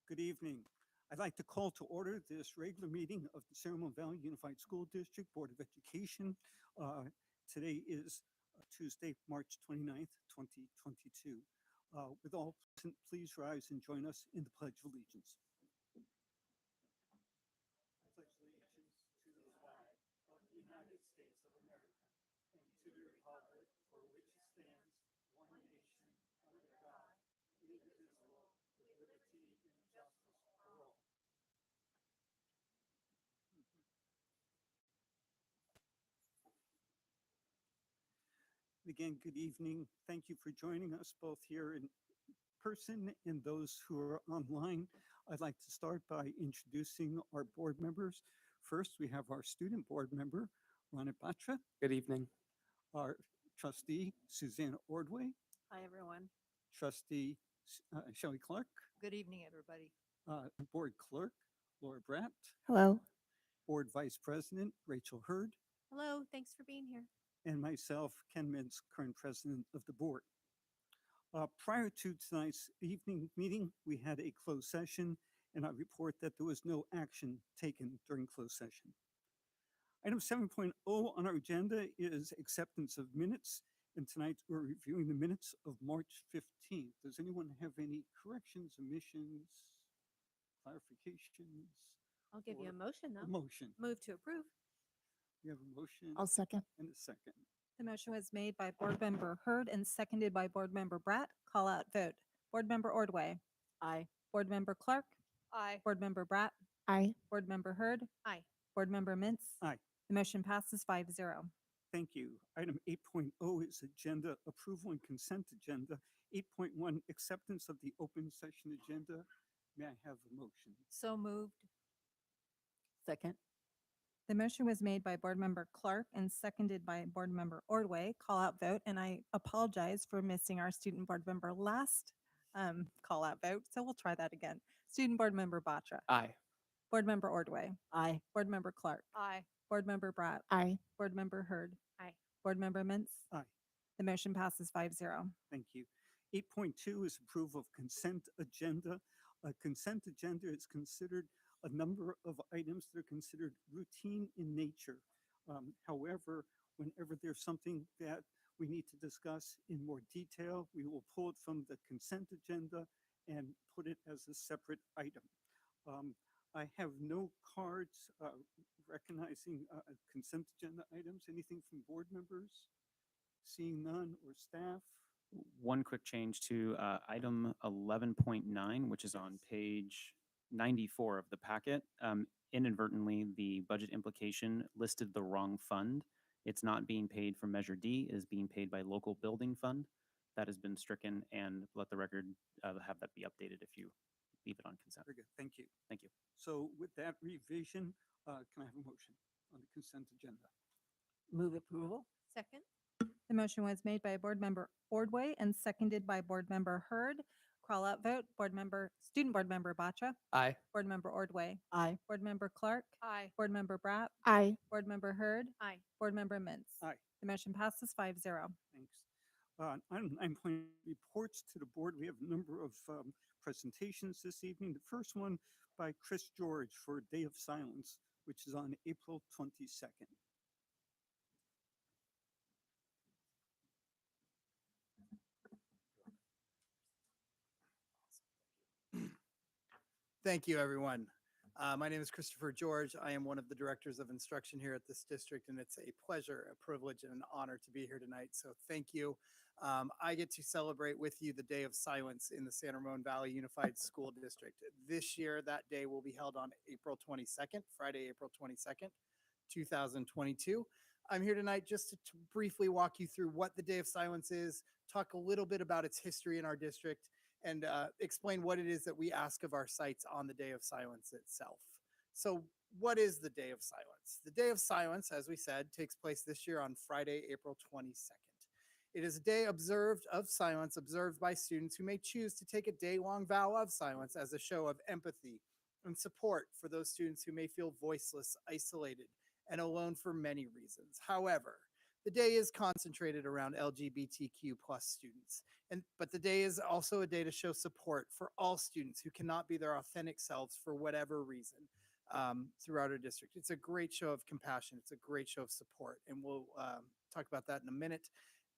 Good evening. I'd like to call to order this regular meeting of the San Ramon Valley Unified School District Board of Education. Today is Tuesday, March 29th, 2022. With all present, please rise and join us in the Pledge of Allegiance. I pledge allegiance to the flag of the United States of America and to the republic for which it stands, one nation, under God, indivisible, with liberty and justice for all. Again, good evening. Thank you for joining us both here in person and those who are online. I'd like to start by introducing our board members. First, we have our student board member, Ronit Batra, Good evening. our trustee, Suzanne Ordway, Hi, everyone. trustee Shelley Clark, Good evening, everybody. board clerk, Laura Bratt, Hello. board vice president, Rachel Hurd, Hello, thanks for being here. and myself, Ken Mintz, current president of the board. Prior to tonight's evening meeting, we had a closed session, and I report that there was no action taken during closed session. Item 7.0 on our agenda is acceptance of minutes, and tonight we're reviewing the minutes of March 15th. Does anyone have any corrections, omissions, clarifications? I'll give you Or a motion, A though. motion. Move to approve. We have a motion I'll second. and a second. The motion was made by Board Member Hurd and seconded by Board Member Bratt. Call out vote. Board Member Ordway. Aye. Board Member Clark. Aye. Board Member Bratt. Aye. Board Member Hurd. Aye. Board Member Mintz. Aye. The motion passes 5-0. Thank you. Item 8.0 is agenda approval and consent agenda. 8.1, acceptance of the open session agenda. May I have a motion? So moved. Second. The motion was made by Board Member Clark and seconded by Board Member Ordway. Call out vote, and I apologize for missing our student board member last call out vote, so we'll try that again. Student Board Member Batra. Aye. Board Member Ordway. Aye. Board Member Clark. Aye. Board Member Bratt. Aye. Board Member Hurd. Aye. Board Member Mintz. Aye. The motion passes 5-0. Thank you. 8.2 is approval of consent agenda. A consent agenda is considered a number of items that are considered routine in nature. However, whenever there's something that we need to discuss in more detail, we will pull it from the consent agenda and put it as a separate item. I have no cards recognizing consent agenda items. Anything from board members? Seeing none, or staff? One quick change to item 11.9, which is on page 94 of the packet. Inadvertently, the budget implication listed the wrong fund. It's not being paid from Measure D, it is being paid by local building fund. That has been stricken, and let the record have that be updated if you leave it on consent. Very good, thank you. Thank you. So with that revision, can I have a motion on the consent agenda? Move approval. Second. The motion was made by Board Member Ordway and seconded by Board Member Hurd. Call out vote. Student Board Member Batra. Aye. Board Member Ordway. Aye. Board Member Clark. Aye. Board Member Bratt. Aye. Board Member Hurd. Aye. Board Member Mintz. Aye. The motion passes 5-0. Thanks. Item 9.0 reports to the board. We have a number of presentations this evening. The first one by Chris George for Day of Silence, which is on April 22nd. Thank you, everyone. My name is Christopher George. I am one of the directors of instruction here at this district, and it's a pleasure, a privilege, and an honor to be here tonight. So thank you. I get to celebrate with you the Day of Silence in the San Ramon Valley Unified School District. This year, that day will be held on April 22nd, Friday, April 22nd, 2022. I'm here tonight just to briefly walk you through what the Day of Silence is, talk a little bit about its history in our district, and explain what it is that we ask of our sites on the Day of Silence itself. So what is the Day of Silence? The Day of Silence, as we said, takes place this year on Friday, April 22nd. It is a day observed of silence, observed by students who may choose to take a day-long vow of silence as a show of empathy and support for those students who may feel voiceless, isolated, and alone for many reasons. However, the day is concentrated around LGBTQ+ students, But the day is also a day to show support for all students who cannot be their authentic selves for whatever reason throughout our district. It's a great show of compassion. It's a great show of support. And we'll talk about that in a minute.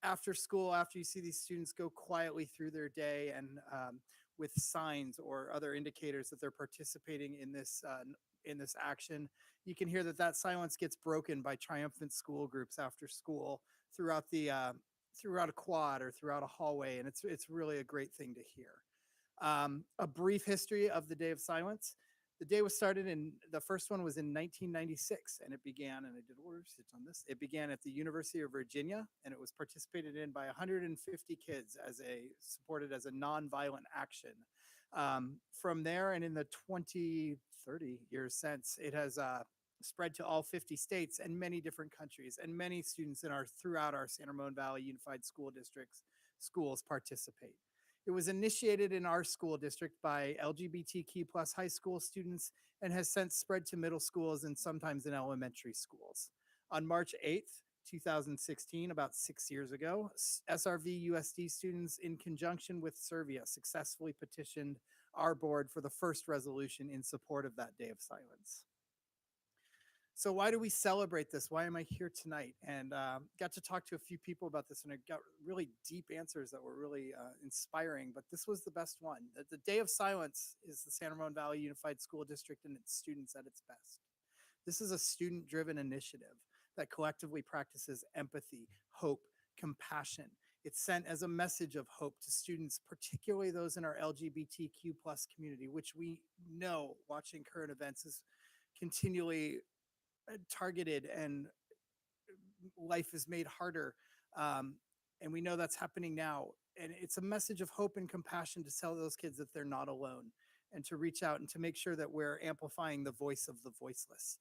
After school, after you see these students go quietly through their day and with signs or other indicators that they're participating in this action, you can hear that silence gets broken by triumphant school groups after school throughout throughout a quad or throughout a hallway, and it's really a great thing to hear. A brief history of the Day of Silence. The day was started the first one was in 1996, and it began, and I did a little research on this, it began at the University of Virginia, and it was participated in by 150 kids supported as a nonviolent action. From there, and in the 30 years since, it has spread to all 50 states and many different countries, and many students throughout our San Ramon Valley Unified School District's schools participate. It was initiated in our school district by LGBTQ plus high school students and has since spread to middle schools and sometimes in elementary schools. On March 8th, 2016, about 6 years ago, SRVUSD students in conjunction with Servia successfully petitioned our board for the first resolution in support of that Day of Silence. So why do we celebrate this? Why am I here tonight? And got to talk to a few people about this, and I got really deep answers that were really inspiring, but this was the best one. The Day of Silence is the San Ramon Valley Unified School District and its students at its best. This is a student-driven initiative that collectively practices empathy, hope, compassion. It's sent as a message of hope to students, particularly those in our LGBTQ plus community, which we know, watching current events, is continually targeted and life is made harder. And we know that's happening now. And it's a message of hope and compassion to tell those kids that they're not alone and to reach out and to make sure that we're amplifying the voice of the voiceless.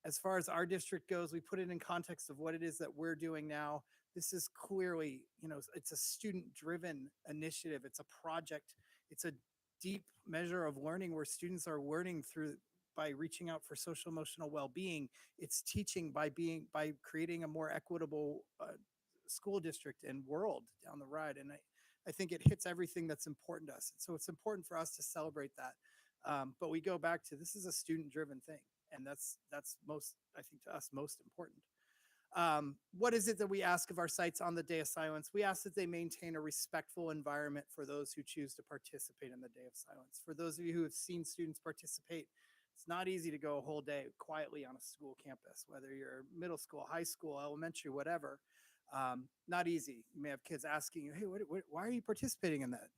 As far as our district goes, we put it in context of what it is that we're doing now. This is clearly, it's a student-driven initiative. It's a project. It's a deep measure of learning where students are learning by reaching out for social emotional well-being. It's teaching by creating a more equitable school district and world down the road. And I think it hits everything that's important to us. So it's important for us to celebrate that. But we go back to, this is a student-driven thing. And that's most, I think, to us, most important. What is it that we ask of our sites on the Day of Silence? We ask that they maintain a respectful environment for those who choose to participate in the Day of Silence. For those of you who have seen students participate, it's not easy to go a whole day quietly on a school campus, whether you're middle school, high school, elementary, whatever. Not easy. You may have kids asking you, hey, why are you participating in that?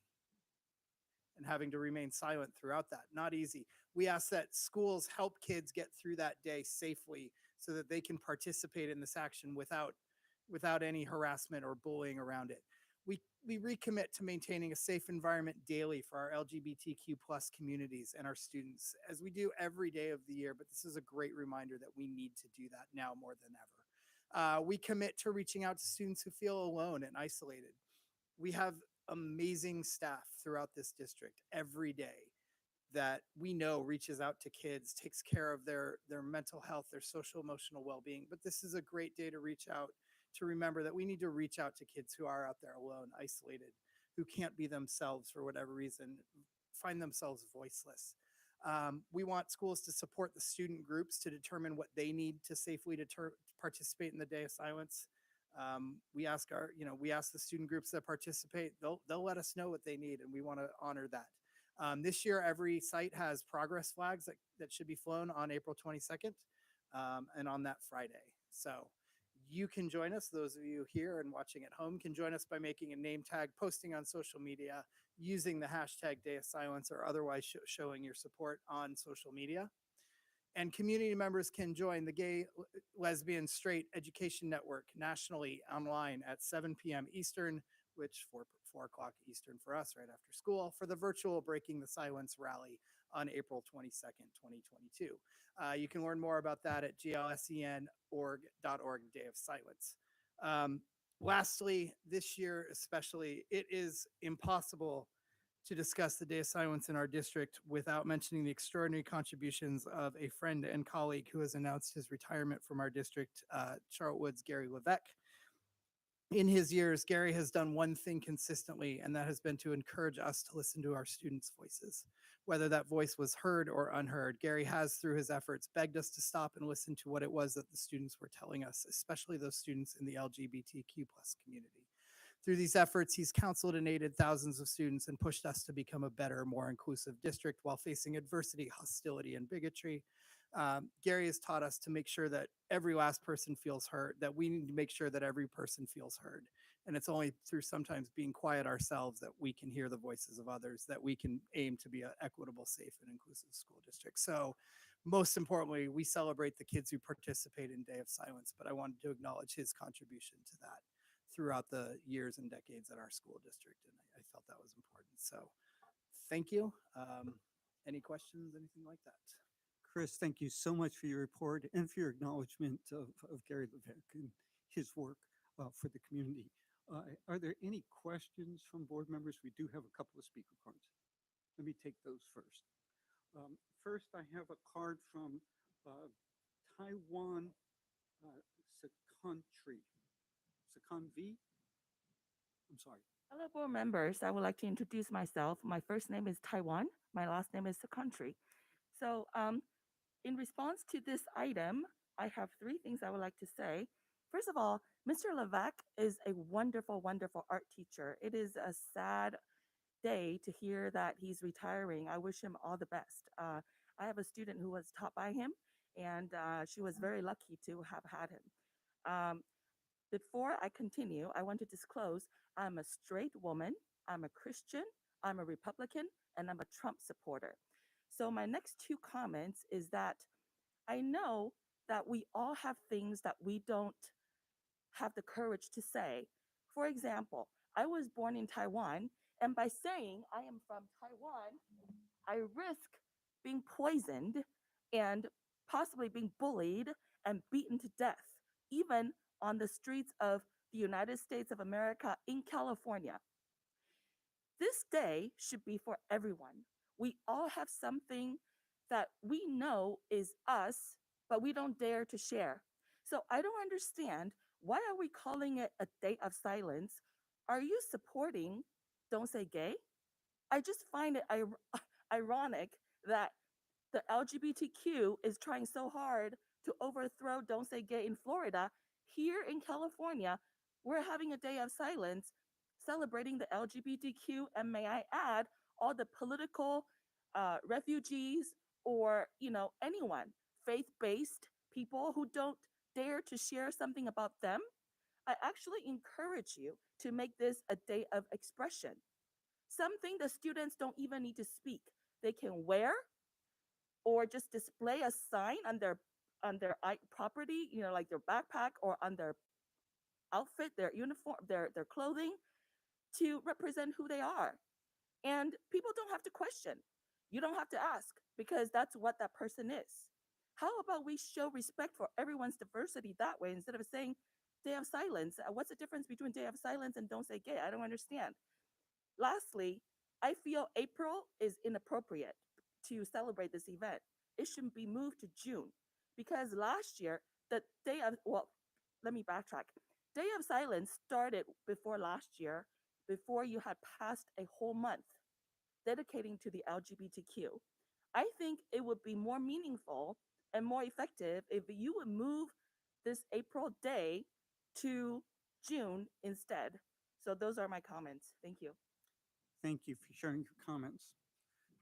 And having to remain silent throughout that. Not easy. We ask that schools help kids get through that day safely so that they can participate in this action without any harassment or bullying around it. We recommit to maintaining a safe environment daily for our LGBTQ plus communities and our students, as we do every day of the year, but this is a great reminder that we need to do that now more than ever. We commit to reaching out to students who feel alone and isolated. We have amazing staff throughout this district every day that we know reaches out to kids, takes care of their mental health, their social emotional well-being. But this is a great day to reach out, to remember that we need to reach out to kids who are out there alone, isolated, who can't be themselves for whatever reason, find themselves voiceless. We want schools to support the student groups to determine what they need to safely participate in the Day of Silence. We ask the student groups that participate, they'll let us know what they need, and we want to honor that. This year, every site has progress flags that should be flown on April 22nd and on that Friday. So you can join us. Those of you here and watching at home can join us by making a name tag, posting on social media, using the hashtag Day of Silence, or otherwise showing your support on social media. And community members can join the Gay, Lesbian, Straight Education Network nationally online at 7 p.m. Eastern, which 4 o'clock Eastern for us right after school, for the virtual Breaking the Silence rally on April 22nd, 2022. You can learn more about that at glsen.org, Day of Silence. Lastly, this year especially, it is impossible to discuss the Day of Silence in our district without mentioning the extraordinary contributions of a friend and colleague who has announced his retirement from our district, Charlotte Woods, Gary Levesque. In his years, Gary has done one thing consistently, and that has been to encourage us to listen to our students' voices. Whether that voice was heard or unheard, Gary has, through his efforts, begged us to stop and listen to what it was that the students were telling us, especially those students in the LGBTQ plus community. Through these efforts, he's counseled and aided thousands of students and pushed us to become a better, more inclusive district while facing adversity, hostility, and bigotry. Gary has taught us to make sure that every last person feels heard, that we need to make sure that every person feels heard. And it's only through sometimes being quiet ourselves that we can hear the voices of others, that we can aim to be an equitable, safe, and inclusive school district. So most importantly, we celebrate the kids who participate in Day of Silence, but I wanted to acknowledge his contribution to that throughout the years and decades at our school district. And I felt that was important. So thank you. Any questions, anything like that? Chris, thank you so much for your report and for your acknowledgement of Gary Levesque and his work for the community. Are there any questions from board members? We do have a couple of speaker cards. Let me take those first. First, I have a card from Taiwan Secountry. Secountry? I'm sorry. Hello, board members. I would like to introduce myself. My first name is Taiwan. My last name is Country. So in response to this item, I have three things I would like to say. First of all, Mr. Levesque is a wonderful, wonderful art teacher. It is a sad day to hear that he's retiring. I wish him all the best. I have a student who was taught by him, and she was very lucky to have had him. Before I continue, I want to disclose I'm a straight woman, I'm a Christian, I'm a Republican, and I'm a Trump supporter. So my next two comments is that I know that we all have things that we don't have the courage to say. For example, I was born in Taiwan, and by saying I am from Taiwan, I risk being poisoned and possibly being bullied and beaten to death, even on the streets of the United States of America in California. This day should be for everyone. We all have something that we know is us, but we don't dare to share. So I don't understand, why are we calling it a day of silence? Are you supporting Don't Say Gay? I just find it ironic that the LGBTQ is trying so hard to overthrow Don't Say Gay in Florida. Here in California, we're having a day of silence celebrating the LGBTQ, and may I add, all the political refugees or anyone, faith-based people who don't dare to share something about them. I actually encourage you to make this a day of expression. Something the students don't even need to speak. They can wear or just display a sign on their property, like their backpack or on their outfit, their uniform, their clothing, to represent who they are. And people don't have to question. You don't have to ask, because that's what that person is. How about we show respect for everyone's diversity that way instead of saying Day of Silence? What's the difference between Day of Silence and Don't Say Gay? I don't understand. Lastly, I feel April is inappropriate to celebrate this event. It should be moved to June, because last year, the day of, well, let me backtrack. Day of Silence started before last year, before you had passed a whole month dedicating to the LGBTQ. I think it would be more meaningful and more effective if you would move this April day to June instead. So those are my comments. Thank you. Thank you for sharing your comments.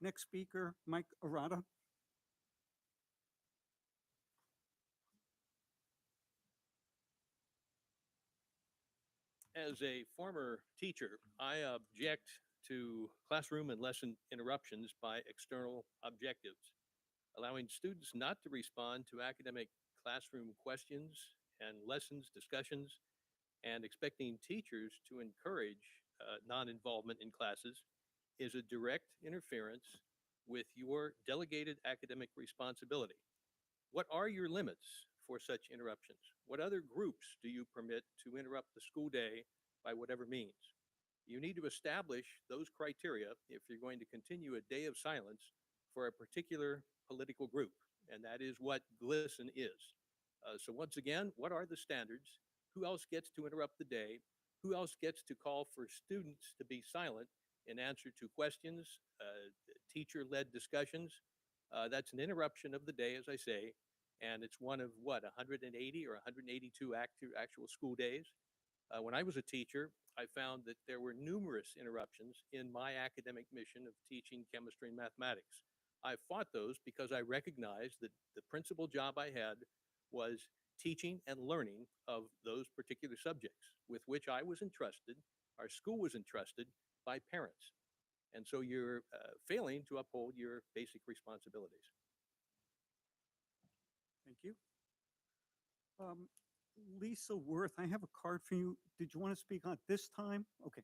Next speaker, Mike Arata. As a former teacher, I object to classroom and lesson interruptions by external objectives, allowing students not to respond to academic classroom questions and lessons discussions, and expecting teachers to encourage non-involvement in classes is a direct interference with your delegated academic responsibility. What are your limits for such interruptions? What other groups do you permit to interrupt the school day by whatever means? You need to establish those criteria if you're going to continue a day of silence for a particular political group, and that is what GLSEN is. So once again, what are the standards? Who else gets to interrupt the day? who else gets to call for students to be silent in answer to questions, teacher-led discussions? That's an interruption of the day, as I say, and it's one of what, 180 or 182 actual school days. When I was a teacher, I found that there were numerous interruptions in my academic mission of teaching chemistry and mathematics. I fought those because I recognized that the principal job I had was teaching and learning of those particular subjects with which I was entrusted, our school was entrusted by parents. And so you're failing to uphold your basic responsibilities. Thank you. Lisa Worth, I have a card for you. Did you want to speak on it this time? Okay.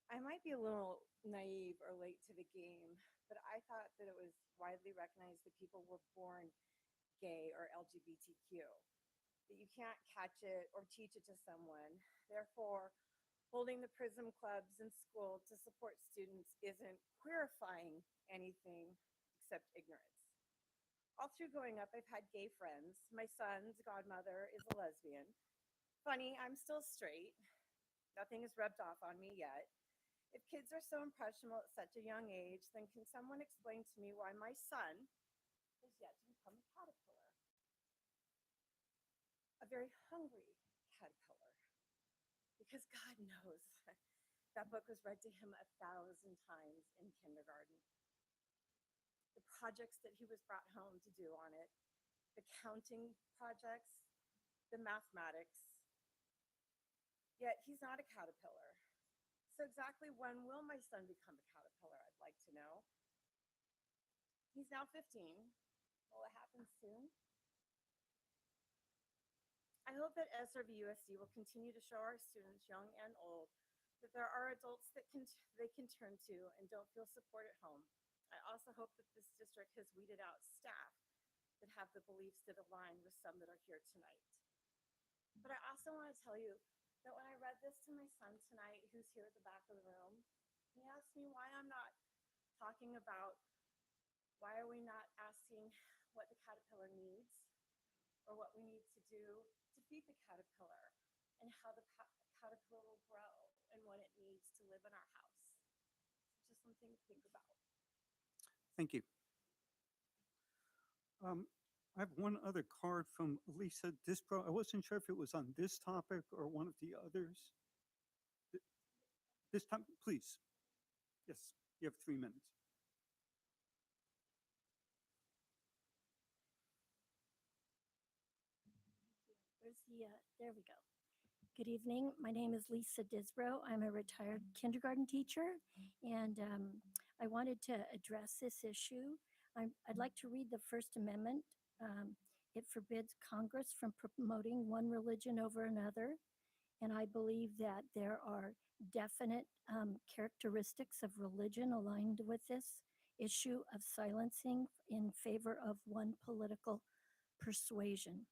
I might be a little naive or late to the game, but I thought that it was widely recognized that people were born gay or LGBTQ, that you can't catch it or teach it to someone. Therefore, holding the PRISM clubs in school to support students isn't queerifying anything except ignorance. All through growing up, I've had gay friends. My son's godmother is a lesbian. Funny, I'm still straight. Nothing has rubbed off on me yet. If kids are so impressionable at such a young age, then can someone explain to me why my son has yet to become a caterpillar? A very hungry caterpillar. Because God knows that book was read to him 1,000 times in kindergarten. The projects that he was brought home to do on it, the counting projects, the mathematics. Yet he's not a caterpillar. So exactly when will my son become a caterpillar, I'd like to know. He's now 15. Will it happen soon? I hope that SRVUSD will continue to show our students, young and old, that there are adults that they can turn to and don't feel support at home. I also hope that this district has weeded out staff that have the beliefs that align with some that are here tonight. But I also want to tell you that when I read this to my son tonight, who's here at the back of the room, he asked me why I'm not talking about why are we not asking what the caterpillar needs or what we need to do to feed the caterpillar and how the caterpillar will grow and what it needs to live in our house. It's just something to think about. Thank you. I have one other card from Lisa Dispro. I wasn't sure if it was on this topic or one of the others. This time, please. Yes, you have 3 minutes. There we go. Good evening. My name is Lisa Disbrow. I'm a retired kindergarten teacher, and I wanted to address this issue. I'd like to read the First Amendment. It forbids Congress from promoting one religion over another, and I believe that there are definite characteristics of religion aligned with this issue of silencing in favor of one political persuasion.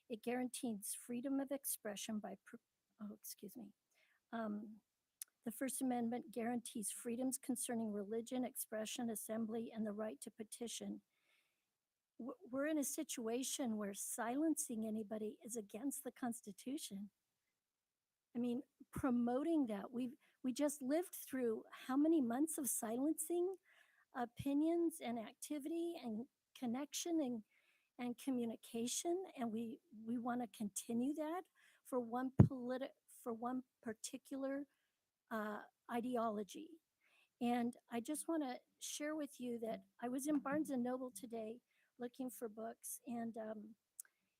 It guarantees freedom of expression by, the First Amendment guarantees freedoms concerning religion, expression, assembly, and the right to petition. We're in a situation where silencing anybody is against the Constitution. I mean, promoting that, we just lived through how many months of silencing opinions and activity and connection and communication, and we want to continue that for one particular ideology. And I just want to share with you that I was in Barnes and Noble today looking for books, and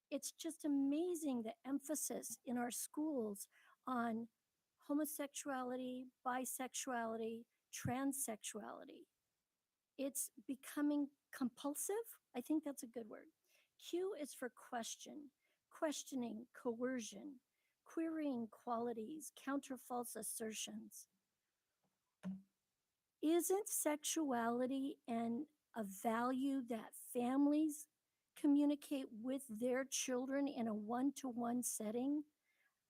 it's just amazing the emphasis in our schools on homosexuality, bisexuality, transsexuality. It's becoming compulsive. I think that's a good word. Q is for question, questioning, coercion, querying qualities, counter false assertions. Isn't sexuality a value that families communicate with their children in a one-to-one setting?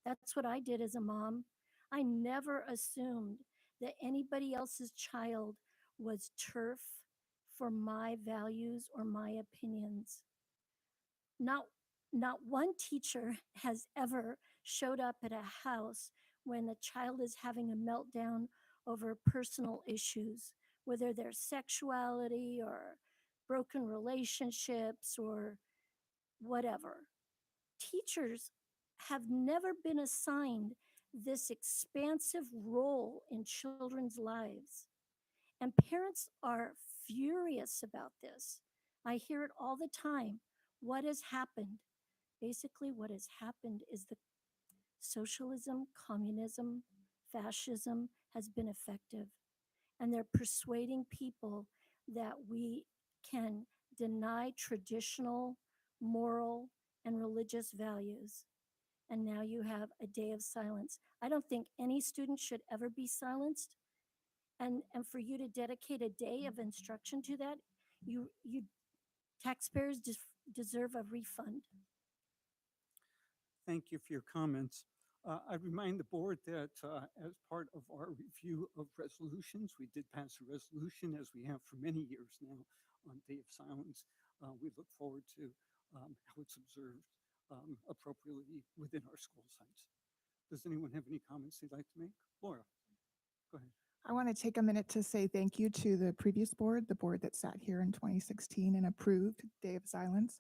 That's what I did as a mom. I never assumed that anybody else's child was turf for my values or my opinions. not not one teacher has ever showed up at a house when a child is having a meltdown over personal issues, whether they're sexuality or broken relationships or whatever. Teachers have never been assigned this expansive role in children's lives. And parents are furious about this. I hear it all the time. What has happened? Basically, what has happened is the socialism, communism, fascism has been effective. And they're persuading people that we can deny traditional, moral, and religious values. And now you have a day of silence. I don't think any student should ever be silenced. And for you to dedicate a day of instruction to that, you taxpayers deserve a refund. Thank you for your comments. I remind the board that as part of our review of resolutions, we did pass a resolution, as we have for many years now, on Day of Silence. We look forward to how it's observed appropriately within our school sites. Does anyone have any comments they'd like to make? Laura, go ahead. I want to take a minute to say thank you to the previous board, the board that sat here in 2016 and approved Day of Silence.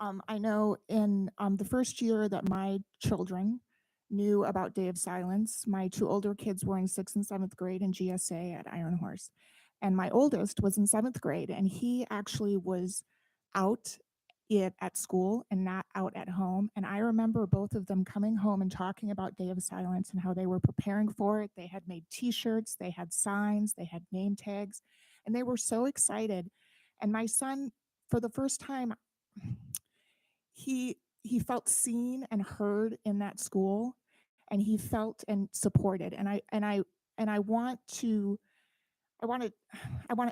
I know in the first year that my children knew about Day of Silence, my two older kids were in 6th and 7th grade in GSA at Iron Horse. And my oldest was in 7th grade, and he actually was out at school and not out at home. And I remember both of them coming home and talking about Day of Silence and how they were preparing for it. They had made t-shirts, they had signs, they had name tags, and they were so excited. And my son, for the first time, he felt seen and heard in that school, and he felt and supported. And I want to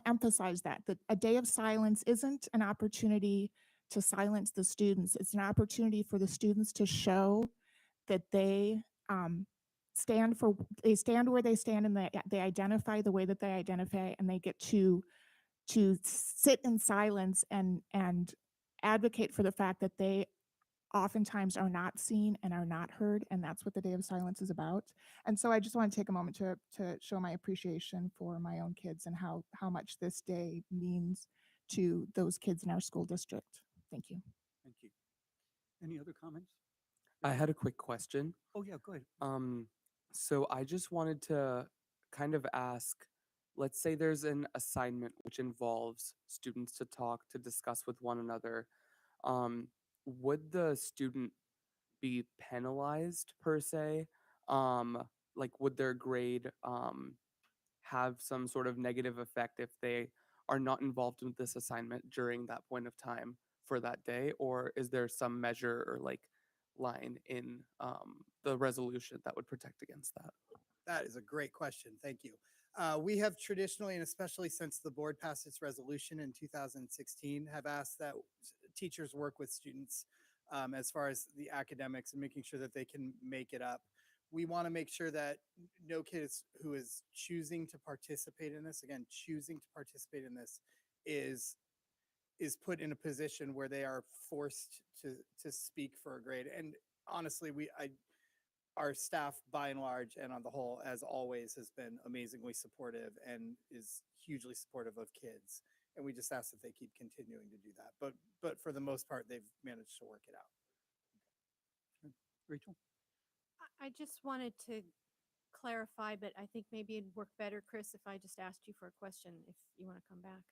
emphasize that a day of silence isn't an opportunity to silence the students. It's an opportunity for the students to show that they stand where they stand, and they identify the way that they identify, and they get to sit in silence and advocate for the fact that they oftentimes are not seen and are not heard, and that's what the Day of Silence is about. And so I just want to take a moment to show my appreciation for my own kids and how much this day means to those kids in our school district. Thank you. Thank you. Any other comments? I had a quick question. Oh, yeah, go ahead. So I just wanted to kind of ask, let's say there's an assignment which involves students to talk, to discuss with one another. Would the student be penalized per se? Like would their grade have some sort of negative effect if they are not involved in this assignment during that point of time for that day? Or is there some measure or like line in the resolution that would protect against that? That is a great question. Thank you. We have traditionally, and especially since the board passed its resolution in 2016, have asked that teachers work with students as far as the academics and making sure that they can make it up. We want to make sure that no kid who is choosing to participate in this, again, choosing to participate in this, is put in a position where they are forced to speak for a grade. And honestly, our staff, by and large, and on the whole, as always, has been amazingly supportive and is hugely supportive of kids. And we just ask that they keep continuing to do that. But for the most part, they've managed to work it out. Rachel? I just wanted to clarify, but I think maybe it'd work better, Chris, if I just asked you for a question, if you want to come back.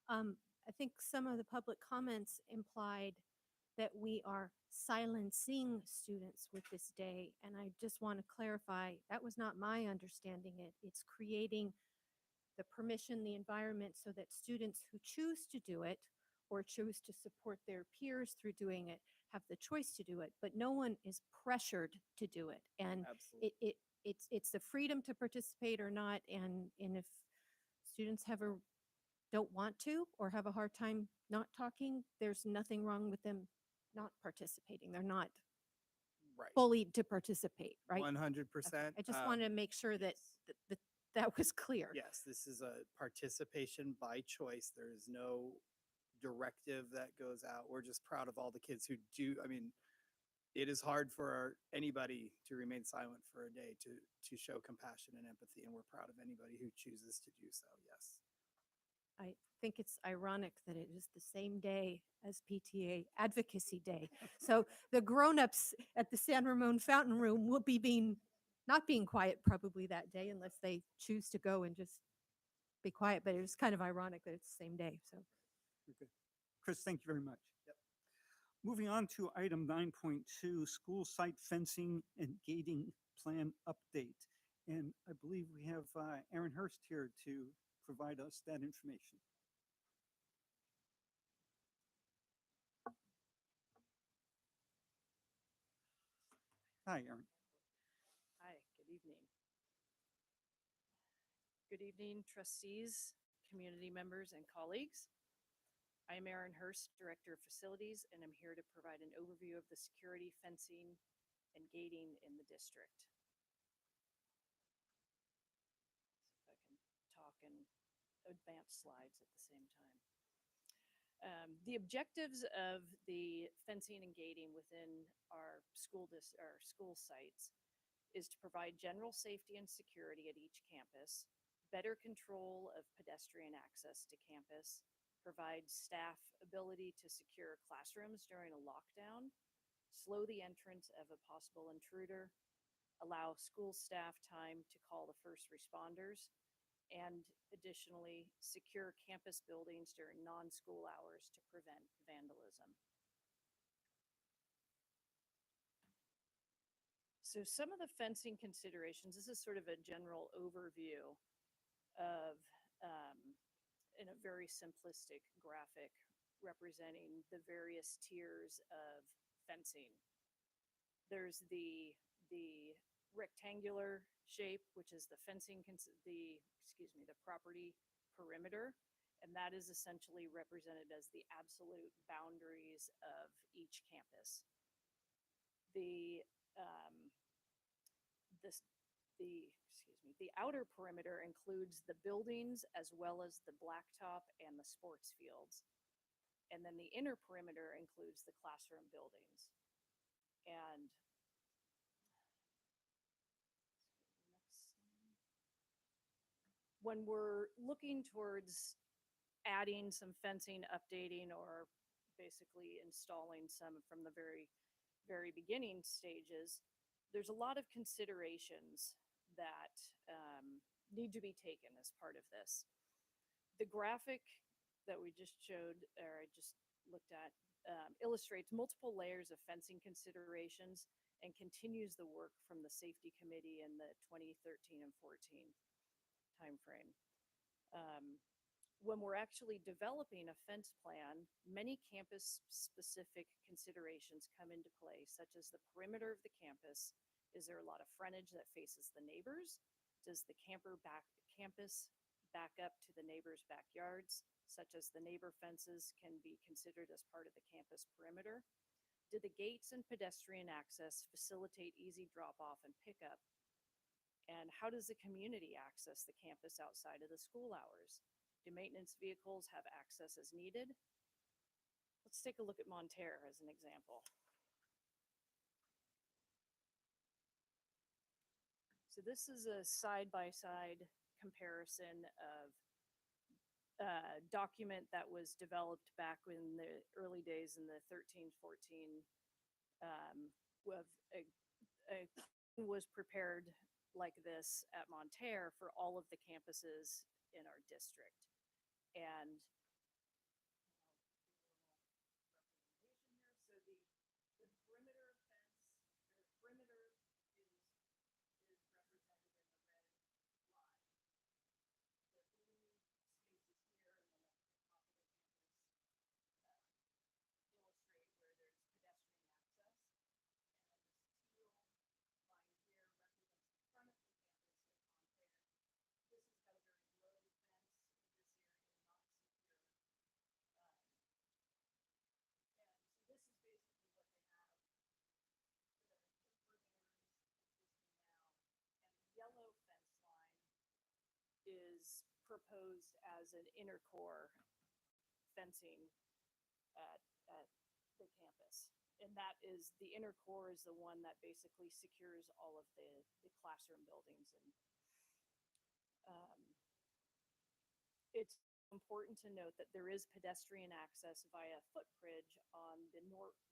I think some of the public comments implied that we are silencing students with this day. And I just want to clarify, that was not my understanding. It's creating the permission, the environment, so that students who choose to do it or choose to support their peers through doing it have the choice to do it, but no one is pressured to do it. And Absolutely. it's the freedom to participate or not. And if students don't want to or have a hard time not talking, there's nothing wrong with them not participating. They're not Right. bullied to participate, right? 100%. I just wanted to make sure that that was clear. Yes, this is a participation by choice. There is no directive that goes out. We're just proud of all the kids who do. I mean, it is hard for anybody to remain silent for a day to show compassion and empathy, and we're proud of anybody who chooses to do so. Yes. I think it's ironic that it is the same day as PTA Advocacy Day. So the grown-ups at the San Ramon Fountain Room will be not being quiet probably that day unless they choose to go and just be quiet. But it's kind of ironic that it's the same day. So You're good. Chris, thank you very much. Yep. Moving on to item 9.2, school site fencing and gating plan update. And I believe we have Aaron Hurst here to provide us that information. Hi, Aaron. Hi, good evening. Good evening, trustees, community members, and colleagues. I am Erin Hurst, Director of Facilities, and I'm here to provide an overview of the security, fencing, and gating in the district. See if I can talk and advance slides at the same time. The objectives of the fencing and gating within our school sites is to provide general safety and security at each campus, better control of pedestrian access to campus, provide staff ability to secure classrooms during a lockdown, slow the entrance of a possible intruder, allow school staff time to call the first responders, and additionally secure campus buildings during non-school hours to prevent vandalism. So some of the fencing considerations, this is sort of a general overview of, in a very simplistic graphic representing the various tiers of fencing. There's the rectangular shape, which is the fencing, the property perimeter, and that is essentially represented as the absolute boundaries of each campus. The outer perimeter includes the buildings as well as the blacktop and the sports fields. And then the inner perimeter includes the classroom buildings. And when we're looking towards adding some fencing, updating, or basically installing some from the very, very beginning stages, there's a lot of considerations that need to be taken as part of this. The graphic that we just showed, or I just looked at, illustrates multiple layers of fencing considerations and continues the work from the safety committee in the 2013 and 14 timeframe. When we're actually developing a fence plan, many campus-specific considerations come into play, such as the perimeter of the campus. Is there a lot of frontage that faces the neighbors? Does the campus back up to the neighbors' backyards, such as the neighbor fences can be considered as part of the campus perimeter? Do the gates and pedestrian access facilitate easy drop-off and pickup? And how does the community access the campus outside of the school hours? Do maintenance vehicles have access as needed? Let's take a look at Monterre as an example. So this is a side-by-side comparison of a document that was developed back in the early days in the 13, 14, was prepared like this at Monterre for all of the campuses in our district. And is proposed as an inner core fencing at the campus. And that is, the inner core is the one that basically secures all of the classroom buildings. And it's important to note that there is pedestrian access via footbridge on the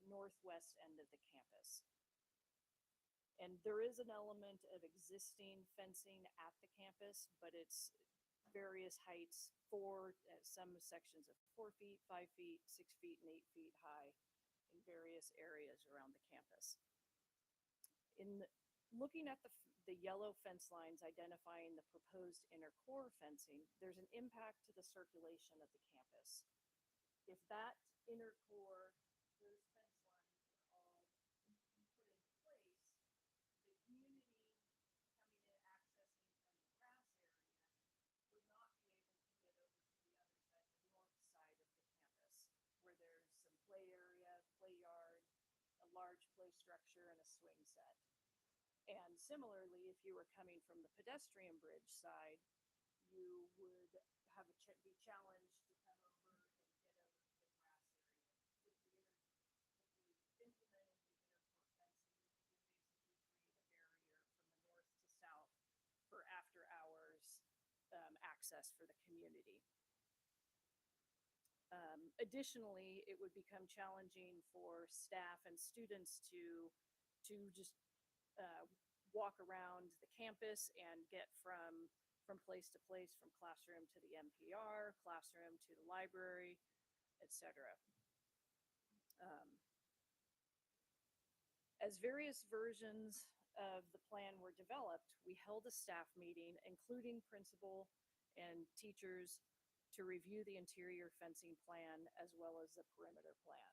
northwest end of the campus. And there is an element of existing fencing at the campus, but it's various heights, some sections of 4 feet, 5 feet, 6 feet, and 8 feet high in various areas around the campus. Looking at the yellow fence lines identifying the proposed inner core fencing, there's an impact to the circulation of the campus. If that inner core, those fence lines are all put into place, the community coming in, accessing from the grass area, would not be able to get over to the other side, the north side of the campus, where there's some play area, play yard, a large play structure, and a swing set. And similarly, if you were coming from the pedestrian bridge side, you would have be challenged to come over and get over to the grass area. With the implementing the inner core fencing, you basically create a barrier from the north to south for after hours access for the community. Additionally, it would become challenging for staff and students to just walk around the campus and get from place to place, from classroom to the MPR, classroom to the library, etc. As various versions of the plan were developed, we held a staff meeting, including principal and teachers, to review the interior fencing plan as well as the perimeter plan.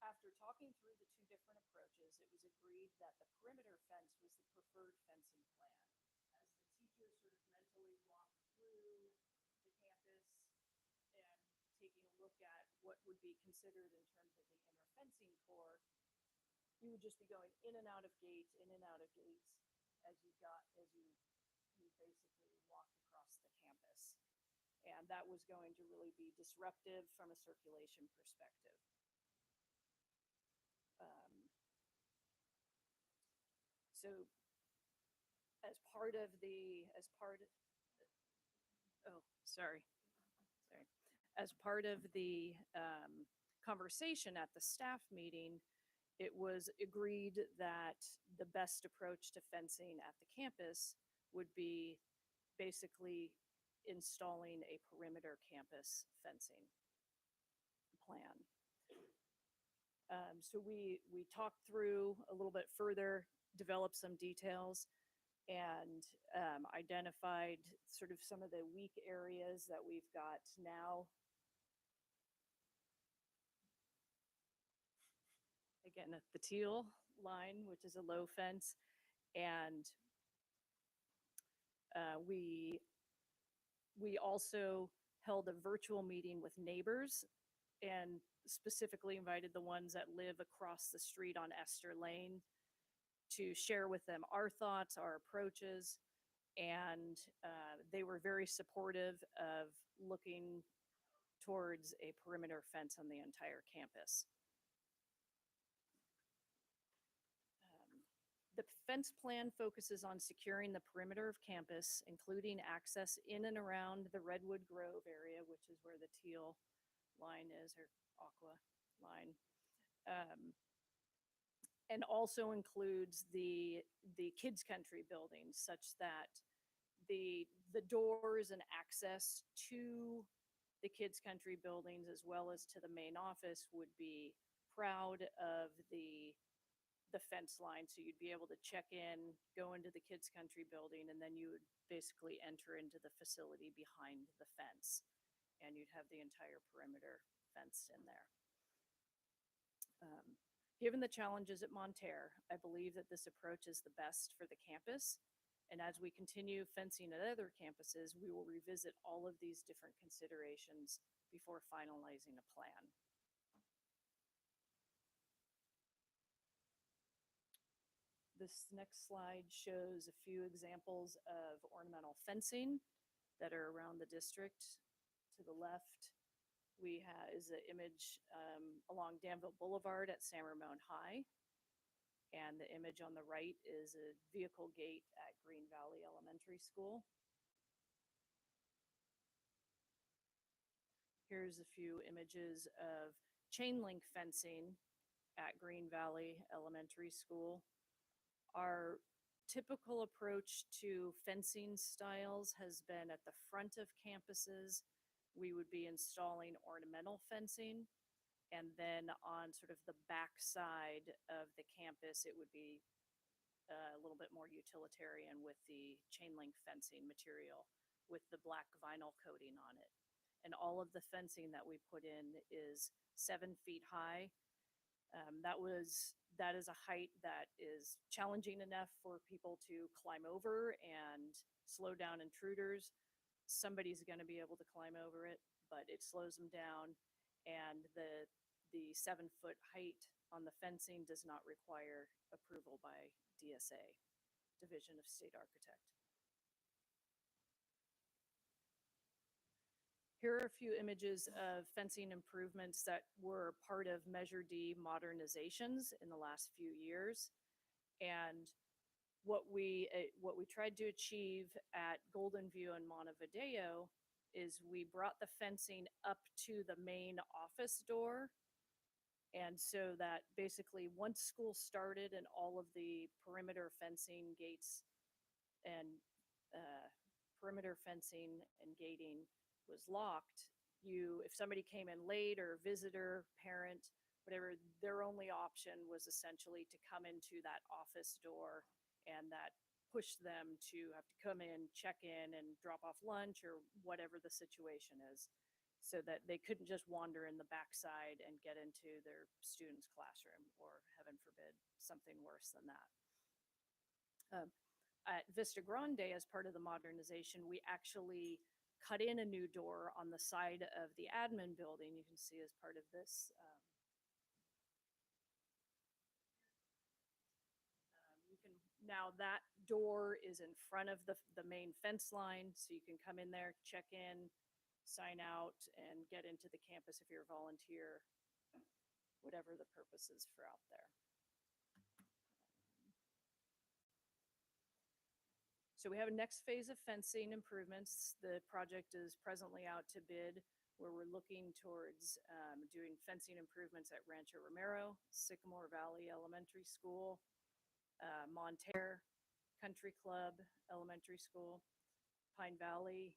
After talking through the two different approaches, it was agreed that the perimeter fence was the preferred fencing plan. As the teachers sort of mentally walked through the campus and taking a look at what would be considered in terms of the inner fencing core, you would just be going in and out of gates, in and out of gates as you basically walked across the campus. And that was going to really be disruptive from a circulation perspective. So as part of the conversation at the staff meeting, it was agreed that the best approach to fencing at the campus would be basically installing a perimeter campus fencing plan. So we talked through a little bit further, developed some details, and identified sort of some of the weak areas that we've got now. Again, the teal line, which is a low fence, and we also held a virtual meeting with neighbors and specifically invited the ones that live across the street on Esther Lane to share with them our thoughts, our approaches, and they were very supportive of looking towards a perimeter fence on the entire campus. The fence plan focuses on securing the perimeter of campus, including access in and around the Redwood Grove area, which is where the teal line is, or aqua line. And also includes the kids country buildings, such that the doors and access to the kids country buildings as well as to the main office would be proud of the fence line. So you'd be able to check in, go into the kids country building, and then you would basically enter into the facility behind the fence, and you'd have the entire perimeter fenced in there. Given the challenges at Monterre, I believe that this approach is the best for the campus. And as we continue fencing at other campuses, we will revisit all of these different considerations before finalizing a plan. This next slide shows a few examples of ornamental fencing that are around the district. To the left, is an image along Danville Boulevard at San Ramon High. And the image on the right is a vehicle gate at Green Valley Elementary School. Here's a few images of chain link fencing at Green Valley Elementary School. Our typical approach to fencing styles has been at the front of campuses, we would be installing ornamental fencing. And then on sort of the back side of the campus, it would be a little bit more utilitarian with the chain link fencing material with the black vinyl coating on it. And all of the fencing that we put in is 7 feet high. That is a height that is challenging enough for people to climb over and slow down intruders. Somebody's going to be able to climb over it, but it slows them down. And the 7-foot height on the fencing does not require approval by DSA, Division of State Architect. Here are a few images of fencing improvements that were part of Measure D modernizations in the last few years. And what we tried to achieve at Golden View and Montevideo is we brought the fencing up to the main office door. And so that basically once school started and all of the perimeter fencing gates and perimeter fencing and gating was locked, if somebody came in late or visitor, parent, whatever, their only option was essentially to come into that office door, and that pushed them to have to come in, check in, and drop off lunch or whatever the situation is, so that they couldn't just wander in the backside and get into their student's classroom, or heaven forbid, something worse than that. At Vista Grande, as part of the modernization, we actually cut in a new door on the side of the admin building. You can see as part of this. Now that door is in front of the main fence line, so you can come in there, check in, sign out, and get into the campus if you're a volunteer, whatever the purpose is for out there. So we have a next phase of fencing improvements. The project is presently out to bid, where we're looking towards doing fencing improvements at Rancho Romero, Sycamore Valley Elementary School, Monterey Country Club Elementary School, Pine Valley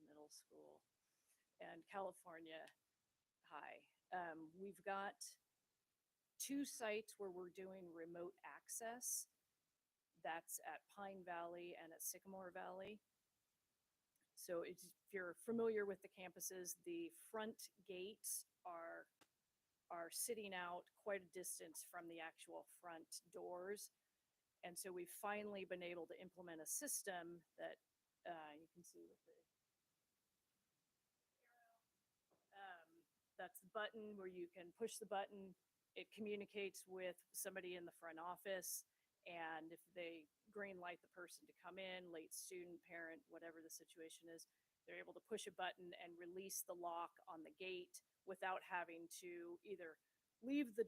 Middle School, and California High. We've got 2 sites where we're doing remote access. That's at Pine Valley and at Sycamore Valley. So if you're familiar with the campuses, the front gates are sitting out quite a distance from the actual front doors. And so we've finally been able to implement a system that you can see with the arrow. That's the button where you can push the button. It communicates with somebody in the front office. And if they green light the person to come in, late student, parent, whatever the situation is, they're able to push a button and release the lock on the gate without having to either leave the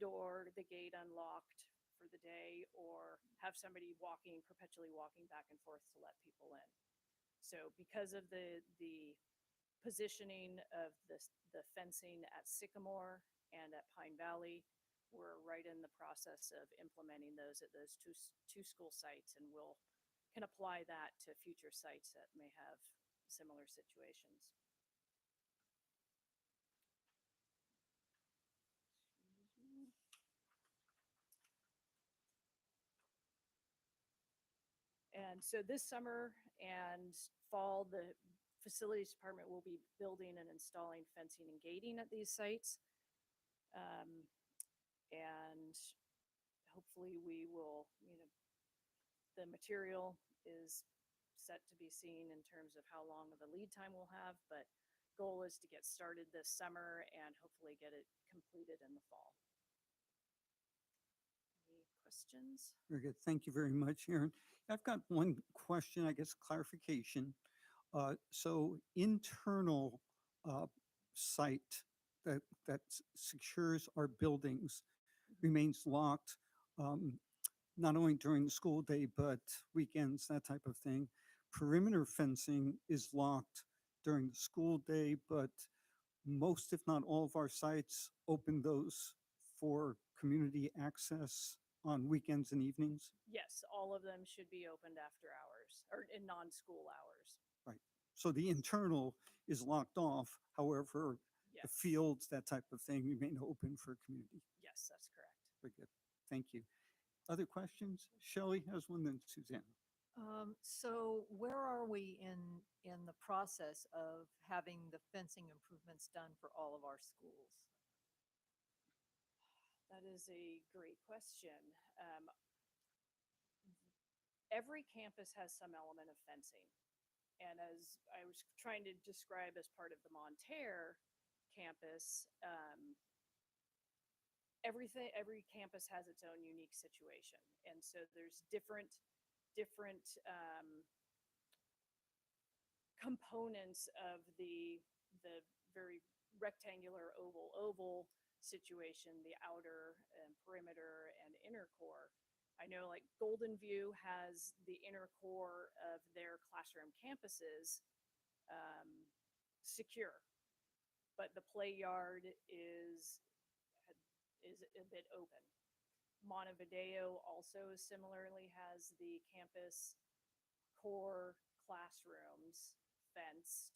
gate unlocked for the day, or have somebody perpetually walking back and forth to let people in. So because of the positioning of the fencing at Sycamore and at Pine Valley, we're right in the process of implementing those at those two school sites, and can apply that to future sites that may have similar situations. And so this summer and fall, the facilities department will be building and installing fencing and gating at these sites. And hopefully we will, the material is set to be seen in terms of how long of a lead time we'll have, but goal is to get started this summer and hopefully get it completed in the fall. Any questions? Very good. Thank you very much, Aaron. I've got one question, I guess, clarification. So internal site that secures our buildings remains locked, not only during the school day, but weekends, that type of thing. Perimeter fencing is locked during the school day, but most, if not all of our sites open those for community access on weekends and evenings. Yes, all of them should be opened after hours or in non-school hours. Right. So the internal is locked off. However, the Yes. fields, that type of thing, remain open for community. Yes, that's correct. Very good. Thank you. Other questions? Shelley has one, then Suzanne. So where are we in the process of having the fencing improvements done for all of our schools? That is a great question. Every campus has some element of fencing. And as I was trying to describe as part of the Monterre campus, every campus has its own unique situation. And so there's different components of the very rectangular oval situation, the outer and perimeter and inner core. I know like Golden View has the inner core of their classroom campuses secure, but the play yard is a bit open. Montevideo also similarly has the campus core classrooms fenced.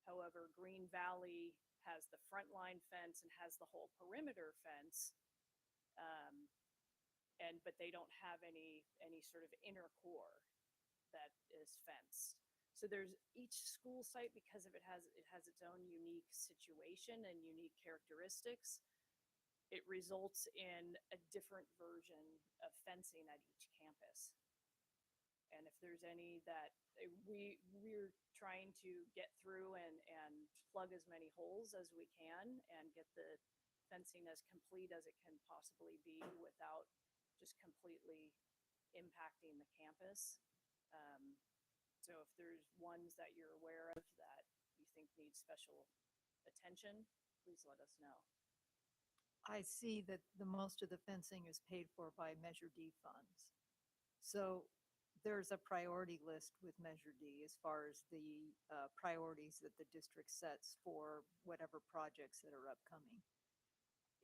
However, Green Valley has the front line fence and has the whole perimeter fence. But they don't have any sort of inner core that is fenced. So there's each school site, because of it has its own unique situation and unique characteristics. It results in a different version of fencing at each campus. And if there's any that we're trying to get through and plug as many holes as we can and get the fencing as complete as it can possibly be without just completely impacting the campus. So if there's ones that you're aware of that you think need special attention, please let us know. I see that the most of the fencing is paid for by Measure D funds. So there's a priority list with Measure D as far as the priorities that the district sets for whatever projects that are upcoming.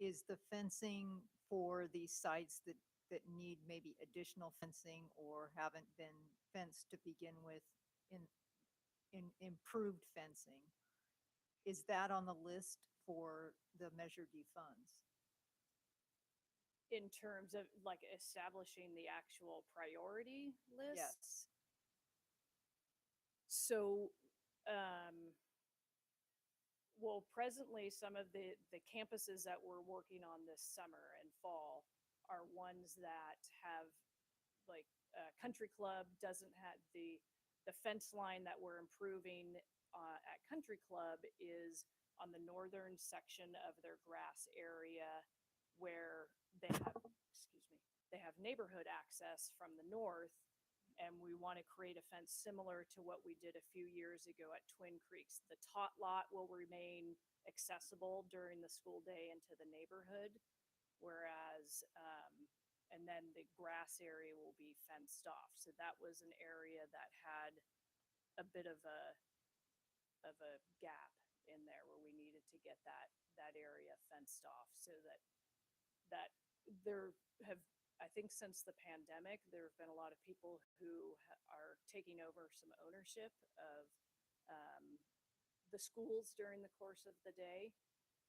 Is the fencing for these sites that need maybe additional fencing or haven't been fenced to begin with in improved fencing, is that on the list for the Measure D funds? In terms of like establishing the actual priority list? Yes. So, well, presently, some of the campuses that we're working on this summer and fall are ones that have, like, Country Club doesn't have the fence line that we're improving at Country Club is on the northern section of their grass area where they have neighborhood access from the north. And we want to create a fence similar to what we did a few years ago at Twin Creeks. The tot lot will remain accessible during the school day into the neighborhood, whereas, and then the grass area will be fenced off. So that was an area that had a bit of a gap in there where we needed to get that area fenced off so that there have, I think since the pandemic, there have been a lot of people who are taking over some ownership of the schools during the course of the day.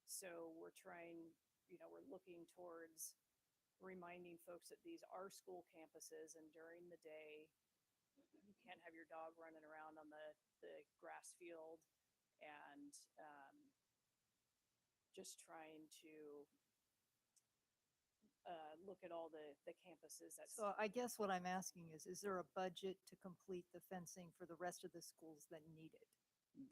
So we're trying, we're looking towards reminding folks that these are school campuses, and during the day, you can't have your dog running around on the grass field, and just trying to look at all the campuses. So I guess what I'm asking is there a budget to complete the fencing for the rest of the schools that need it?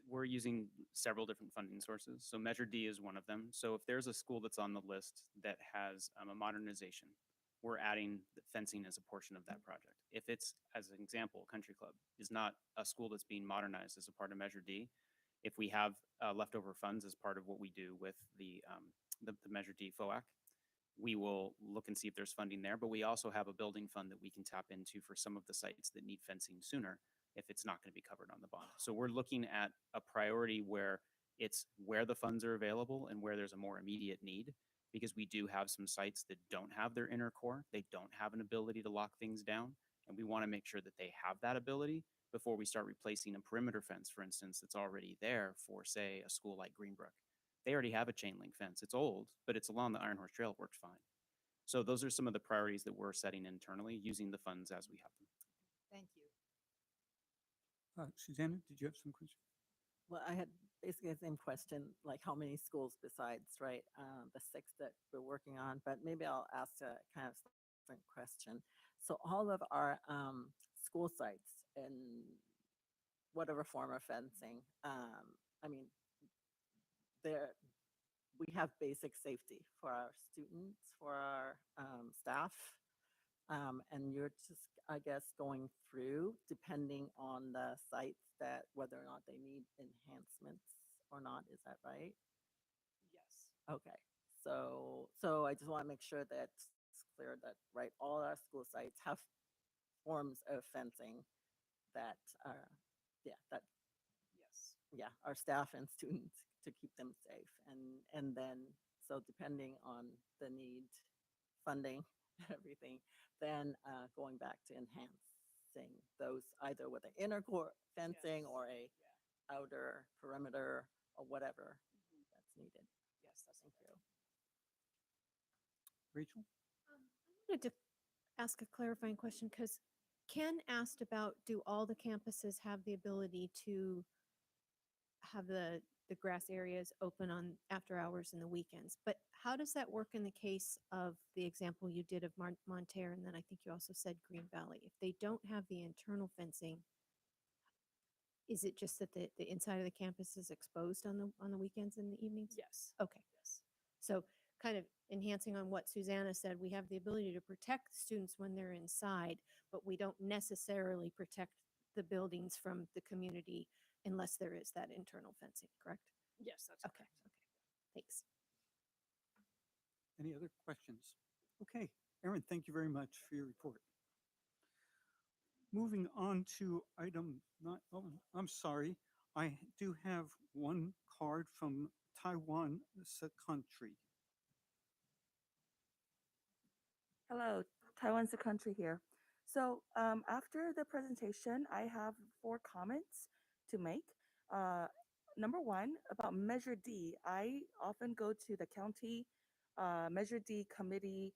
We're using several different funding sources. So Measure D is one of them. So if there's a school that's on the list that has a modernization, we're adding the fencing as a portion of that project. If it's, as an example, Country Club is not a school that's being modernized as a part of Measure D, if we have leftover funds as part of what we do with the Measure D FOAC, we will look and see if there's funding there, but we also have a building fund that we can tap into for some of the sites that need fencing sooner if it's not going to be covered on the bond. So we're looking at a priority where it's where the funds are available and where there's a more immediate need, because we do have some sites that don't have their inner core. They don't have an ability to lock things down, and we want to make sure that they have that ability before we start replacing a perimeter fence, for instance, that's already there for, say, a school like Greenbrook. They already have a chain link fence. It's old, but it's along the Iron Horse Trail. It works fine. So those are some of the priorities that we're setting internally using the funds as we have them. Thank you. Susanna, did you have some questions? Well, I had basically the same question, like how many schools besides, right, the 6 that we're working on, but maybe I'll ask a kind of different question. So all of our school sites in whatever form of fencing, I mean, we have basic safety for our students, for our staff, and you're just, I guess, going through depending on the sites that whether or not they need enhancements or not. Is that right? Yes. Okay. So I just want to make sure that it's clear that, right, all our school sites have forms of fencing that are, that Yes. our staff and students to keep them safe. And then, so depending on the need, funding, everything, then going back to enhancing those either with an inner core fencing Yes. or a outer perimeter or whatever that's needed. Yes, that's Thank you. Rachel? I wanted to ask a clarifying question because Ken asked about, do all the campuses have the ability to have the grass areas open on after hours and the weekends? But how does that work in the case of the example you did of Monterre, and then I think you also said Green Valley? If they don't have the internal fencing, is it just that the inside of the campus is exposed on the weekends and the evenings? Yes. Okay. Yes. So kind of enhancing on what Susanna said, we have the ability to protect the students when they're inside, but we don't necessarily protect the buildings from the community unless there is that internal fencing, correct? Yes, that's Okay, correct. okay. Thanks. Any other questions? Okay, Erin, thank you very much for your report. Moving on to item 9, oh, I'm sorry. I do have one card from Taiwan, country. Hello, Taiwan's the country here. So after the presentation, I have 4 comments to make. Number 1, about Measure D. I often go to the county Measure D committee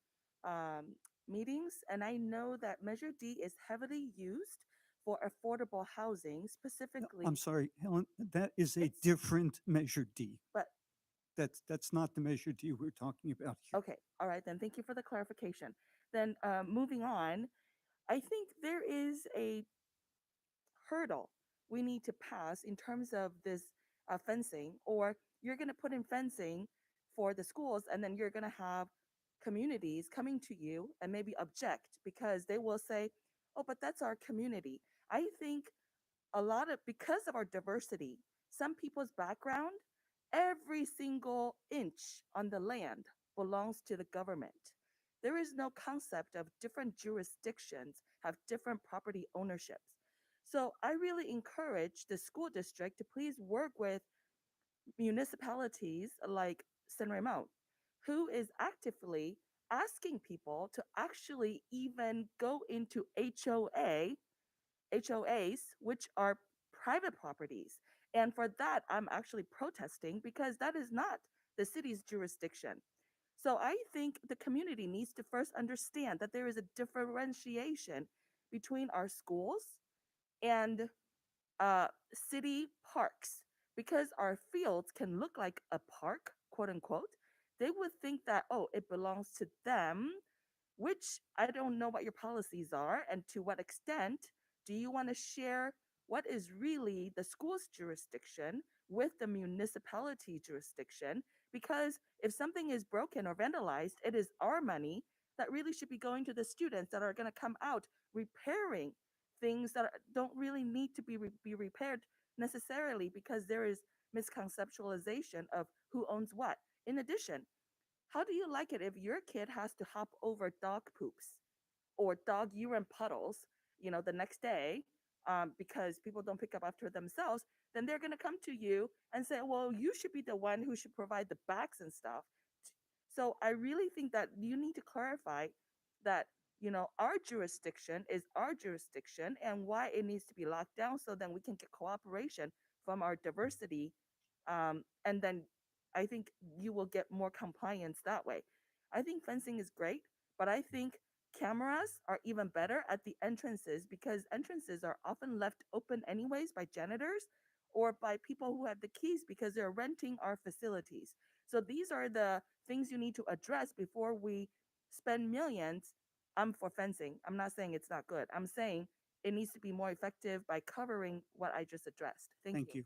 meetings, and I know that Measure D is heavily used for affordable housing, specifically. I'm sorry, Helen, that is a It's- different Measure D. But That's not the Measure D we're talking about here. okay, all right, then thank you for the clarification. Then moving on, I think there is a hurdle we need to pass in terms of this fencing, or you're going to put in fencing for the schools, and then you're going to have communities coming to you and maybe object because they will say, oh, but that's our community. I think because of our diversity, some people's background, every single inch on the land belongs to the government. There is no concept of different jurisdictions have different property ownerships. So I really encourage the school district to please work with municipalities like San Ramon, who is actively asking people to actually even go into HOAs, which are private properties. And for that, I'm actually protesting because that is not the city's jurisdiction. So I think the community needs to first understand that there is a differentiation between our schools and city parks, because our fields can look like a park, quote unquote. They would think that, oh, it belongs to them, which I don't know what your policies are and to what extent do you want to share what is really the school's jurisdiction with the municipality jurisdiction. Because if something is broken or vandalized, it is our money, that really should be going to the students that are going to come out repairing things that don't really need to be repaired necessarily because there is misconceptualization of who owns what. In addition, how do you like it if your kid has to hop over dog poops or dog urine puddles, the next day, because people don't pick up after themselves? Then they're going to come to you and say, well, you should be the one who should provide the bags and stuff. So I really think that you need to clarify that, our jurisdiction is our jurisdiction and why it needs to be locked down so then we can get cooperation from our diversity. And then I think you will get more compliance that way. I think fencing is great, but I think cameras are even better at the entrances because entrances are often left open anyways by janitors or by people who have the keys because they're renting our facilities. So these are the things you need to address before we spend millions. I'm for fencing. I'm not saying it's not good. I'm saying it needs to be more effective by covering what I just addressed. Thank you.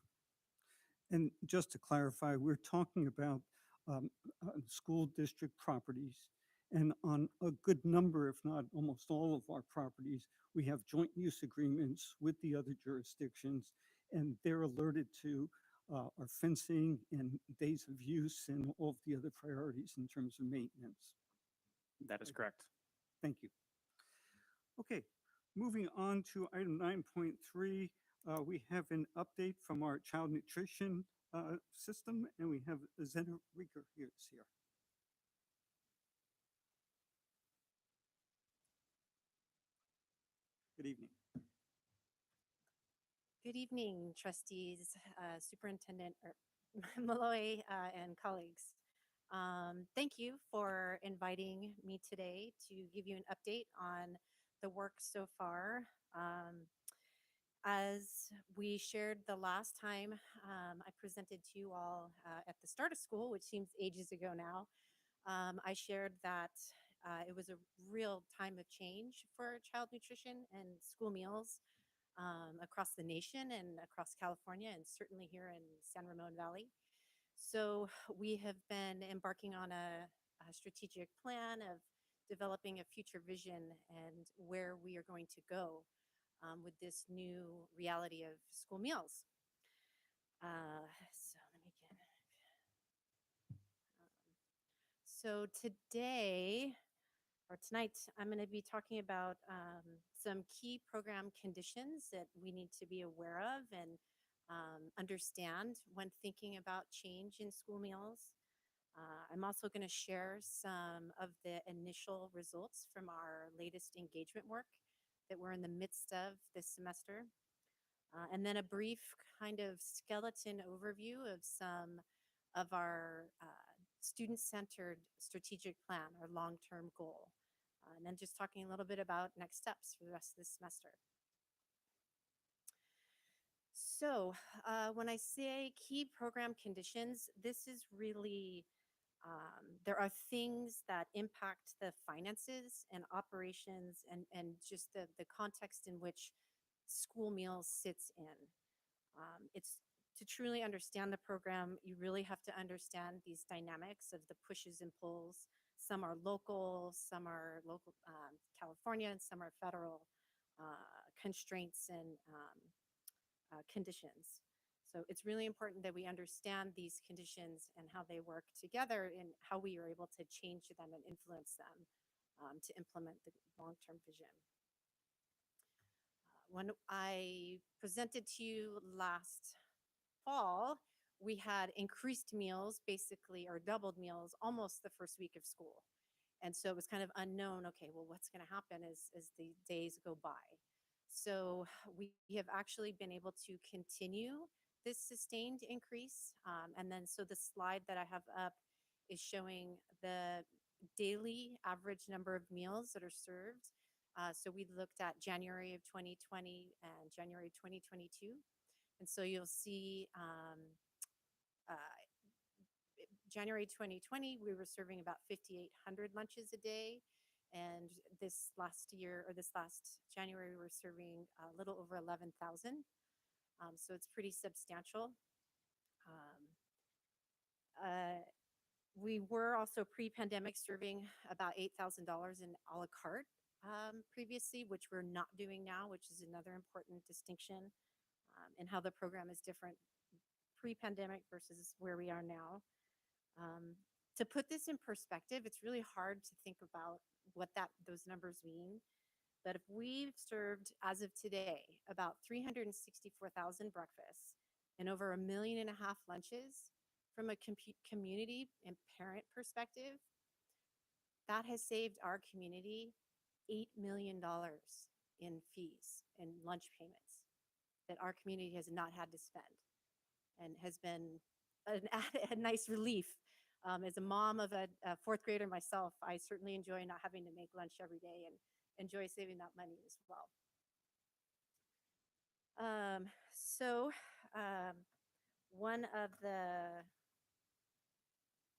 And just to clarify, we're talking about school district properties. And on a good number, if not almost all of our properties, we have joint use agreements with the other jurisdictions, and they're alerted to our fencing and days of use and all of the other priorities in terms of maintenance. That is correct. Thank you. Okay, moving on to item 9.3, we have an update from our child nutrition system, and we have Zena Rieger here. Good evening. Good evening, trustees, superintendent Malloy, and colleagues. Thank you for inviting me today to give you an update on the work so far. As we shared the last time I presented to you all at the start of school, which seems ages ago now, I shared that it was a real time of change for child nutrition and school meals across the nation and across California, and certainly here in San Ramon Valley. So we have been embarking on a strategic plan of developing a future vision and where we are going to go with this new reality of school meals. So let me get. So today, or tonight, I'm going to be talking about some key program conditions that we need to be aware of and understand when thinking about change in school meals. I'm also going to share some of the initial results from our latest engagement work that we're in the midst of this semester. And then a brief kind of skeleton overview of some of our student-centered strategic plan, our long-term goal. And then just talking a little bit about next steps for the rest of this semester. So when I say key program conditions, this is really, there are things that impact the finances and operations and just the context in which school meals sits in. It's to truly understand the program, you really have to understand these dynamics of the pushes and pulls. Some are local, California, and some are federal constraints and conditions. So it's really important that we understand these conditions and how they work together and how we are able to change them and influence them to implement the long-term vision. When I presented to you last fall, we had increased meals basically, or doubled meals almost the first week of school. And so it was kind of unknown, okay, well, what's going to happen as the days go by? So we have actually been able to continue this sustained increase. And then so the slide that I have up is showing the daily average number of meals that are served. So we looked at January of 2020 and January 2022. And so you'll see January 2020, we were serving about 5,800 lunches a day. And this last year, or this last January, we were serving a little over 11,000. So it's pretty substantial. We were also pre-pandemic serving about $8,000 in a la carte previously, which we're not doing now, which is another important distinction in how the program is different pre-pandemic versus where we are now. To put this in perspective, it's really hard to think about what those numbers mean. But if we've served, as of today, about 364,000 breakfasts and over 1.5 million lunches, from a community and parent perspective, that has saved our community $8 million in fees and lunch payments that our community has not had to spend, and has been a nice relief. As a mom of a fourth grader myself, I certainly enjoy not having to make lunch every day and enjoy saving that money as well. One of the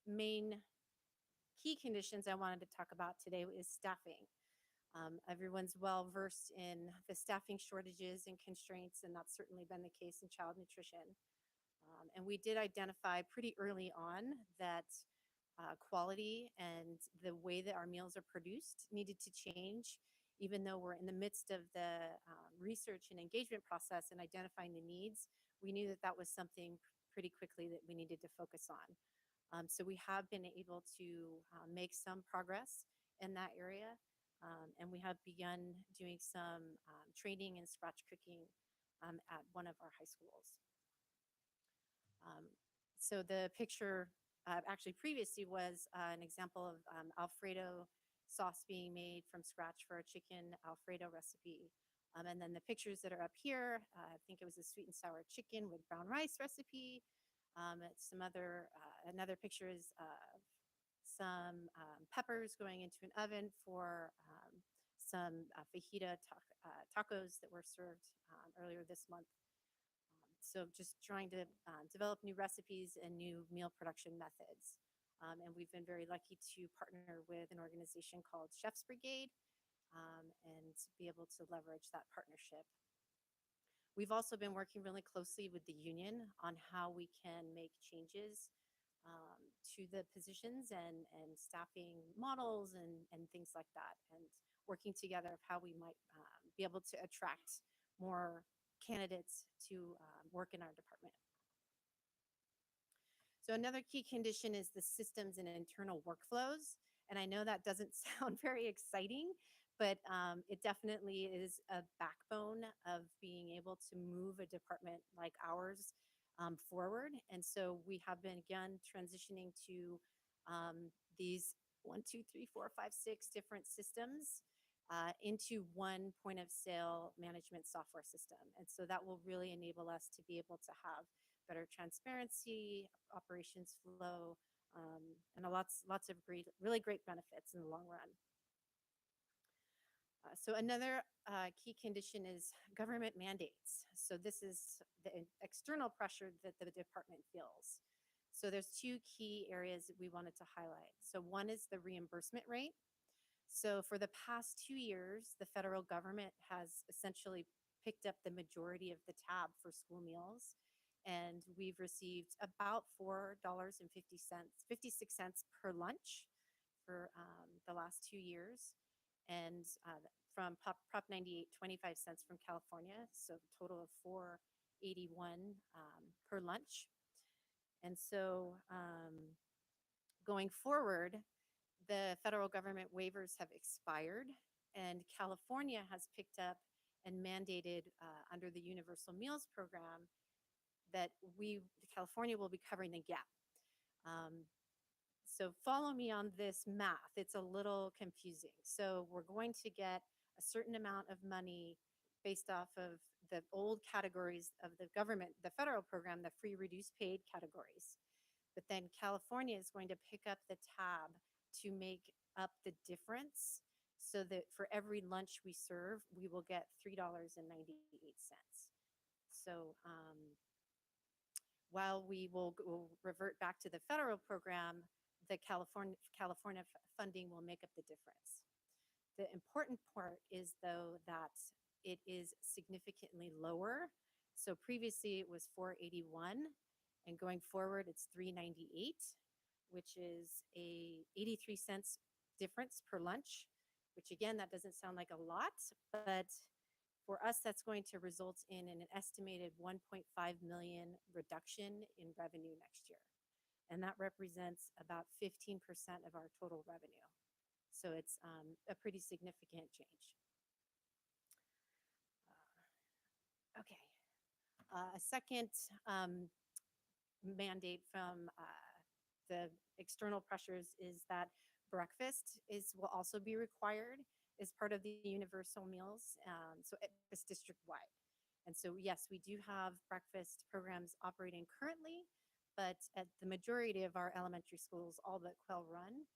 main key conditions I wanted to talk about today is staffing. Everyone's well versed in the staffing shortages and constraints, and that's certainly been the case in child nutrition. And we did identify pretty early on that quality and the way that our meals are produced needed to change. Even though we're in the midst of the research and engagement process and identifying the needs, we knew that that was something pretty quickly that we needed to focus on. So we have been able to make some progress in that area, and we have begun doing some training in scratch cooking at one of our high schools. So the picture actually previously was an example of Alfredo sauce being made from scratch for a chicken Alfredo recipe. And then the pictures that are up here, I think it was a sweet and sour chicken with brown rice recipe. Some other, another picture is some peppers going into an oven for some fajita tacos that were served earlier this month. So just trying to develop new recipes and new meal production methods. And we've been very lucky to partner with an organization called Chef's Brigade and be able to leverage that partnership. We've also been working really closely with the union on how we can make changes to the positions and staffing models and things like that, and working together of how we might be able to attract more candidates to work in our department. So another key condition is the systems and internal workflows. And I know that doesn't sound very exciting, but it definitely is a backbone of being able to move a department like ours forward. And so we have begun transitioning to these 1, 2, 3, 4, 5, 6 different systems into one point of sale management software system. And so that will really enable us to be able to have better transparency, operations flow, and lots of really great benefits in the long run. So another key condition is government mandates. So this is the external pressure that the department feels. So there's 2 key areas that we wanted to highlight. So one is the reimbursement rate. So for the past 2 years, the federal government has essentially picked up the majority of the tab for school meals. And we've received about $4.56 per lunch for the last 2 years. And from Prop 98, 25 cents from California, so a total of $4.81 per lunch. And so going forward, the federal government waivers have expired, and California has picked up and mandated under the Universal Meals Program that California will be covering the gap. So follow me on this math. It's a little confusing. So we're going to get a certain amount of money based off of the old categories of the government, the federal program, the free reduced paid categories. But then California is going to pick up the tab to make up the difference, so that for every lunch we serve, we will get $3.98. So while we will revert back to the federal program, the California funding will make up the difference. The important part is, though, that it is significantly lower. So previously it was $4.81, and going forward it's $3.98. which is a 83 cents difference per lunch, which again, that doesn't sound like a lot, but for us, that's going to result in an estimated 1.5 million reduction in revenue next year. And that represents about 15% of our total revenue. So it's a pretty significant change. Okay. A second mandate from the external pressures is that breakfast will also be required as part of the universal meals, so it's district-wide. And so, yes, we do have breakfast programs operating currently, but at the majority of our elementary schools, all but Quail Run,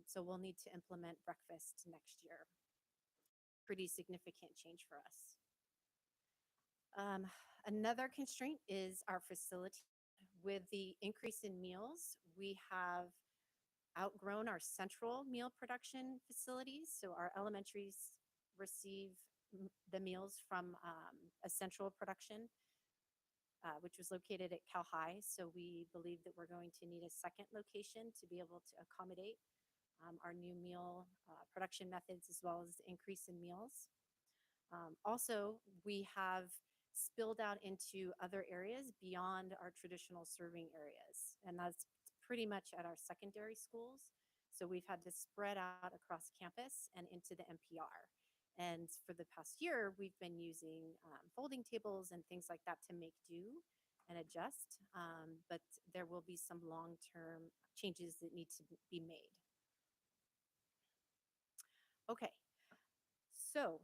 so we'll need to implement breakfast next year. Pretty significant change for us. Another constraint is our facility. With the increase in meals, we have outgrown our central meal production facilities. So our elementaries receive the meals from a central production, which was located at Cal High. So we believe that we're going to need a second location to be able to accommodate our new meal production methods as well as the increase in meals. Also, we have spilled out into other areas beyond our traditional serving areas, and that's pretty much at our secondary schools. So we've had to spread out across campus and into the NPR. And for the past year, we've been using folding tables and things like that to make do and adjust, but there will be some long-term changes that need to be made. Okay, so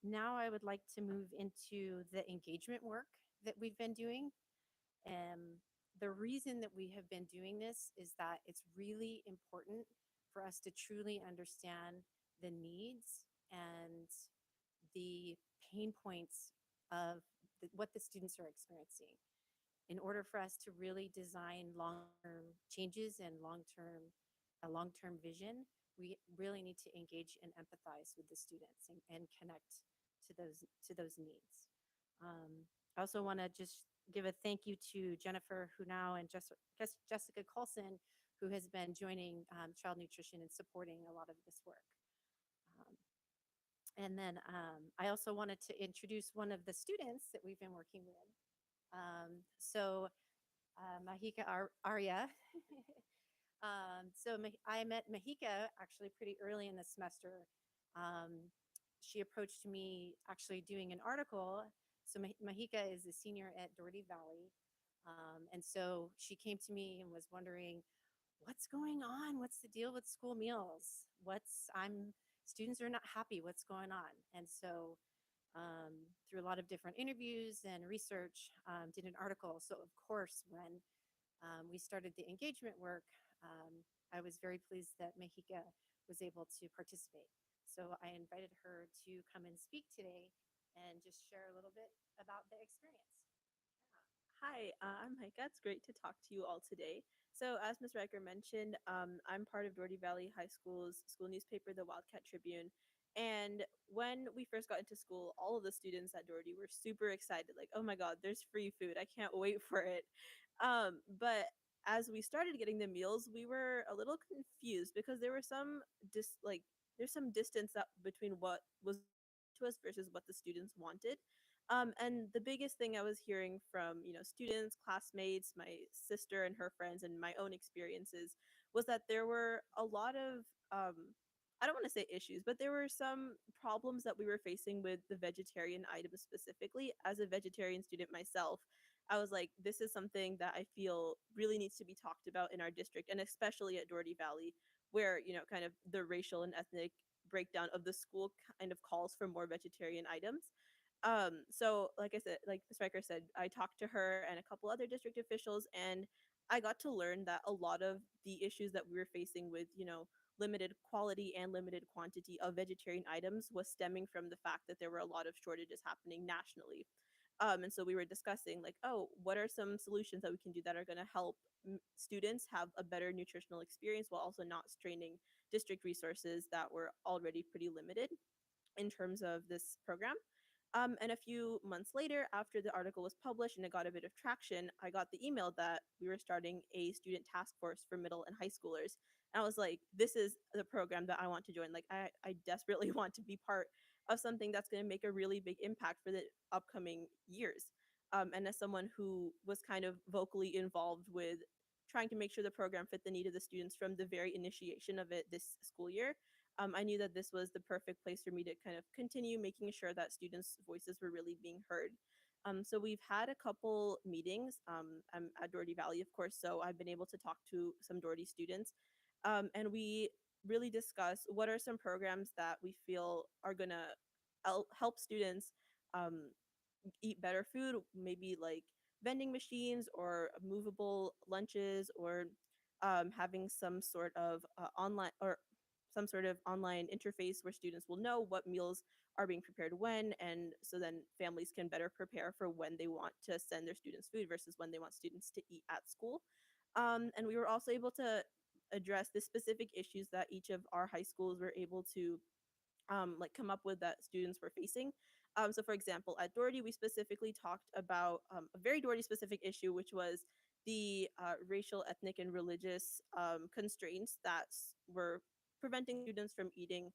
now I would like to move into the engagement work that we've been doing. The reason that we have been doing this is that it's really important for us to truly understand the needs and the pain points of what the students are experiencing in order for us to really design long-term changes and a long-term vision. We really need to engage and empathize with the students and connect to those needs. I also want to just give a thank you to Jennifer Hunau and Jessica Coulson, who has been joining Child Nutrition and supporting a lot of this work. And then I also wanted to introduce one of the students that we've been working with. Mahika Arya. I met Mahika actually pretty early in the semester. She approached me actually doing an article. So Mahika is a senior at Doherty Valley. And so she came to me and was wondering, what's going on? What's the deal with school meals? Students are not happy, what's going on? And so through a lot of different interviews and research, did an article. So of course, when we started the engagement work, I was very pleased that Mahika was able to participate. So I invited her to come and speak today and just share a little bit about the experience. Hi, I'm Maika. It's great to talk to you all today. So as Ms. Riker mentioned, I'm part of Doherty Valley High School's school newspaper, the Wildcat Tribune. And when we first got into school, all of the students at Doherty were super excited, like, oh my God, there's free food. I can't wait for it. But as we started getting the meals, we were a little confused because there were there's some distance between what was to us versus what the students wanted. And the biggest thing I was hearing from, students, classmates, my sister and her friends, and my own experiences was that there were a lot of, I don't want to say issues, but there were some problems that we were facing with the vegetarian items specifically. As a vegetarian student myself, I was like, this is something that I feel really needs to be talked about in our district, and especially at Doherty Valley, where, kind of the racial and ethnic breakdown of the school kind of calls for more vegetarian items. So like I said, like the speaker said, I talked to her and a couple other district officials, and I got to learn that a lot of the issues that we were facing with, limited quality and limited quantity of vegetarian items was stemming from the fact that there were a lot of shortages happening nationally. And so we were discussing like, oh, what are some solutions that we can do that are going to help students have a better nutritional experience while also not straining district resources that were already pretty limited in terms of this program. And a few months later, after the article was published and it got a bit of traction, I got the email that we were starting a student task force for middle and high schoolers. And I was like, this is the program that I want to join. Like, I desperately want to be part of something that's going to make a really big impact for the upcoming years. And as someone who was kind of vocally involved with trying to make sure the program fit the need of the students from the very initiation of it this school year, I knew that this was the perfect place for me to kind of continue making sure that students' voices were really being heard. So we've had a couple meetings. I'm at Doherty Valley, of course, so I've been able to talk to some Doherty students. And we really discuss what are some programs that we feel are going to help students um, eat better food, maybe like vending machines or movable lunches, or having some sort of online or some sort of online interface where students will know what meals are being prepared when, and so then families can better prepare for when they want to send their students food versus when they want students to eat at school. And we were also able to address the specific issues that each of our high schools were able to like come up with that students were facing. So for example, at Doherty, we specifically talked about a very Doherty specific issue, which was the racial, ethnic, and religious constraints that were preventing students from eating,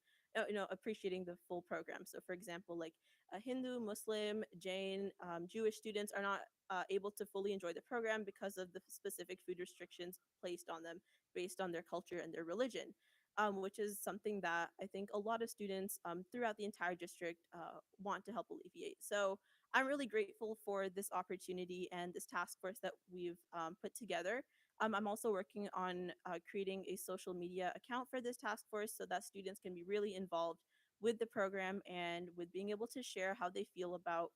appreciating the full program. So for example, like a Hindu, Muslim, Jain, Jewish students are not able to fully enjoy the program because of the specific food restrictions placed on them based on their culture and their religion, which is something that I think a lot of students throughout the entire district want to help alleviate. So I'm really grateful for this opportunity and this task force that we've put together. I'm also working on creating a social media account for this task force so that students can be really involved with the program and with being able to share how they feel about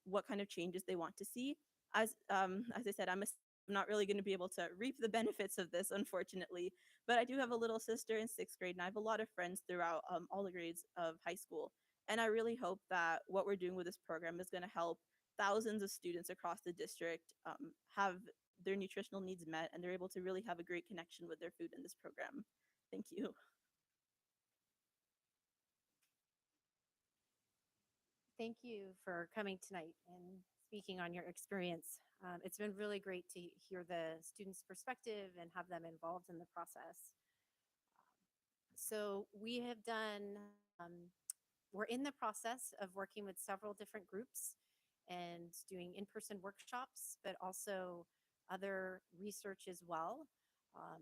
what kind of changes they want to see. As I said, I'm not really going to be able to reap the benefits of this, unfortunately, but I do have a little sister in sixth grade, and I have a lot of friends throughout all the grades of high school. And I really hope that what we're doing with this program is going to help thousands of students across the district have their nutritional needs met, and they're able to really have a great connection with their food in this program. Thank you. Thank you for coming tonight and speaking on your experience. It's been really great to hear the students' perspective and have them involved in the process. So we have done, we're in the process of working with several different groups and doing in-person workshops, but also other research as well.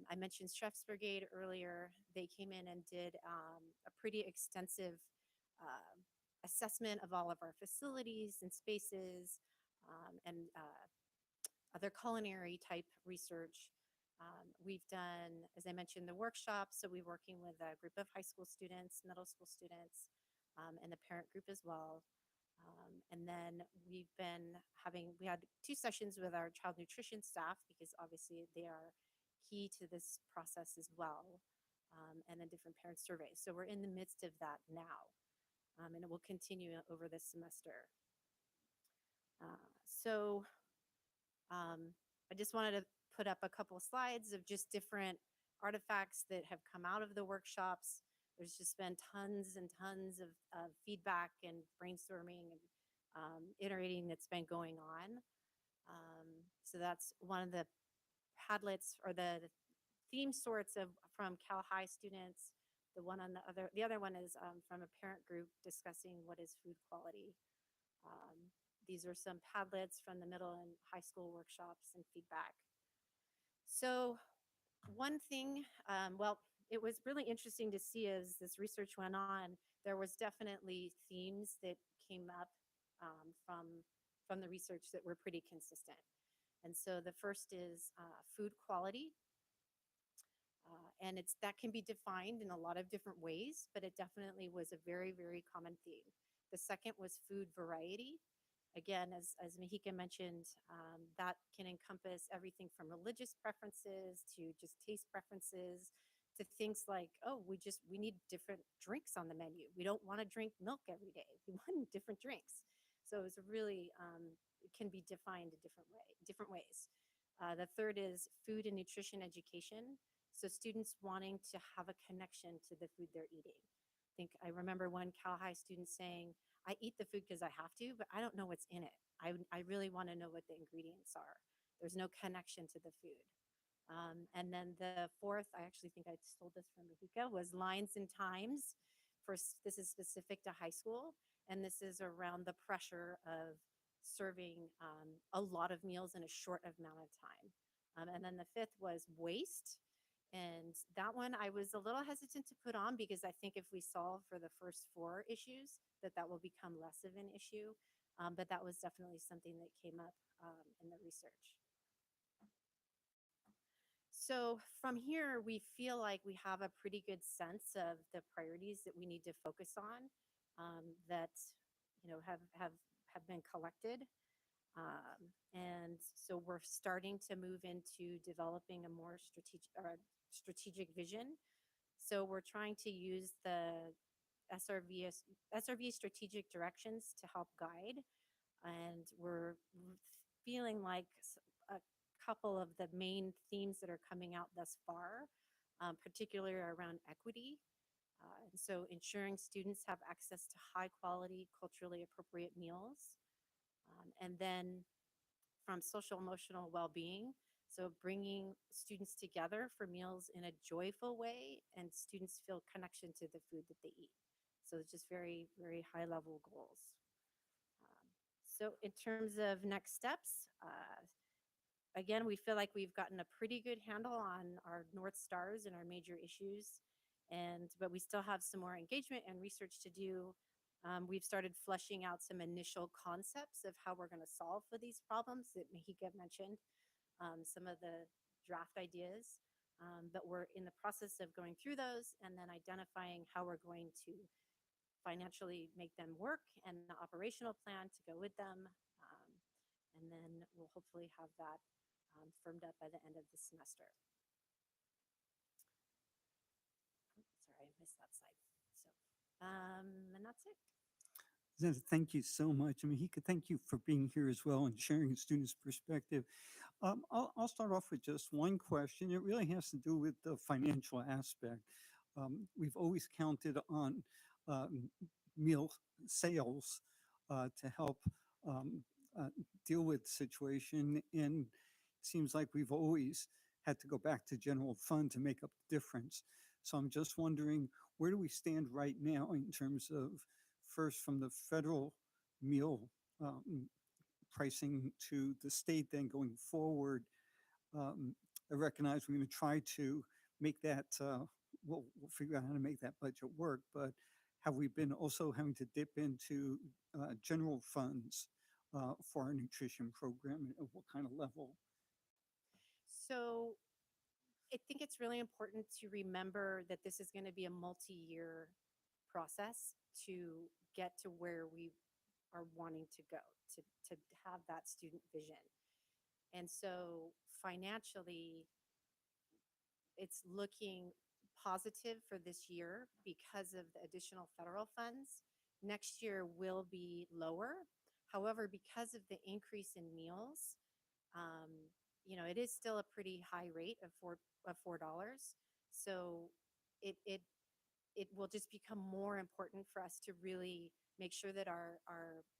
I mentioned Chef's Brigade earlier. They came in and did a pretty extensive assessment of all of our facilities and spaces, and other culinary type research. We've done, as I mentioned, the workshops. So we're working with a group of high school students, middle school students, and the parent group as well. And then we had 2 sessions with our child nutrition staff because obviously they are key to this process as well, and then different parent surveys. So we're in the midst of that now, and it will continue over this semester. So I just wanted to put up a couple of slides of just different artifacts that have come out of the workshops. There's just been tons and tons of feedback and brainstorming and iterating that's been going on. So that's one of the Padlets or the theme sorts from Cal High students. The other one is from a parent group discussing what is food quality. These are some Padlets from the middle and high school workshops and feedback. So one thing, well, it was really interesting to see as this research went on, there was definitely themes that came up from the research that were pretty consistent. And so the first is food quality. And that can be defined in a lot of different ways, but it definitely was a very, very common theme. The second was food variety. Again, as Mahika mentioned, that can encompass everything from religious preferences to just taste preferences to things like, oh, we need different drinks on the menu. We don't want to drink milk every day. We want different drinks. So it's really, it can be defined a different ways. The third is food and nutrition education. So students wanting to have a connection to the food they're eating. I remember one Cal High student saying, I eat the food because I have to, but I don't know what's in it. I really want to know what the ingredients are. There's no connection to the food. And then the fourth, I actually think I stole this from Mahika, was lines and times. This is specific to high school, and this is around the pressure of serving a lot of meals in a short amount of time. And then the fifth was waste. And that one I was a little hesitant to put on because I think if we solve for the first four issues, that will become less of an issue. But that was definitely something that came up in the research. So from here, we feel like we have a pretty good sense of the priorities that we need to focus on that have been collected. And so we're starting to move into developing a more strategic vision. So we're trying to use the SRV strategic directions to help guide. And we're feeling like a couple of the main themes that are coming out thus far, particularly around equity. And so ensuring students have access to high quality, culturally appropriate meals. And then from social emotional well-being, so bringing students together for meals in a joyful way, and students feel connection to the food that they eat. So it's just very, very high level goals. So in terms of next steps, again, we feel like we've gotten a pretty good handle on our North Stars and our major issues, but we still have some more engagement and research to do. We've started fleshing out some initial concepts of how we're going to solve for these problems that Mahika mentioned, some of the draft ideas, but we're in the process of going through those and then identifying how we're going to financially make them work and the operational plan to go with them. And then we'll hopefully have that firmed up by the end of the semester. Sorry, I missed that slide. So, and that's it. Thank you so much. I mean, thank you for being here as well and sharing a student's perspective. I'll start off with just one question. It really has to do with the financial aspect. We've always counted on meal sales to help deal with the situation, and it seems like we've always had to go back to general fund to make up the difference. So I'm just wondering, where do we stand right now in terms of first from the federal meal pricing to the state, then going forward? I recognize we're going to try to make that, we'll figure out how to make that budget work, but have we been also having to dip into general funds for our nutrition program, and what kind of level? So I think it's really important to remember that this is going to be a multi-year process to get to where we are wanting to go, to have that student vision. And so financially, it's looking positive for this year because of the additional federal funds. Next year will be lower. However, because of the increase in meals, it is still a pretty high rate of $4. So it will just become more important for us to really make sure that our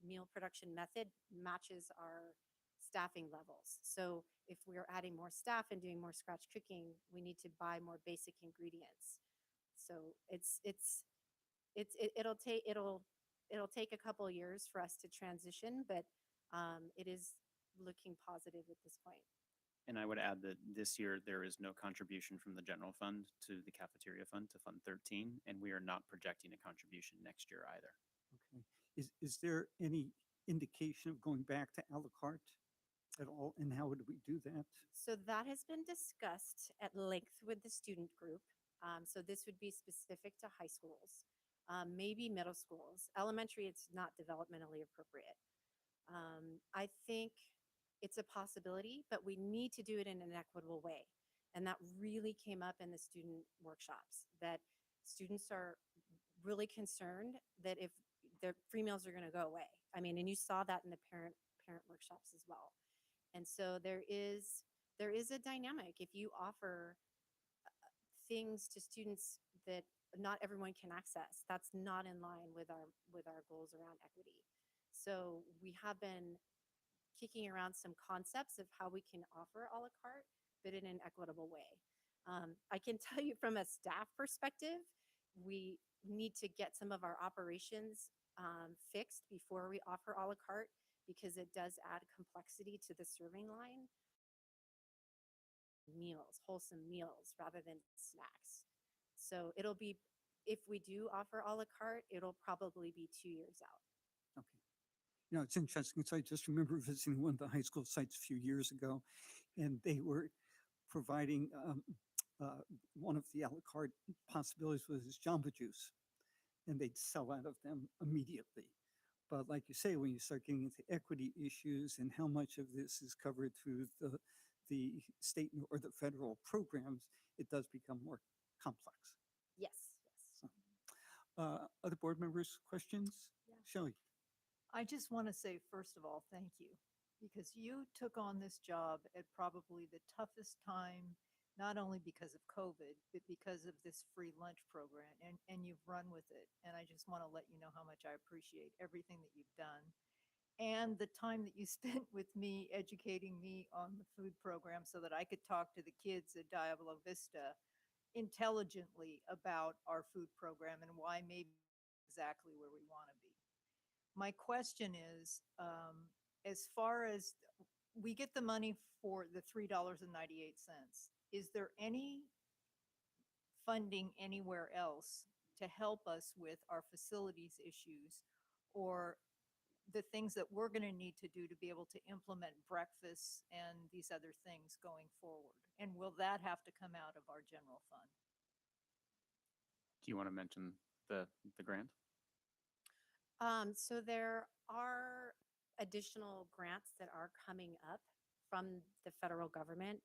meal production method matches our staffing levels. So if we're adding more staff and doing more scratch cooking, we need to buy more basic ingredients. So it'll take a couple years for us to transition, but it is looking positive at this point. And I would add that this year there is no contribution from the general fund to the cafeteria fund to Fund 13, and we are not projecting a contribution next year either. Okay. Is there any indication of going back to a la carte at all, and how would we do that? So that has been discussed at length with the student group. So this would be specific to high schools, maybe middle schools. Elementary, it's not developmentally appropriate. I think it's a possibility, but we need to do it in an equitable way. And that really came up in the student workshops, that students are really concerned that if their free meals are going to go away. I mean, and you saw that in the parent workshops as well. And so there is a dynamic. If you offer things to students that not everyone can access. That's not in line with our goals around equity. So we have been kicking around some concepts of how we can offer a la carte, but in an equitable way. I can tell you from a staff perspective, we need to get some of our operations fixed before we offer a la carte because it does add complexity to the serving line. Meals, wholesome meals rather than snacks. So it'll be, if we do offer a la carte, it'll probably be 2 years out. Okay. You know, it's interesting. So I just remember visiting one of the high school sites a few years ago, and they were providing one of the a la carte possibilities was Jamba Juice, and they'd sell out of them immediately. But like you say, when you start getting into equity issues and how much of this is covered through the state or the federal programs, it does become more complex. Yes, yes. So, other board members, questions? Yeah. Shelley? I just want to say, first of all, thank you, because you took on this job at probably the toughest time, not only because of COVID, but because of this free lunch program, and you've run with it. And I just want to let you know how much I appreciate everything that you've done and the time that you spent with me, educating me on the food program so that I could talk to the kids at Diablo Vista intelligently about our food program and why maybe exactly where we want to be. My question is, as far as we get the money for the $3.98, is there any funding anywhere else to help us with our facilities issues or the things that we're going to need to do to be able to implement breakfasts and these other things going forward? And will that have to come out of our general fund? Do you want to mention the grant? So there are additional grants that are coming up from the federal government.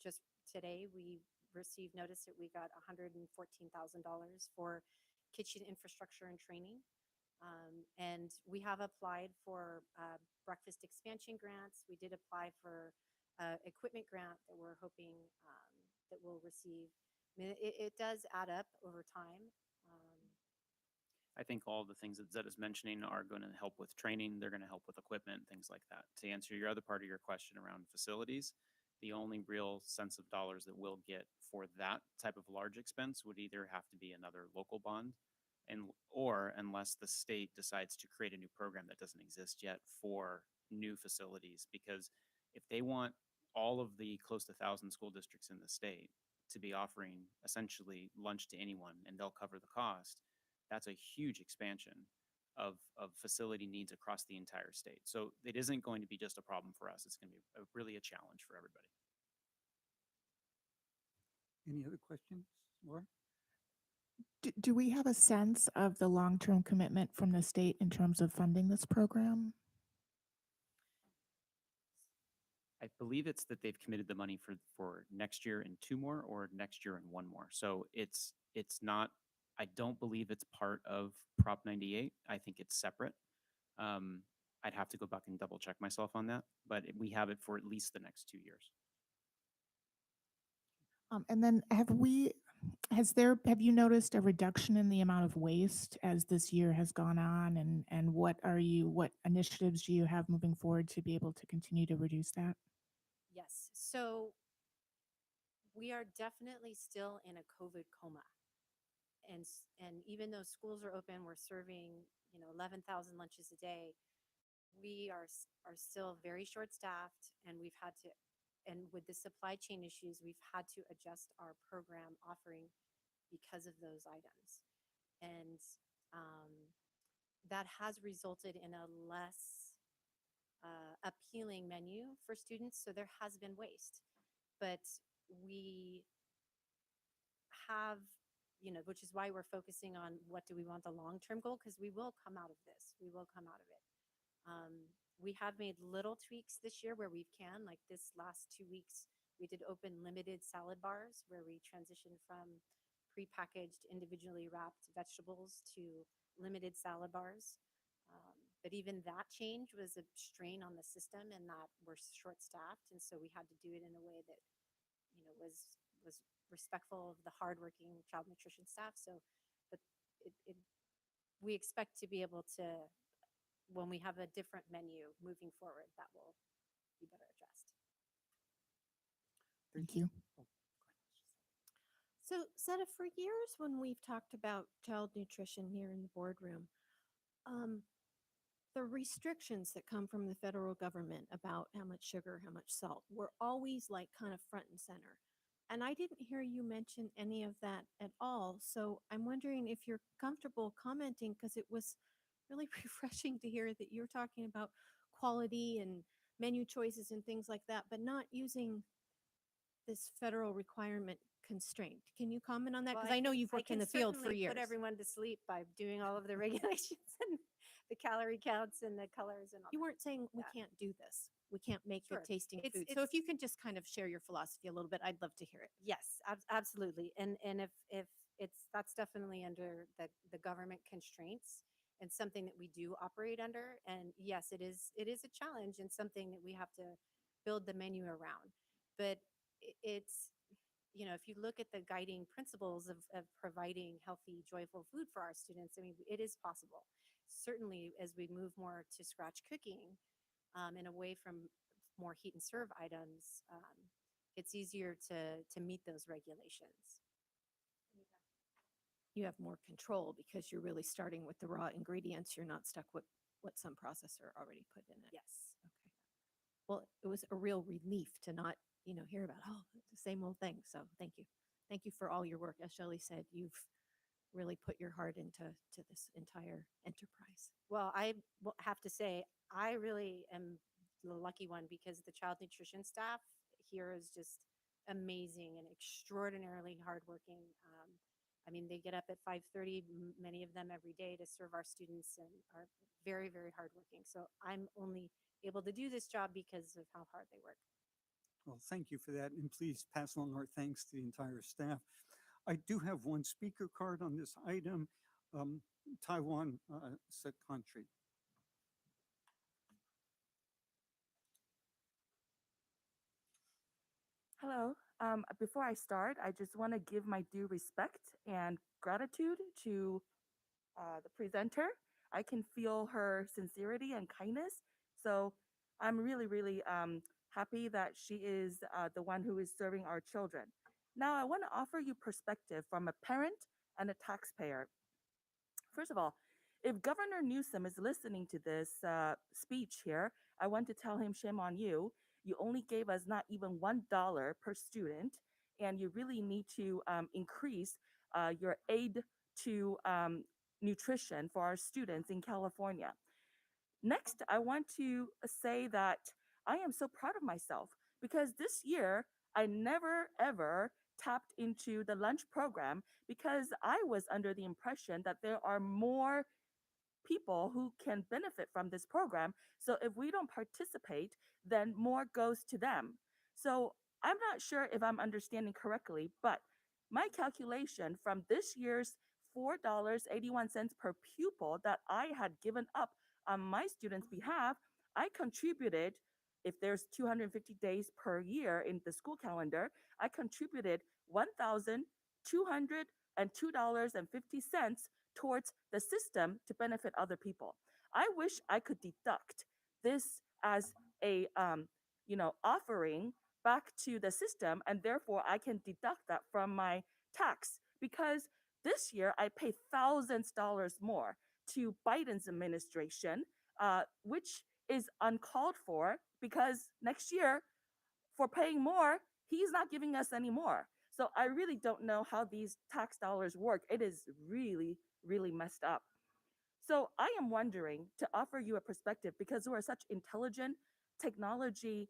Just today, we received notice that we got $114,000 for kitchen infrastructure and training. And we have applied for breakfast expansion grants. We did apply for equipment grant that we're hoping that we'll receive. I mean, it does add up over time. I think all the things that Zed is mentioning are going to help with training. They're going to help with equipment, things like that. To answer your other part of your question around facilities, the only real sense of dollars that we'll get for that type of large expense would either have to be another local bond or unless the state decides to create a new program that doesn't exist yet for new facilities. Because if they want all of the close to 1,000 school districts in the state to be offering essentially lunch to anyone and they'll cover the cost, that's a huge expansion of facility needs across the entire state. So it isn't going to be just a problem for us. It's going to be really a challenge for everybody. Any other questions, Laura? Do we have a sense of the long-term commitment from the state in terms of funding this program? I believe it's that they've committed the money for next year and 2 more or next year and 1 more. So it's not, I don't believe it's part of Prop 98. I think it's separate. I'd have to go back and double check myself on that, but we have it for at least the next 2 years. And then have you noticed a reduction in the amount of waste as this year has gone on? And what initiatives do you have moving forward to be able to continue to reduce that? Yes. So we are definitely still in a COVID coma. And even though schools are open, we're serving, 11,000 lunches a day. We are still very short-staffed, and with the supply chain issues, we've had to adjust our program offering because of those items. And that has resulted in a less appealing menu for students. So there has been waste, but we have, which is why we're focusing on what do we want the long-term goal, because we will come out of this. We will come out of it. We have made little tweaks this year where we can, like this last 2 weeks, we did open limited salad bars where we transitioned from prepackaged, individually wrapped vegetables to limited salad bars. But even that change was a strain on the system and that we're short-staffed. And so we had to do it in a way that, was respectful of the hardworking child nutrition staff. So, but we expect to be able to, when we have a different menu moving forward, that will be better addressed. Thank you. So, Zeta, for years when we've talked about child nutrition here in the boardroom, the restrictions that come from the federal government about how much sugar, how much salt, were always like kind of front and center. And I didn't hear you mention any of that at all. So I'm wondering if you're comfortable commenting, because it was really refreshing to hear that you're talking about quality and menu choices and things like that, but not using this federal requirement constraint. Can you comment on that? Well, Because I know you've worked in the field for certainly years. Put everyone to sleep by doing all of the regulations and the calorie counts and the colors and all. You that. weren't saying we Yeah. can't do this. We can't make Sure. good tasting It's- food. So if it's- you can just kind of share your philosophy a little bit, I'd love to hear it. Yes, absolutely. And if it's, that's definitely under the government constraints and something that we do operate under. And yes, it is a challenge and something that we have to build the menu around. But it's, you know, if you look at the guiding principles of providing healthy, joyful food for our students, I mean, it is possible. Certainly, as we move more to scratch cooking and away from more heat and serve items, it's easier to meet those regulations. You have more control because you're really starting with the raw ingredients. You're not stuck with what some processor already put in it. Yes. Okay. Well, it was a real relief to not, you know, hear about, oh, the same old thing. So thank you. Thank you for all your work. As Shelley said, you've really put your heart into this entire enterprise. Well, I will have to say, I really am the lucky one because the child nutrition staff here is just amazing and extraordinarily hardworking. I mean, they get up at 5:30, many of them every day to serve our students and are very, very hardworking. So I'm only able to do this job because of how hard they work. Well, thank you for that, and please pass along our thanks to the entire staff. I do have one speaker card on this item, Taiwan country. Hello. Before I start, I just want to give my due respect and gratitude to the presenter. I can feel her sincerity and kindness. So I'm really, really happy that she is the one who is serving our children. Now, I want to offer you perspective from a parent and a taxpayer. First of all, if Governor Newsom is listening to this speech here, I want to tell him, shame on you. You only gave us not even $1 per student, and you really need to increase your aid to nutrition for our students in California. Next, I want to say that I am so proud of myself because this year I never ever tapped into the lunch program because I was under the impression that there are more people who can benefit from this program. So if we don't participate, then more goes to them. So I'm not sure if I'm understanding correctly, but my calculation from this year's $4.81 per pupil that I had given up on my students' behalf, I contributed, if there's 250 days per year in the school calendar, I contributed $1,202.50 towards the system to benefit other people. I wish I could deduct this as a offering back to the system, and therefore I can deduct that from my tax because this year I pay thousands of dollars more to Biden's administration, which is uncalled for because next year, for paying more, he's not giving us any more. So I really don't know how these tax dollars work. It is really, really messed up. So I am wondering to offer you a perspective because we are such intelligent, technology,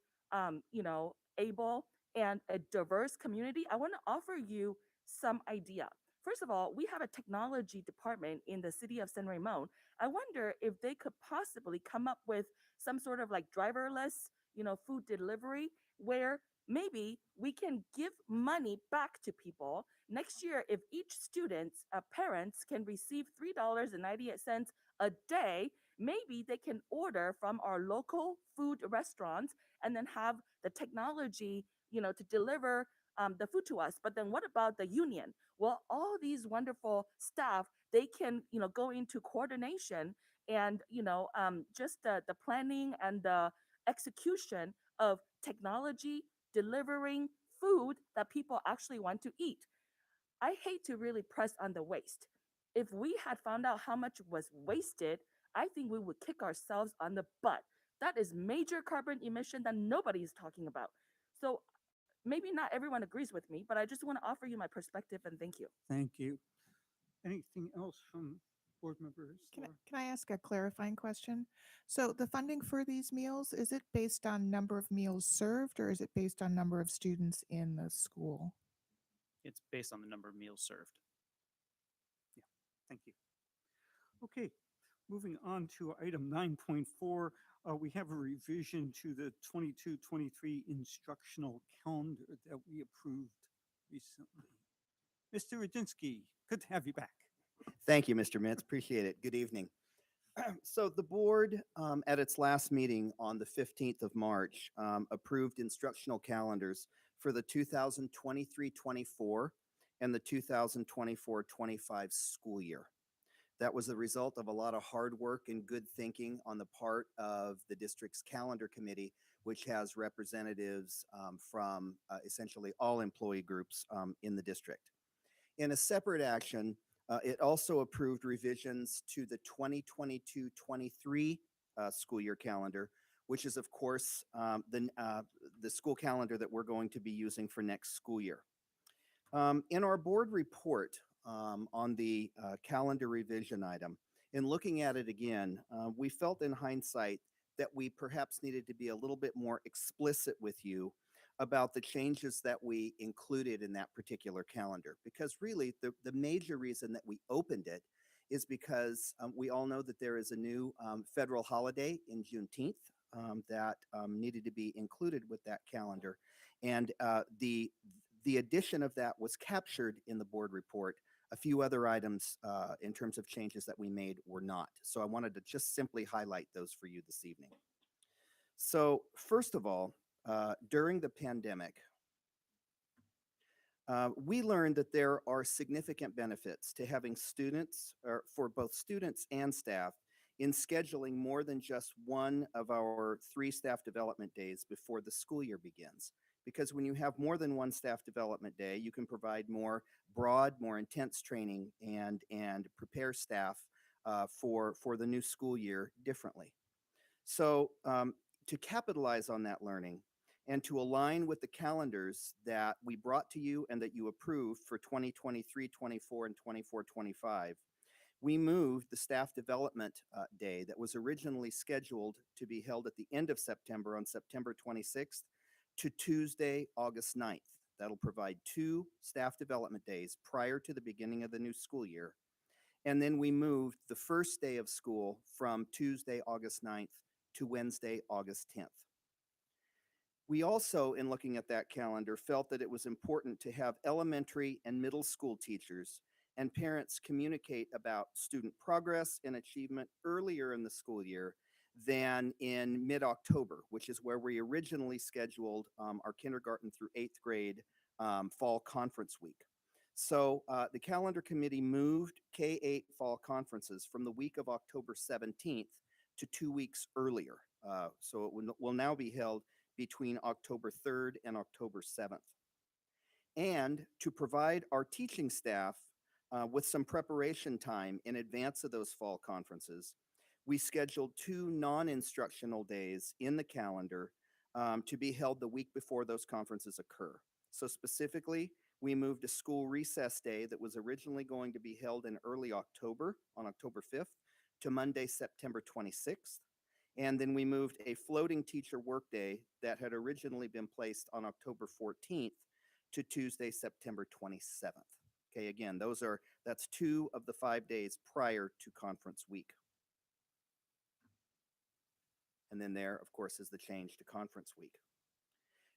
able and a diverse community. I want to offer you some idea. First of all, we have a technology department in the city of San Ramon. I wonder if they could possibly come up with some sort of like driverless, food delivery where maybe we can give money back to people. Next year, if each student's parents can receive $3.98 a day, maybe they can order from our local food restaurants and then have the technology, to deliver the food to us. But then what about the union? Well, all these wonderful staff, they can, go into coordination and, just the planning and the execution of technology delivering food that people actually want to eat. I hate to really press on the waste. If we had found out how much was wasted, I think we would kick ourselves on the butt. That is major carbon emission that nobody is talking about. So maybe not everyone agrees with me, but I just want to offer you my perspective and thank you. Thank you. Anything else from board members? Can I, Laura? can I ask a clarifying question? So the funding for these meals, is it based on number of meals served or is it based on number of students in the school? It's based on the number of meals served. Yeah, thank you. Okay, moving on to item 9.4, we have a revision to the 22-23 instructional calendar that we approved recently. Mr. Radinsky, good to have you back. Thank you, Mr. Mintz. Appreciate it. Good evening. So the board at its last meeting on the 15th of March approved instructional calendars for the 2023-24 and the 2024-25 school year. That was the result of a lot of hard work and good thinking on the part of the district's calendar committee, which has representatives from essentially all employee groups in the district. In a separate action, it also approved revisions to the 2022-23 school year calendar, which is, of course, the school calendar that we're going to be using for next school year. In our board report on the calendar revision item, in looking at it again, we felt in hindsight that we perhaps needed to be a little bit more explicit with you about the changes that we included in that particular calendar. Because really, the major reason that we opened it is because we all know that there is a new federal holiday in Juneteenth that needed to be included with that calendar. And the addition of that was captured in the board report. A few other items in terms of changes that we made were not. So I wanted to just simply highlight those for you this evening. So first of all, during the pandemic, we learned that there are significant benefits to having students, or for both students and staff, in scheduling more than just one of our 3 staff development days before the school year begins. Because when you have more than one staff development day, you can provide more broad, more intense training and prepare staff for the new school year differently. So to capitalize on that learning and to align with the calendars that we brought to you and that you approved for 2023-24 and 24-25, we moved the staff development day that was originally scheduled to be held at the end of September on September 26th to Tuesday, August 9th. That'll provide 2 staff development days prior to the beginning of the new school year. And then we moved the first day of school from Tuesday, August 9th to Wednesday, August 10th. We also, in looking at that calendar, felt that it was important to have elementary and middle school teachers and parents communicate about student progress and achievement earlier in the school year than in mid-October, which is where we originally scheduled our kindergarten through 8th grade fall conference week. So the calendar committee moved K-8 fall conferences from the week of October 17th to 2 weeks earlier. So it will now be held between October 3rd and October 7th. And to provide our teaching staff with some preparation time in advance of those fall conferences, we scheduled 2 non-instructional days in the calendar to be held the week before those conferences occur. So specifically, we moved a school recess day that was originally going to be held in early October, on October 5th, to Monday, September 26th. And then we moved a floating teacher workday that had originally been placed on October 14th to Tuesday, September 27th. Okay, again, that's 2 of the 5 days prior to conference week. And then there, of course, is the change to conference week.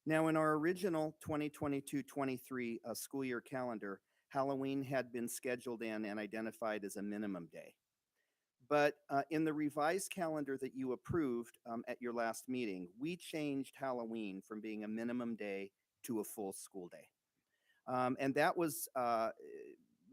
Now, in our original 2022-23 school year calendar, Halloween had been scheduled in and identified as a minimum day. But in the revised calendar that you approved at your last meeting, we changed Halloween from being a minimum day to a full school day. And that was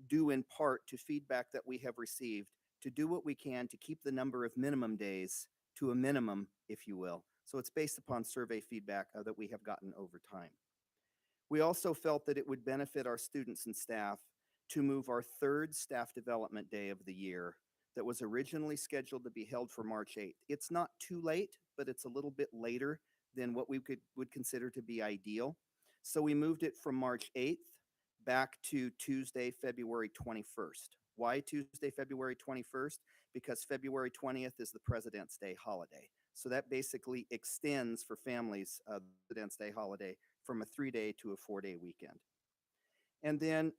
due in part to feedback that we have received to do what we can to keep the number of minimum days to a minimum, if you will. So it's based upon survey feedback that we have gotten over time. We also felt that it would benefit our students and staff to move our third staff development day of the year that was originally scheduled to be held for March 8th. It's not too late, but it's a little bit later than what we would consider to be ideal. So we moved it from March 8th back to Tuesday, February 21st. Why Tuesday, February 21st? Because February 20th is the President's Day holiday. So that basically extends for families the President's Day holiday from a 3-day to a 4-day weekend. And then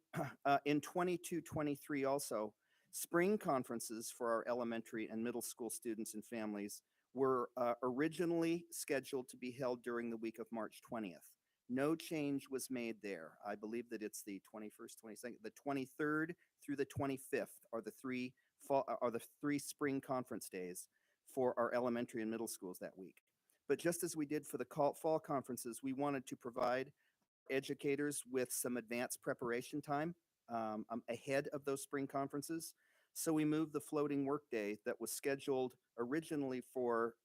in 22-23 also, spring conferences for our elementary and middle school students and families were originally scheduled to be held during the week of March 20th. No change was made there. I believe that it's the 21st, 22nd, the 23rd through the 25th are the three spring conference days for our elementary and middle schools that week. But just as we did for the fall conferences, we wanted to provide educators with some advanced preparation time ahead of those spring conferences. So we moved the floating workday that was scheduled originally for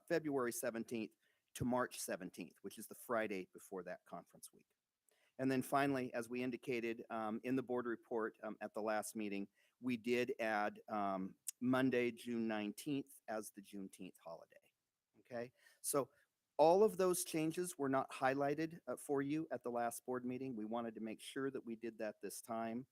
February 17th to March 17th, which is the Friday before that conference week. And then finally, as we indicated in the board report at the last meeting, we did add Monday, June 19th as the Juneteenth holiday. Okay, so all of those changes were not highlighted for you at the last board meeting. We wanted to make sure that we did that this time.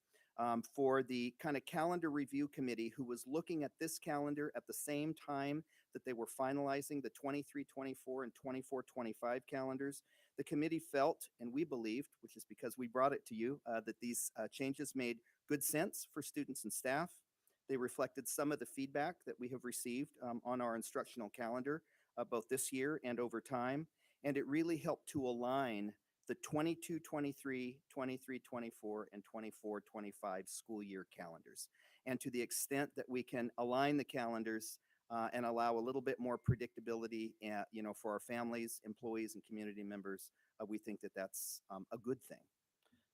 For the kind of calendar review committee who was looking at this calendar at the same time that they were finalizing the 23-24 and 24-25 calendars, the committee felt, and we believed, which is because we brought it to you, that these changes made good sense for students and staff. They reflected some of the feedback that we have received on our instructional calendar, both this year and over time. And it really helped to align the 22-23, 23-24, and 24-25 school year calendars. And to the extent that we can align the calendars and allow a little bit more predictability, for our families, employees, and community members, we think that that's a good thing.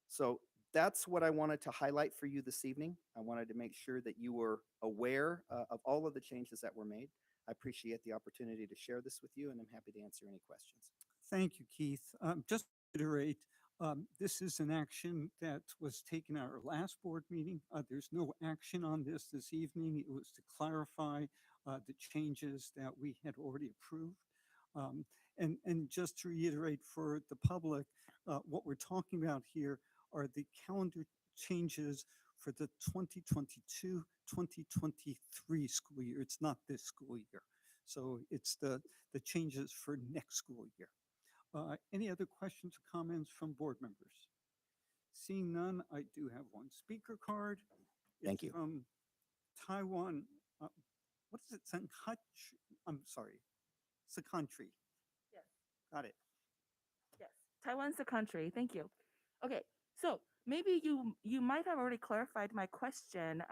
So that's what I wanted to highlight for you this evening. I wanted to make sure that you were aware of all of the changes that were made. I appreciate the opportunity to share this with you, and I'm happy to answer any questions. Thank you, Keith. Just to reiterate, this is an action that was taken at our last board meeting. There's no action on this evening. It was to clarify the changes that we had already approved. And just to reiterate for the public, what we're talking about here are the calendar changes for the 2022-2023 school year. It's not this school year. So it's the changes for next school year. Any other questions or comments from board members? Seeing none, I do have one speaker card. Thank you. From Taiwan. What is it? I'm sorry. It's a country. Yes. Got it. Yes, Taiwan's a country. Thank you. Okay, so maybe you might have already clarified my question,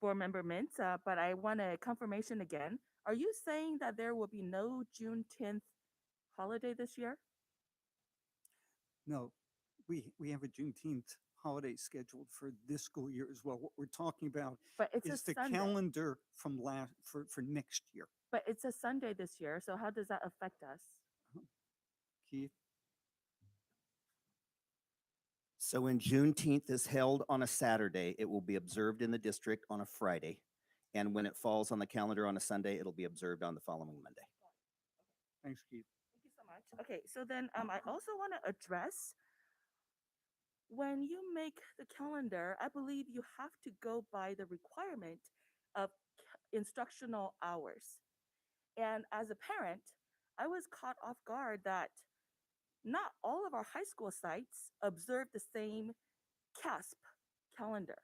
board member Mintz, but I want a confirmation again. Are you saying that there will be no June 10th holiday this year? No, we have a Juneteenth holiday scheduled for this school year as well. What we're talking about But it's is a the Sunday. calendar from for next year. But it's a Sunday this year, so how does that affect us? Keith? So when Juneteenth is held on a Saturday, it will be observed in the district on a Friday. And when it falls on the calendar on a Sunday, it'll be observed on the following Monday. Thanks, Keith. Thank you so much. Okay, so then I also want to address, when you make the calendar, I believe you have to go by the requirement of instructional hours. And as a parent, I was caught off guard that not all of our high school sites observe the same CASP calendar.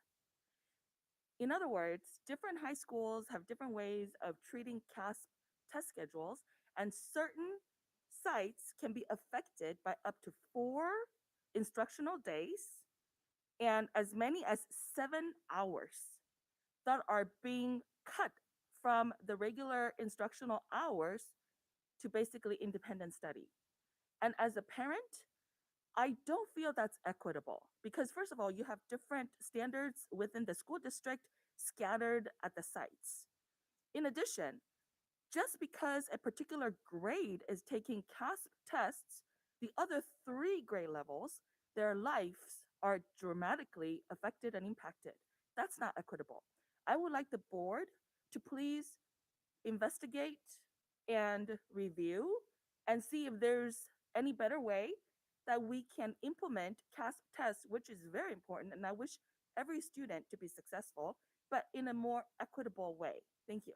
In other words, different high schools have different ways of treating CASP test schedules, and certain sites can be affected by up to 4 instructional days and as many as 7 hours that are being cut from the regular instructional hours to basically independent study. And as a parent, I don't feel that's equitable because, first of all, you have different standards within the school district scattered at the sites. In addition, just because a particular grade is taking CASP tests, the other three grade levels, their lives are dramatically affected and impacted. That's not equitable. I would like the board to please investigate and review and see if there's any better way that we can implement CASP tests, which is very important. And I wish every student to be successful, but in a more equitable way. Thank you.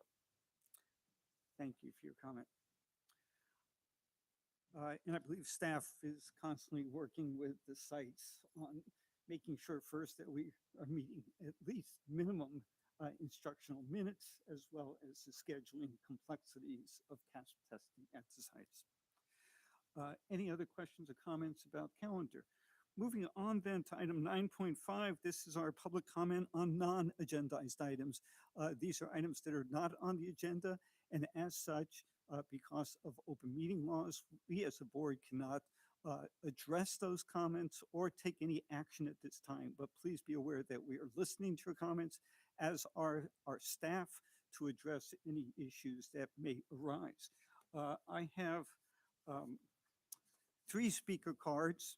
Thank you for your comment. And I believe staff is constantly working with the sites on making sure first that we are meeting at least minimum instructional minutes, as well as the scheduling complexities of CASP testing at the sites. Any other questions or comments about calendar? Moving on then to item 9.5, this is our public comment on non-agendized items. These are items that are not on the agenda, and as such, because of open meeting laws, we as a board cannot address those comments or take any action at this time. But please be aware that we are listening to your comments, as are our staff, to address any issues that may arise. I have 3 speaker cards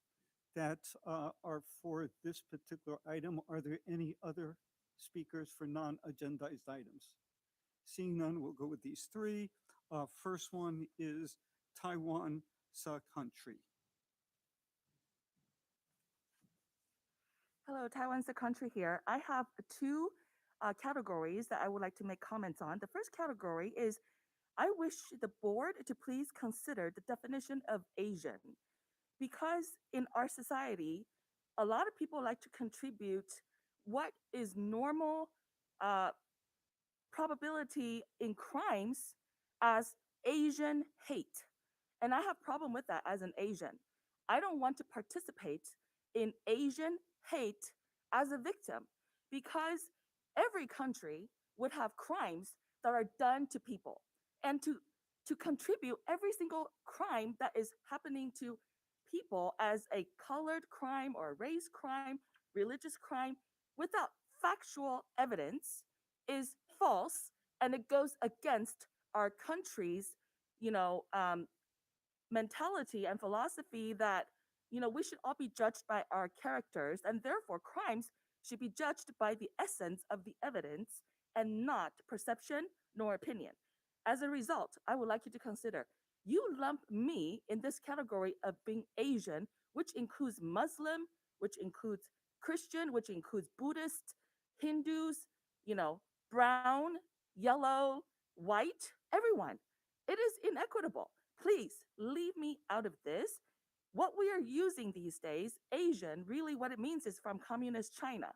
that are for this particular item. Are there any other speakers for non-agendized items? Seeing none, we'll go with these 3. First one is Taiwan Sa Country. Hello, Taiwan's the country here. I have 2 categories that I would like to make comments on. The first category is I wish the board to please consider the definition of Asian, because in our society, a lot of people like to contribute what is normal probability in crimes as Asian hate. And I have problem with that as an Asian. I don't want to participate in Asian hate as a victim, because every country would have crimes that are done to people. And to contribute every single crime that is happening to people as a colored crime or a race crime, religious crime, without factual evidence is false, and it goes against our country's, mentality and philosophy that, we should all be judged by our characters, and therefore crimes should be judged by the essence of the evidence and not perception nor opinion. As a result, I would like you to consider, you lump me in this category of being Asian, which includes Muslim, which includes Christian, which includes Buddhist, Hindus, brown, yellow, white, everyone. It is inequitable. Please leave me out of this. What we are using these days, Asian, really what it means is from communist China.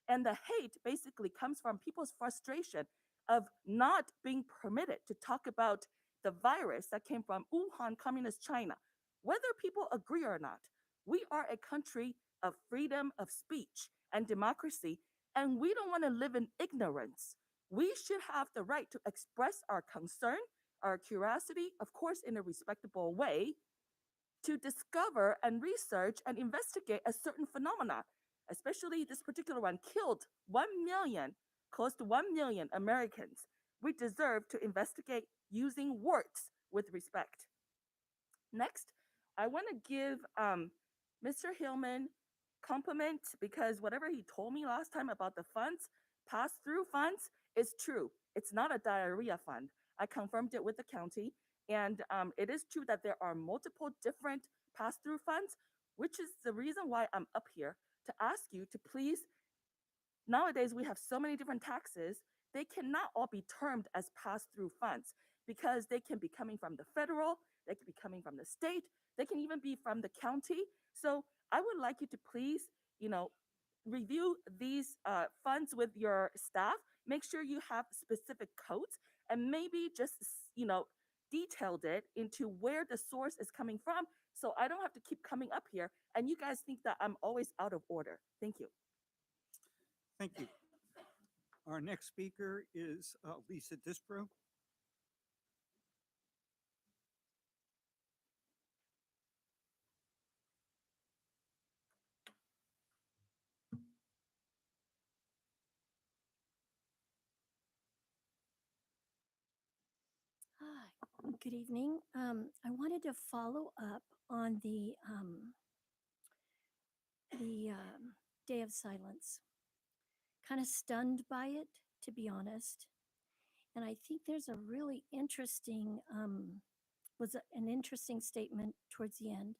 And the hate basically comes from people's frustration of not being permitted to talk about the virus that came from Wuhan, communist China. Whether people agree or not, we are a country of freedom of speech and democracy, and we don't want to live in ignorance. We should have the right to express our concern, our curiosity, of course, in a respectable way, to discover and research and investigate a certain phenomena, especially this particular one killed 1 million, close to 1 million Americans. We deserve to investigate using words with respect. Next, I want to give Mr. Hillman compliment, because whatever he told me last time about the funds, pass-through funds, is true. It's not a diarrhea fund. I confirmed it with the county, and it is true that there are multiple different pass-through funds, which is the reason why I'm up here to ask you to please. Nowadays, we have so many different taxes, they cannot all be termed as pass-through funds, because they can be coming from the federal, they can be coming from the state, they can even be from the county. So I would like you to please, review these funds with your staff, make sure you have specific codes, and maybe just, detailed it into where the source is coming from, so I don't have to keep coming up here and you guys think that I'm always out of order. Thank you. Thank you. Our next speaker is Lisa Disbro. Hi, good evening. I wanted to follow up on the Day of Silence. Kind of stunned by it, to be honest. And I think there's a really interesting, an interesting statement towards the end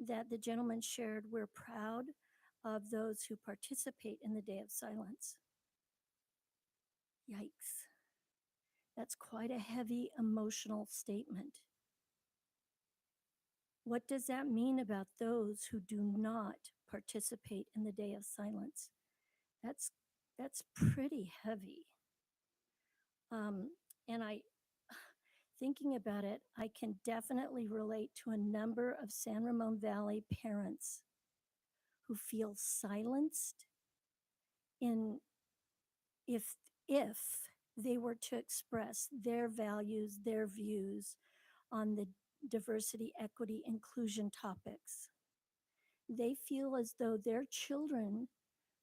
that the gentleman shared. We're proud of those who participate in the Day of Silence. Yikes. That's quite a heavy emotional statement. What does that mean about those who do not participate in the Day of Silence? That's pretty heavy. And thinking about it, I can definitely relate to a number of San Ramon Valley parents who feel silenced if they were to express their values, their views on the diversity, equity, inclusion topics. They feel as though their children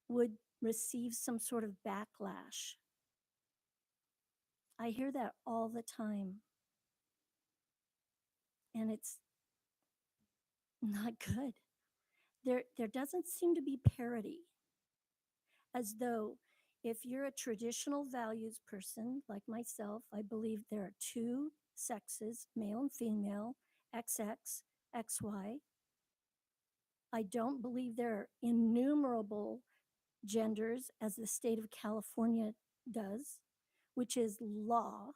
would receive some sort of backlash. I hear that all the time. And it's not good. There doesn't seem to be parity. As though if you're a traditional values person like myself, I believe there are two sexes, male and female, XX, XY. I don't believe there are innumerable genders as the state of California does, which is law.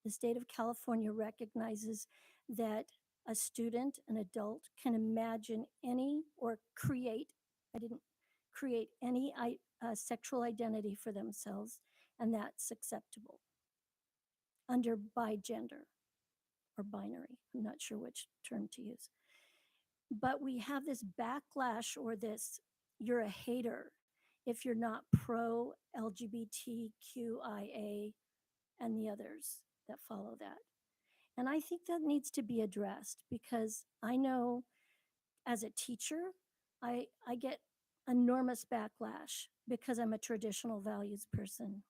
The state of California recognizes that a student, an adult, can imagine any or create any sexual identity for themselves, and that's acceptable under bi gender or binary. I'm not sure which term to use. But we have this backlash, or this, you're a hater if you're not pro LGBTQIA and the others that follow that. And I think that needs to be addressed, because I know as a teacher, I get enormous backlash because I'm a traditional values person.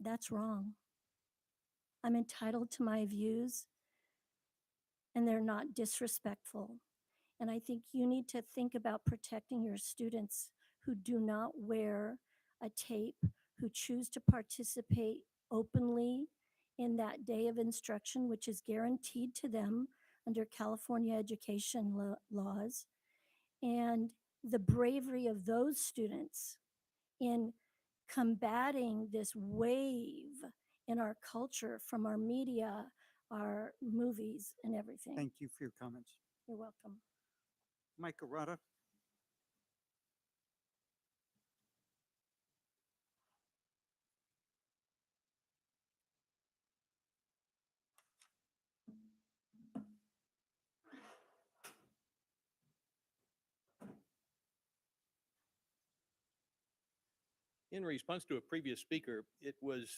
That's wrong. I'm entitled to my views, and they're not disrespectful. And I think you need to think about protecting your students who do not wear a tape, who choose to participate openly in that day of instruction, which is guaranteed to them under California education laws, and the bravery of those students in combating this wave in our culture from our media, our movies, and everything. Thank you for your comments. You're welcome. Mike Arata. In response to a previous speaker, it was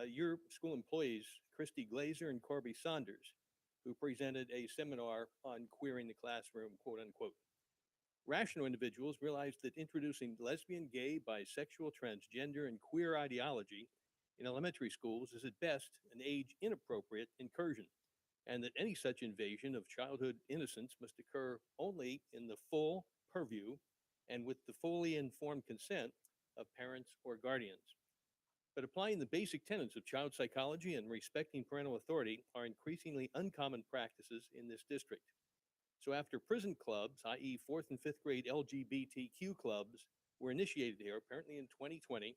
your school employees, Christy Glazer and Corby Saunders, who presented a seminar on queering the classroom, quote unquote. Rational individuals realized that introducing lesbian, gay, bisexual, transgender, and queer ideology in elementary schools is at best an age inappropriate incursion, and that any such invasion of childhood innocence must occur only in the full purview and with the fully informed consent of parents or guardians. But applying the basic tenets of child psychology and respecting parental authority are increasingly uncommon practices in this district. So after prison clubs, i.e. 4th and 5th grade LGBTQ clubs, were initiated here, apparently in 2020,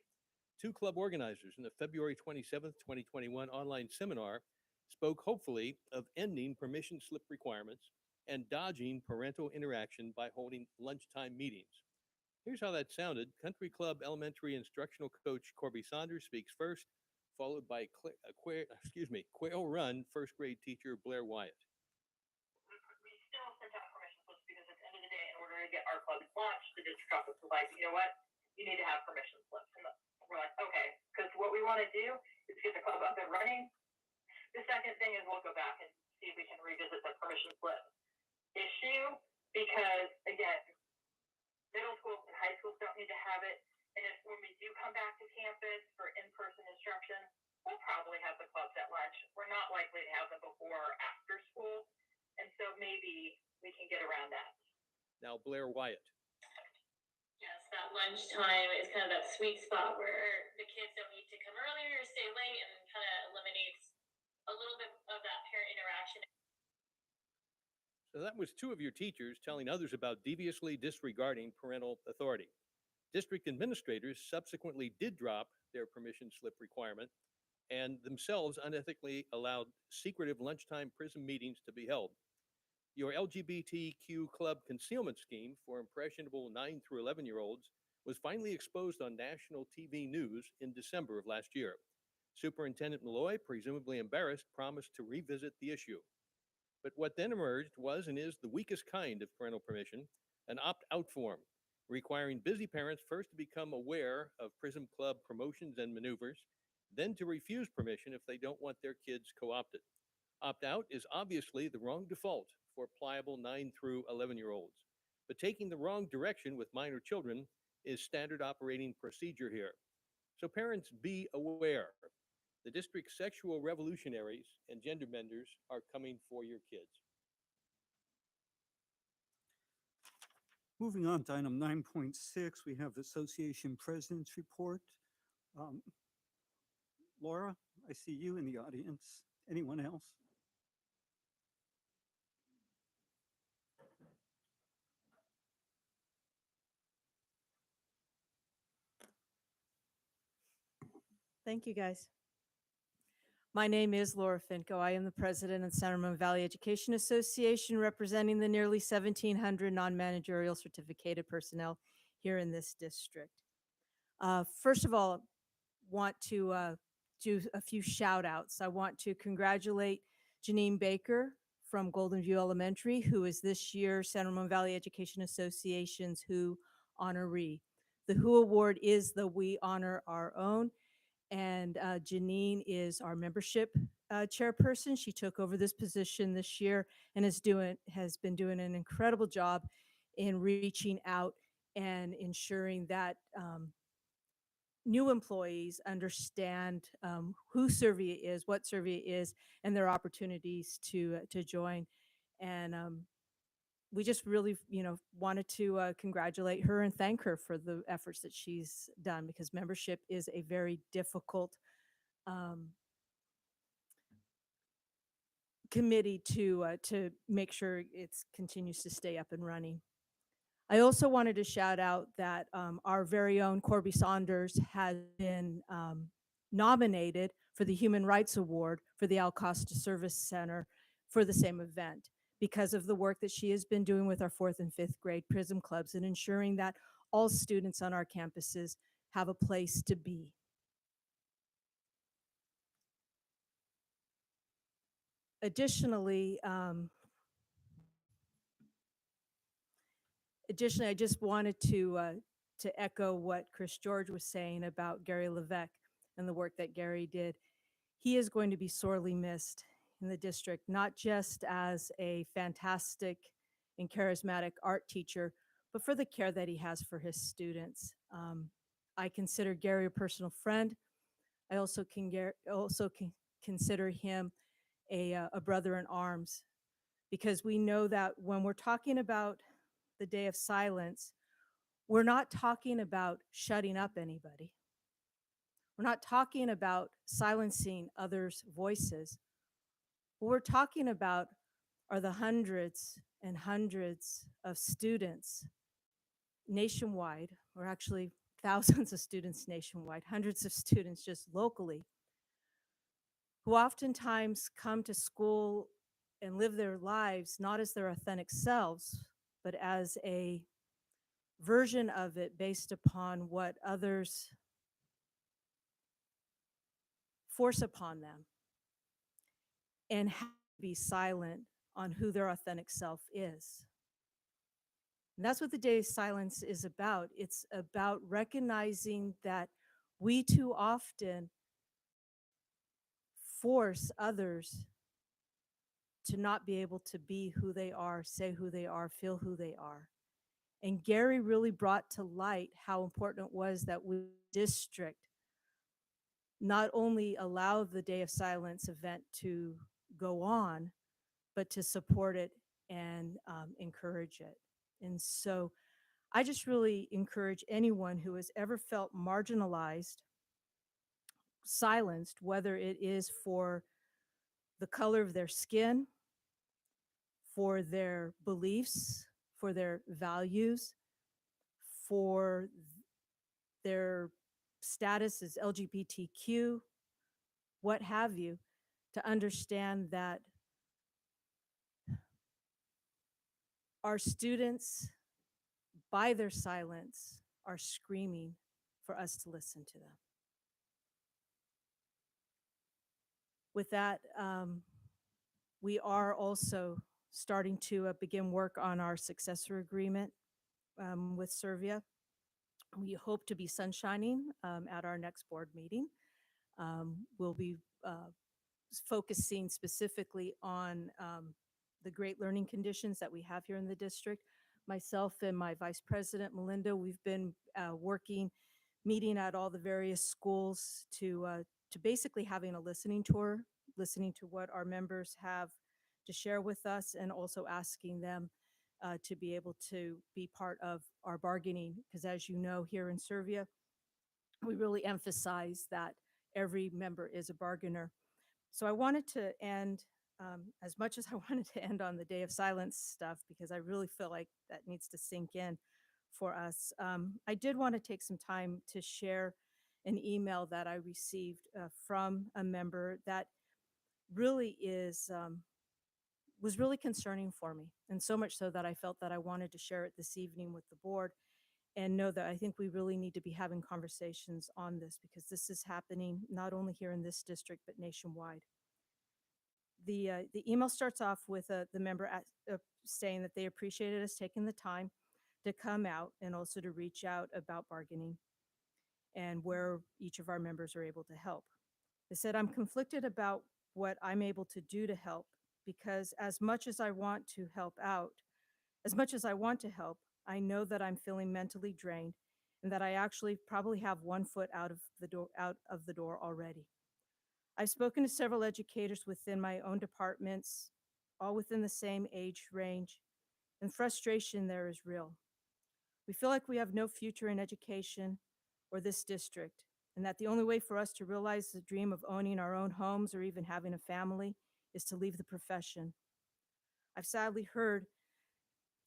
two club organizers in the February 27th, 2021 online seminar spoke hopefully of ending permission slip requirements and dodging parental interaction by holding lunchtime meetings. Here's how that sounded. Country Club Elementary instructional coach Corby Saunders speaks first, followed by Quail Run first grade teacher Blair Wyatt. We still sent out permission slips because at the end of the day, in order to get our club launched, the district office was like, you know what? you need to have permission slips. And we're like, okay, because what we want to do is get the club up and running. The second thing is we'll go back and see if we can revisit the permission slip issue, because again, middle schools and high schools don't need to have it. And if when we do come back to campus for in-person instruction, we'll probably have the clubs at lunch. We're not likely to have them before or after school. And so maybe we can get around that. Now, Blair Wyatt. Yes, that lunchtime is kind of that sweet spot where the kids don't need to come earlier or stay late, and kind of eliminates a little bit of that parent interaction. So that was two of your teachers telling others about deviously disregarding parental authority. District administrators subsequently did drop their permission slip requirement and themselves unethically allowed secretive lunchtime PRISM meetings to be held. Your LGBTQ club concealment scheme for impressionable 9 through 11-year-olds was finally exposed on national TV news in December of last year. Superintendent Malloy, presumably embarrassed, promised to revisit the issue. But what then emerged was and is the weakest kind of parental permission, an opt-out form, requiring busy parents first to become aware of PRISM Club promotions and maneuvers, then to refuse permission if they don't want their kids co-opted. Opt-out is obviously the wrong default for pliable 9 through 11-year-olds, but taking the wrong direction with minor children is standard operating procedure here. So parents, be aware. The district's sexual revolutionaries and gender benders are coming for your kids. Moving on to item 9.6, we have Association President's Report. Laura, I see you in the audience. Anyone else? Thank you, guys. My name is Laura Finko. I am the president of the San Ramon Valley Education Association, representing the nearly 1,700 non-managerial certificated personnel here in this district. First of all, want to do a few shout outs. I want to congratulate Janine Baker from Golden View Elementary, who is this year San Ramon Valley Education Association's WHO honoree. The WHO award is the We Honor Our Own, and Janine is our membership chairperson. She took over this position this year and has been doing an incredible job in reaching out and ensuring that new employees understand who Servia is, what Servia is, and their opportunities to join. And we just really, wanted to congratulate her and thank her for the efforts that she's done, because membership is a very difficult committee to make sure it continues to stay up and running. I also wanted to shout out that our very own Corby Saunders has been nominated for the Human Rights Award for the Al Costa Service Center for the same event, because of the work that she has been doing with our 4th and 5th grade PRISM clubs and ensuring that all students on our campuses have a place to be. Additionally, I just wanted to echo what Chris George was saying about Gary Levesque and the work that Gary did. He is going to be sorely missed in the district, not just as a fantastic and charismatic art teacher, but for the care that he has for his students. I consider Gary a personal friend. I also consider him a brother in arms, because we know that when we're talking about the Day of Silence, we're not talking about shutting up anybody. We're not talking about silencing others' voices. What we're talking about are the hundreds and hundreds of students nationwide, or actually thousands of students nationwide, hundreds of students just locally, who oftentimes come to school and live their lives not as their authentic selves, but as a version of it based upon what others force upon them, and have to be silent on who their authentic self is. And that's what the Day of Silence is about. It's about recognizing that we too often force others to not be able to be who they are, say who they are, feel who they are. And Gary really brought to light how important it was that we district not only allow the Day of Silence event to go on, but to support it and encourage it. And so I just really encourage anyone who has ever felt marginalized, silenced, whether it is for the color of their skin, for their beliefs, for their values, for their status as LGBTQ, what have you, to understand that our students, by their silence, are screaming for us to listen to them. With that, we are also starting to begin work on our successor agreement with Servia. We hope to be sunshining at our next board meeting. We'll be focusing specifically on the great learning conditions that we have here in the district. Myself and my vice president, Melinda, we've been working, meeting at all the various schools to basically having a listening tour, listening to what our members have to share with us, and also asking them to be able to be part of our bargaining. Because as you know, here in Servia, we really emphasize that every member is a bargainer. So I wanted to end, as much as I wanted to end on the Day of Silence stuff, because I really feel like that needs to sink in for us. I did want to take some time to share an email that I received from a member that really was really concerning for me. And so much so that I felt that I wanted to share it this evening with the board, and know that I think we really need to be having conversations on this, because this is happening not only here in this district, but nationwide. The email starts off with the member saying that they appreciated us taking the time to come out and also to reach out about bargaining and where each of our members are able to help. They said, I'm conflicted about what I'm able to do to help, because as much as I want to help out, as much as I want to help, I know that I'm feeling mentally drained and that I actually probably have one foot out of the door already. I've spoken to several educators within my own departments, all within the same age range, and frustration there is real. We feel like we have no future in education or this district, and that the only way for us to realize the dream of owning our own homes or even having a family is to leave the profession. I've sadly heard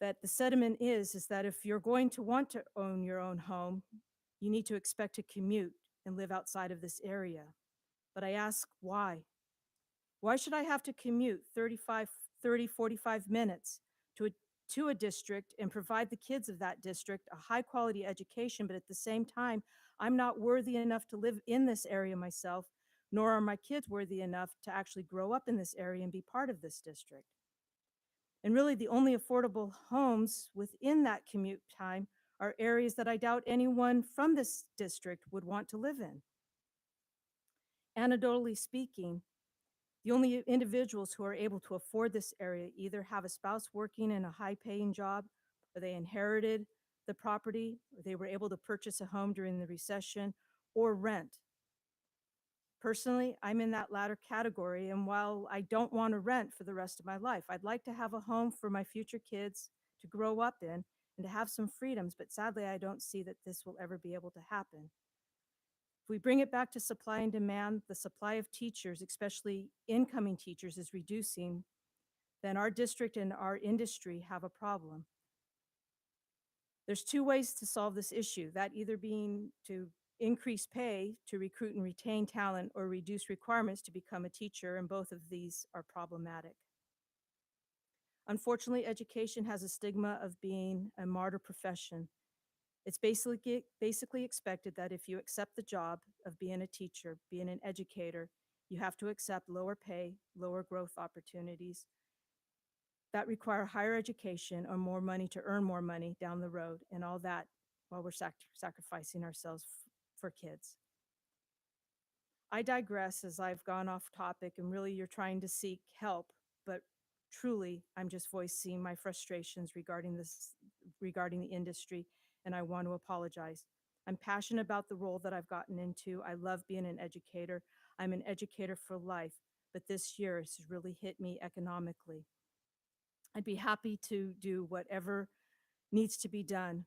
that the sentiment is that if you're going to want to own your own home, you need to expect to commute and live outside of this area. But I ask, why? Why should I have to commute 30, 45 minutes to a district and provide the kids of that district a high quality education, but at the same time, I'm not worthy enough to live in this area myself, nor are my kids worthy enough to actually grow up in this area and be part of this district? And really, the only affordable homes within that commute time are areas that I doubt anyone from this district would want to live in. Anecdotally speaking, the only individuals who are able to afford this area either have a spouse working in a high-paying job, or they inherited the property, or they were able to purchase a home during the recession, or rent. Personally, I'm in that latter category, and while I don't want to rent for the rest of my life, I'd like to have a home for my future kids to grow up in and to have some freedoms, but sadly, I don't see that this will ever be able to happen. If we bring it back to supply and demand, the supply of teachers, especially incoming teachers, is reducing, then our district and our industry have a problem. There's two ways to solve this issue, that either being to increase pay to recruit and retain talent, or reduce requirements to become a teacher, and both of these are problematic. Unfortunately, education has a stigma of being a martyr profession. It's basically expected that if you accept the job of being a teacher, being an educator, you have to accept lower pay, lower growth opportunities. that require higher education or more money to earn more money down the road, and all that while we're sacrificing ourselves for kids. I digress as I've gone off topic, and really you're trying to seek help, but truly I'm just voicing my frustrations regarding the industry, and I want to apologize. I'm passionate about the role that I've gotten into. I love being an educator. I'm an educator for life, but this year has really hit me economically. I'd be happy to do whatever needs to be done,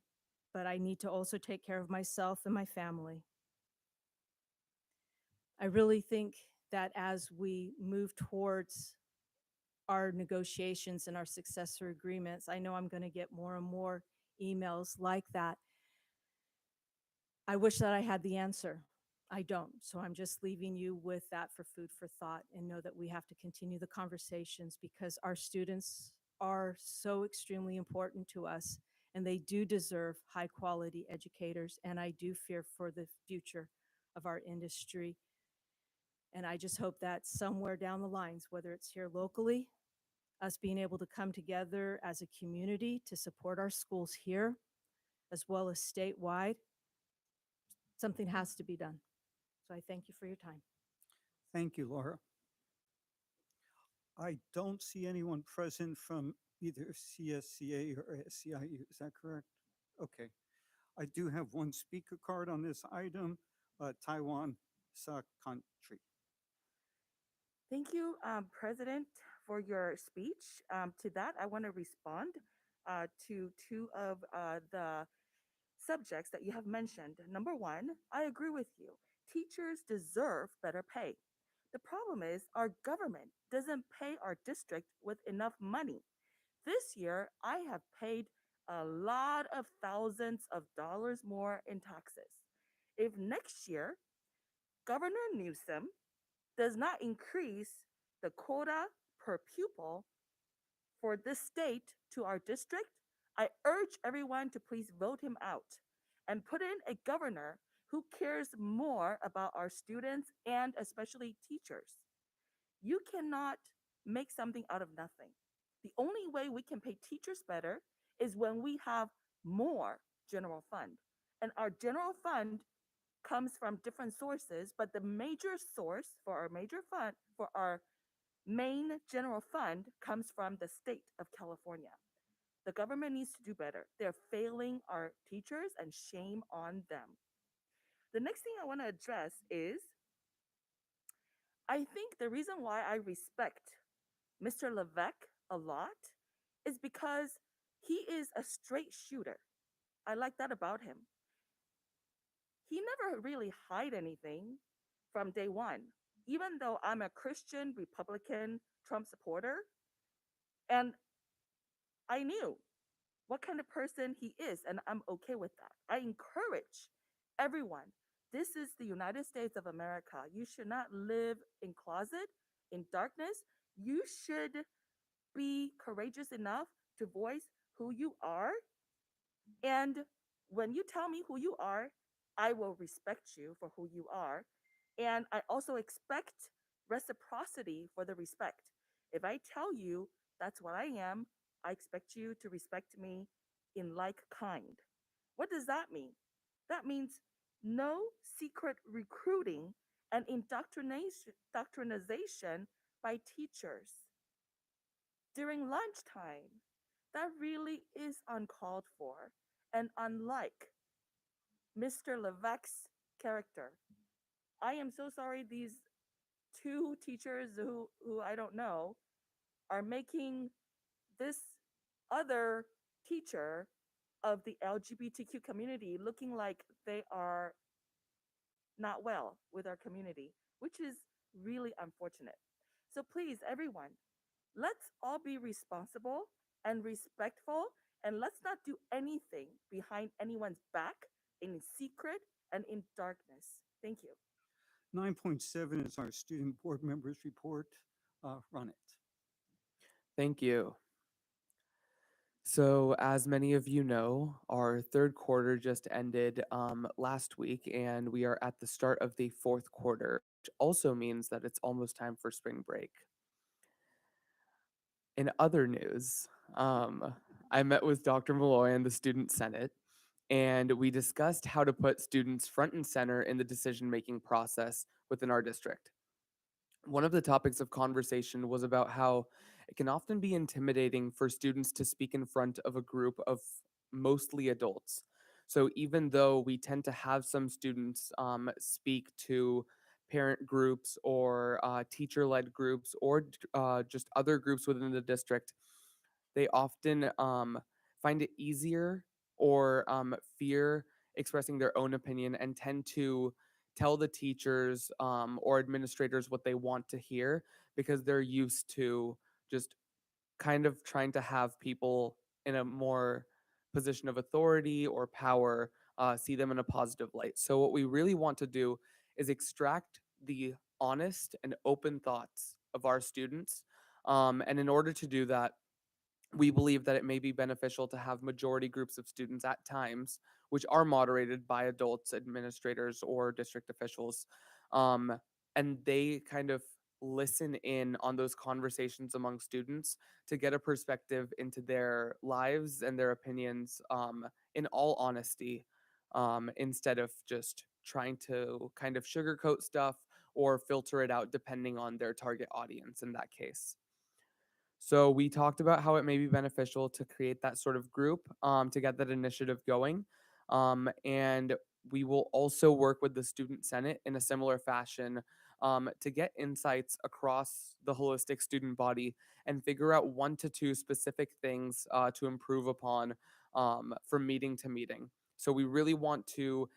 but I need to also take care of myself and my family. I really think that as we move towards our negotiations and our successor agreements, I know I'm going to get more and more emails like that. I wish that I had the answer. I don't. So I'm just leaving you with that for food for thought, and know that we have to continue the conversations because our students are so extremely important to us, and they do deserve high quality educators. And I do fear for the future of our industry. And I just hope that somewhere down the lines, whether it's here locally, us being able to come together as a community to support our schools here, as well as statewide, something has to be done. So I thank you for your time. Thank you, Laura. I don't see anyone present from either CSCA or SCIU. Is that correct? Okay. I do have one speaker card on this item, Taiwan Sa Country. Thank you, President, for your speech. To that, I want to respond to two of the subjects that you have mentioned. Number one, I agree with you. Teachers deserve better pay. The problem is our government doesn't pay our district with enough money. This year, I have paid a lot of thousands of dollars more in taxes. If next year, Governor Newsom does not increase the quota per pupil for this state to our district, I urge everyone to please vote him out and put in a governor who cares more about our students and especially teachers. You cannot make something out of nothing. The only way we can pay teachers better is when we have more general fund. And our general fund comes from different sources, but the major source for our major fund, for our main general fund, comes from the state of California. The government needs to do better. They're failing our teachers, and shame on them. The next thing I want to address is I think the reason why I respect Mr. Levesque a lot is because he is a straight shooter. I like that about him. He never really hide anything from day one, even though I'm a Christian Republican Trump supporter. And I knew what kind of person he is, and I'm okay with that. I encourage everyone. This is the United States of America. You should not live in closet, in darkness. You should be courageous enough to voice who you are. And when you tell me who you are, I will respect you for who you are. And I also expect reciprocity for the respect. If I tell you that's what I am, I expect you to respect me in like kind. What does that mean? That means no secret recruiting and indoctrination by teachers during lunchtime. That really is uncalled for and unlike Mr. Levesque's character. I am so sorry these two teachers who I don't know are making this other teacher of the LGBTQ community looking like they are not well with our community, which is really unfortunate. So please, everyone, let's all be responsible and respectful, and let's not do anything behind anyone's back in secret and in darkness. Thank you. 9.7 is our student board members report. Run it. Thank you. So, as many of you know, our third quarter just ended last week, and we are at the start of the fourth quarter, which also means that it's almost time for spring break. In other news, I met with Dr. Malloy and the Student Senate, and we discussed how to put students front and center in the decision-making process within our district. One of the topics of conversation was about how it can often be intimidating for students to speak in front of a group of mostly adults. So even though we tend to have some students speak to parent groups or teacher-led groups or just other groups within the district, they often find it easier or fear expressing their own opinion and tend to tell the teachers or administrators what they want to hear because they're used to just kind of trying to have people in a more position of authority or power see them in a positive light. So what we really want to do is extract the honest and open thoughts of our students. And in order to do that, we believe that it may be beneficial to have majority groups of students at times, which are moderated by adults, administrators, or district officials. Um, and they kind of listen in on those conversations among students to get a perspective into their lives and their opinions in all honesty, instead of just trying to kind of sugarcoat stuff or filter it out depending on their target audience in that case. So we talked about how it may be beneficial to create that sort of group to get that initiative going. And we will also work with the Student Senate in a similar fashion to get insights across the holistic student body and figure out 1 to 2 specific things to improve upon from meeting to meeting. So we really want to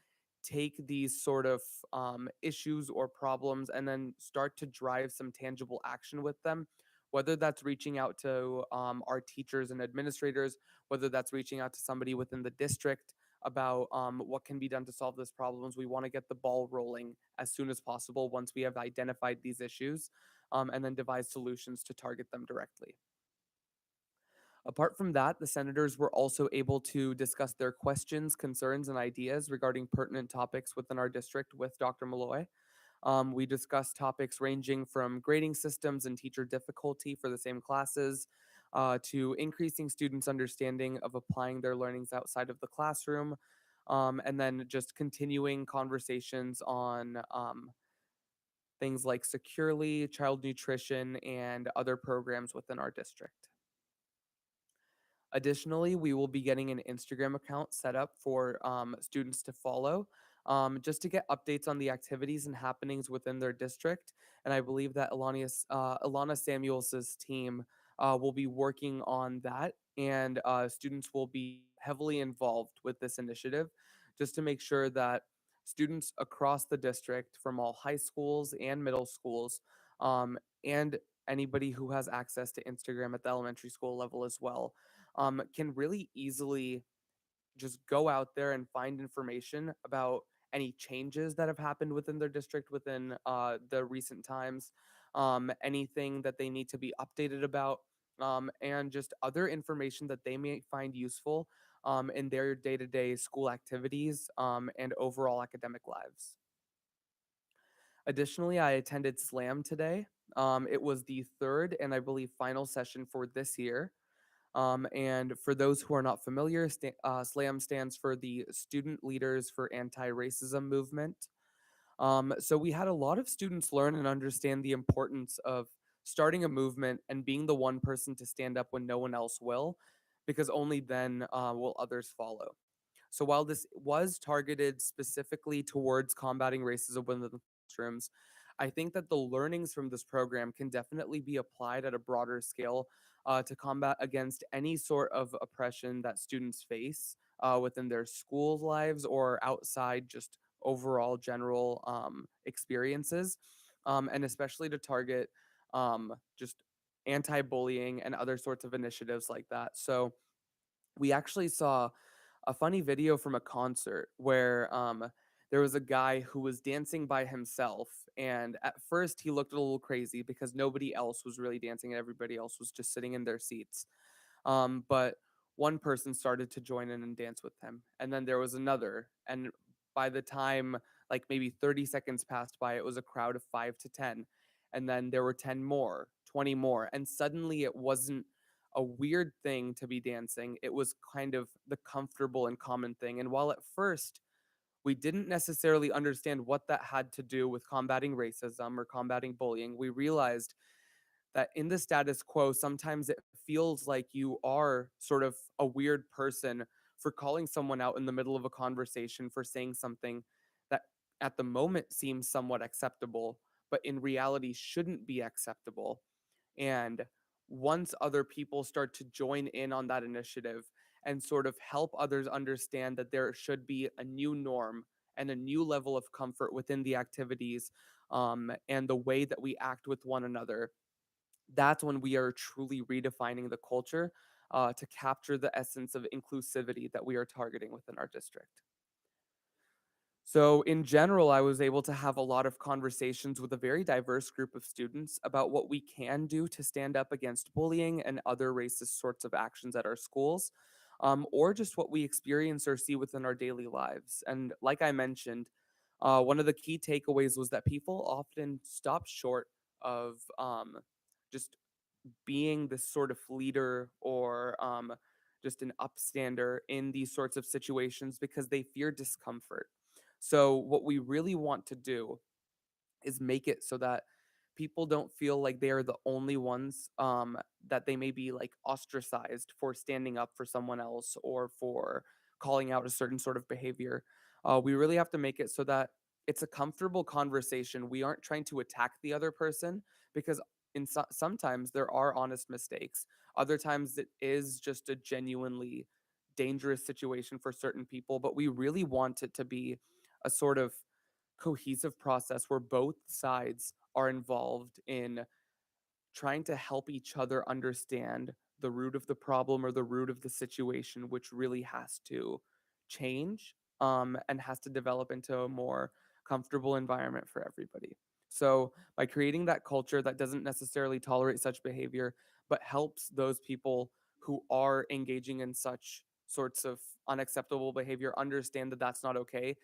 take these sort of issues or problems and then start to drive some tangible action with them, whether that's reaching out to our teachers and administrators, whether that's reaching out to somebody within the district about what can be done to solve these problems. We want to get the ball rolling as soon as possible once we have identified these issues and then devise solutions to target them directly. Apart from that, the senators were also able to discuss their questions, concerns, and ideas regarding pertinent topics within our district with Dr. Malloy. We discussed topics ranging from grading systems and teacher difficulty for the same classes, to increasing students' understanding of applying their learnings outside of the classroom, and then just continuing conversations on things like securely, child nutrition, and other programs within our district. Additionally, we will be getting an Instagram account set up for students to follow, just to get updates on the activities and happenings within their district. And I believe that Ilana Samuels' team will be working on that, and students will be heavily involved with this initiative, just to make sure that students across the district from all high schools and middle schools, and anybody who has access to Instagram at the elementary school level as well, can really easily just go out there and find information about any changes that have happened within their district within the recent times, anything that they need to be updated about, and just other information that they may find useful in their day-to-day school activities and overall academic lives. Additionally, I attended SLAM today. It was the third and I believe final session for this year. And for those who are not familiar, SLAM stands for the Student Leaders for Anti-Racism Movement. So we had a lot of students learn and understand the importance of starting a movement and being the one person to stand up when no one else will, because only then will others follow. So while this was targeted specifically towards combating racism within the classrooms, I think that the learnings from this program can definitely be applied at a broader scale to combat against any sort of oppression that students face within their school lives or outside just overall general experiences, and especially to target just anti-bullying and other sorts of initiatives like that. So we actually saw a funny video from a concert where there was a guy who was dancing by himself, and at first he looked a little crazy because nobody else was really dancing and everybody else was just sitting in their seats. But one person started to join in and dance with him, and then there was another, and by the time like maybe 30 seconds passed by, it was a crowd of 5 to 10, and then there were 10 more, 20 more, and suddenly it wasn't a weird thing to be dancing. It was kind of the comfortable and common thing. And while at first we didn't necessarily understand what that had to do with combating racism or combating bullying, we realized that in the status quo, sometimes it feels like you are sort of a weird person for calling someone out in the middle of a conversation for saying something that at the moment seems somewhat acceptable, but in reality shouldn't be acceptable. And once other people start to join in on that initiative and sort of help others understand that there should be a new norm and a new level of comfort within the activities and the way that we act with one another, that's when we are truly redefining the culture to capture the essence of inclusivity that we are targeting within our district. So, in general, I was able to have a lot of conversations with a very diverse group of students about what we can do to stand up against bullying and other racist sorts of actions at our schools, or just what we experience or see within our daily lives. And like I mentioned, one of the key takeaways was that people often stop short of just being this sort of leader or just an upstander in these sorts of situations because they fear discomfort. So, what we really want to do is make it so that people don't feel like they are the only ones that they may be like ostracized for standing up for someone else or for calling out a certain sort of behavior. We really have to make it so that it's a comfortable conversation. We aren't trying to attack the other person because sometimes there are honest mistakes. Other times it is just a genuinely dangerous situation for certain people, but we really want it to be a sort of cohesive process where both sides are involved in trying to help each other understand the root of the problem or the root of the situation, which really has to change and has to develop into a more comfortable environment for everybody. So, by creating that culture that doesn't necessarily tolerate such behavior, but helps those people who are engaging in such sorts of unacceptable behavior understand that that's not okay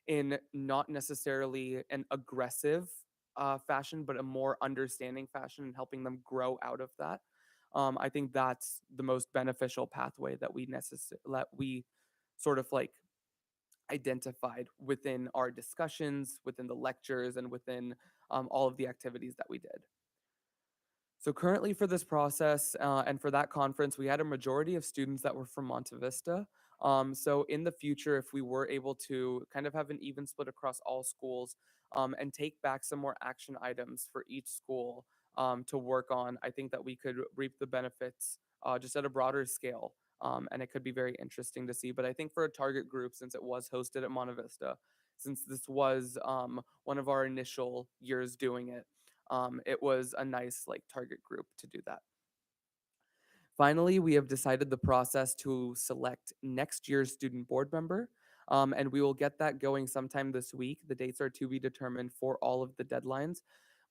in not necessarily an aggressive fashion, but a more understanding fashion and helping them grow out of that. I think that's the most beneficial pathway that we sort of like identified within our discussions, within the lectures, and within all of the activities that we did. So currently for this process and for that conference, we had a majority of students that were from Monte Vista. So in the future, if we were able to kind of have an even split across all schools and take back some more action items for each school to work on, I think that we could reap the benefits just at a broader scale. And it could be very interesting to see. But I think for a target group, since it was hosted at Monte Vista, since this was one of our initial years doing it, it was a nice like target group to do that. Finally, we have decided the process to select next year's student board member, and we will get that going sometime this week. The dates are to be determined for all of the deadlines,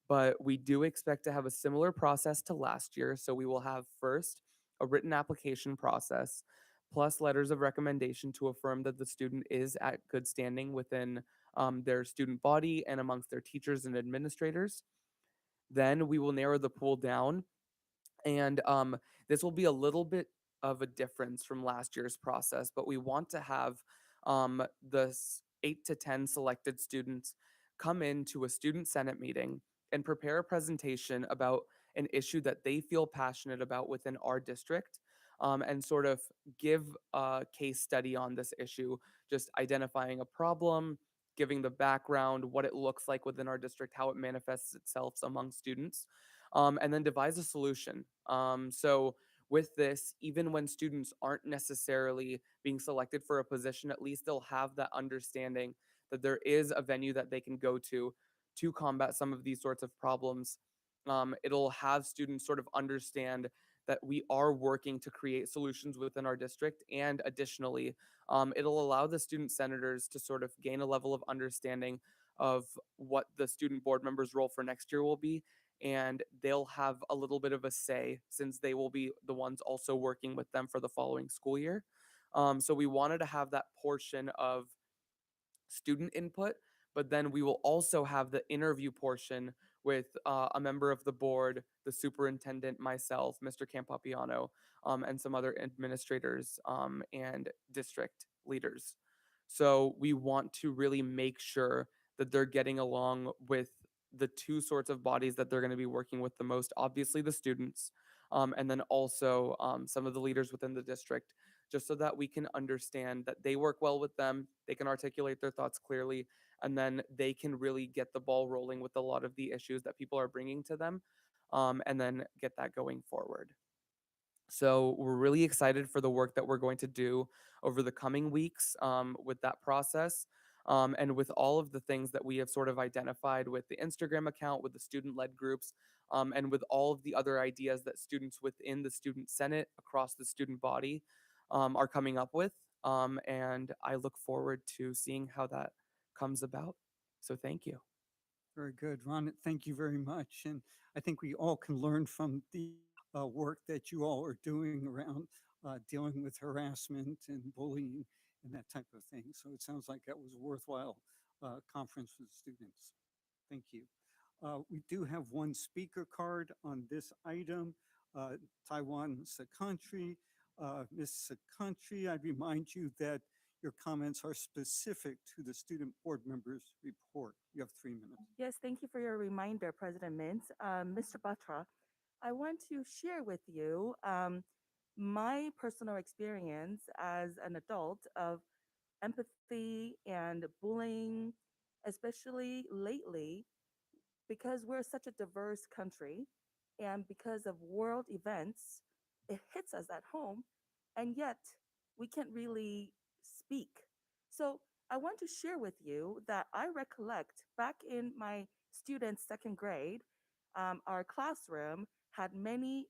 but we do expect to have a similar process to last year. So we will have first a written application process, plus letters of recommendation to affirm that the student is at good standing within their student body and amongst their teachers and administrators. Then we will narrow the pool down, and this will be a little bit of a difference from last year's process, but we want to have the 8 to 10 selected students come into a student senate meeting and prepare a presentation about an issue that they feel passionate about within our district, and sort of give a case study on this issue, just identifying a problem, giving the background, what it looks like within our district, how it manifests itself among students, and then devise a solution. So with this, even when students aren't necessarily being selected for a position, at least they'll have that understanding that there is a venue that they can go to combat some of these sorts of problems. It'll have students sort of understand that we are working to create solutions within our district. And additionally, it'll allow the student senators to sort of gain a level of understanding of what the student board members' role for next year will be. And they'll have a little bit of a say since they will be the ones also working with them for the following school year. So we wanted to have that portion of student input, but then we will also have the interview portion with a member of the board, the superintendent, myself, Mr. Campapiano, and some other administrators and district leaders. So we want to really make sure that they're getting along with the two sorts of bodies that they're going to be working with the most, obviously the students, and then also some of the leaders within the district, just so that we can understand that they work well with them, they can articulate their thoughts clearly, and then they can really get the ball rolling with a lot of the issues that people are bringing to them, and then get that going forward. So we're really excited for the work that we're going to do over the coming weeks with that process. And with all of the things that we have sort of identified with the Instagram account, with the student-led groups, and with all of the other ideas that students within the Student Senate across the student body are coming up with. And I look forward to seeing how that comes about. So thank you. Very good, Ron. Thank you very much. And I think we all can learn from the work that you all are doing around dealing with harassment and bullying and that type of thing. So it sounds like that was a worthwhile conference for the students. Thank you. We do have one speaker card on this item, Taiwan Secountry. Ms. Secountry, I remind you that your comments are specific to the student board members' report. You have 3 minutes. Yes, thank you for your reminder, President Mintz. Mr. Batra, I want to share with you my personal experience as an adult of empathy and bullying, especially lately, because we're such a diverse country and because of world events, it hits us at home, and yet we can't really speak. So I want to share with you that I recollect back in my students' second grade, our classroom had many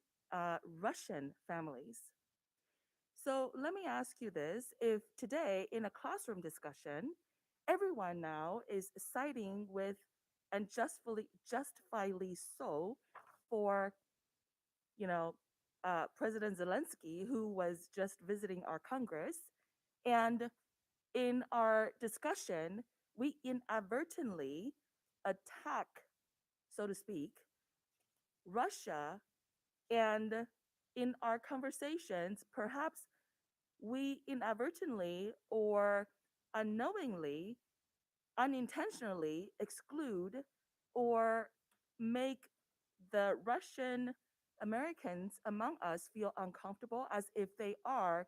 Russian families. So let me ask you this. If today in a classroom discussion, everyone now is siding with, and justifiably so, for, you know, President Zelensky, who was just visiting our Congress, and in our discussion, we inadvertently attack, so to speak, Russia, and in our conversations, perhaps we inadvertently or unknowingly, unintentionally exclude or make the Russian Americans among us feel uncomfortable as if they are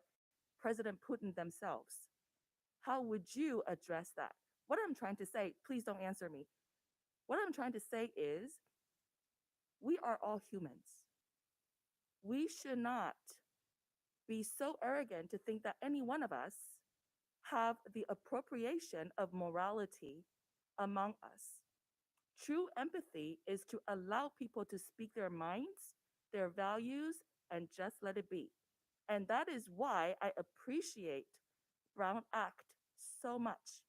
President Putin themselves. How would you address that? What I'm trying to say, please don't answer me. What I'm trying to say is we are all humans. We should not be so arrogant to think that any one of us have the appropriation of morality among us. True empathy is to allow people to speak their minds, their values, and just let it be. And that is why I appreciate Brown Act so much,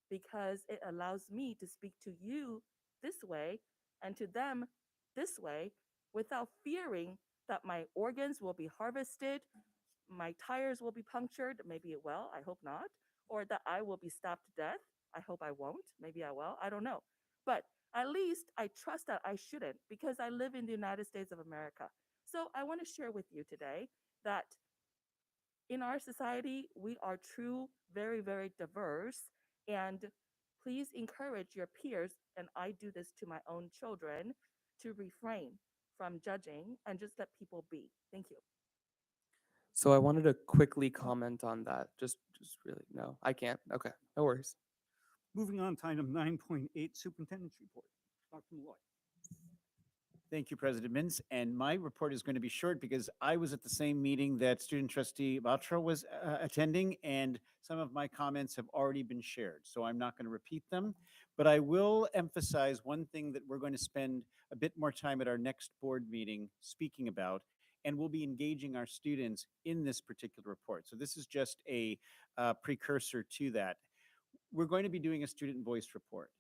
because it allows me to speak to you this way and to them this way without fearing that my organs will be harvested, my tires will be punctured, maybe it will, I hope not, or that I will be stabbed to death. I hope I won't, maybe I will, I don't know. But at least I trust that I shouldn't, because I live in the United States of America. So I want to share with you today that in our society, we are true, very, very diverse. And please encourage your peers, and I do this to my own children, to refrain from judging and just let people be. Thank you. So I wanted to quickly comment on that. Just really, no, I can't. Okay, no worries. Moving on to item 9.8, Superintendent's Report. Dr. Malloy. Thank you, President Mintz. And my report is going to be short because I was at the same meeting that Student Trustee Batra was attending, and some of my comments have already been shared. So I'm not going to repeat them, but I will emphasize one thing that we're going to spend a bit more time at our next board meeting speaking about, and we'll be engaging our students in this particular report. So this is just a precursor to that. We're going to be doing a student voice report.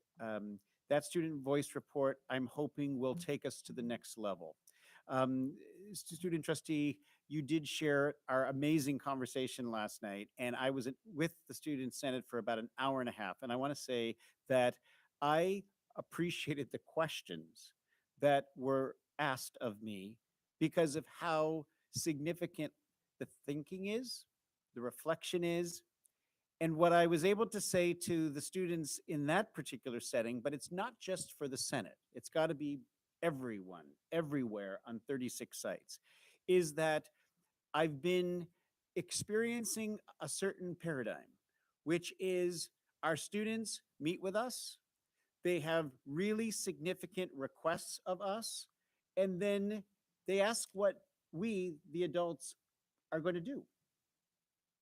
That student voice report, I'm hoping, will take us to the next level. Student trustee, you did share our amazing conversation last night, and I was with the Student Senate for about an hour and a half. And I want to say that I appreciated the questions that were asked of me because of how significant the thinking is, the reflection is, and what I was able to say to the students in that particular setting, but it's not just for the Senate, it's got to be everyone, everywhere on 36 sites, is that I've been experiencing a certain paradigm, which is our students meet with us, they have really significant requests of us, and then they ask what we, the adults, are going to do.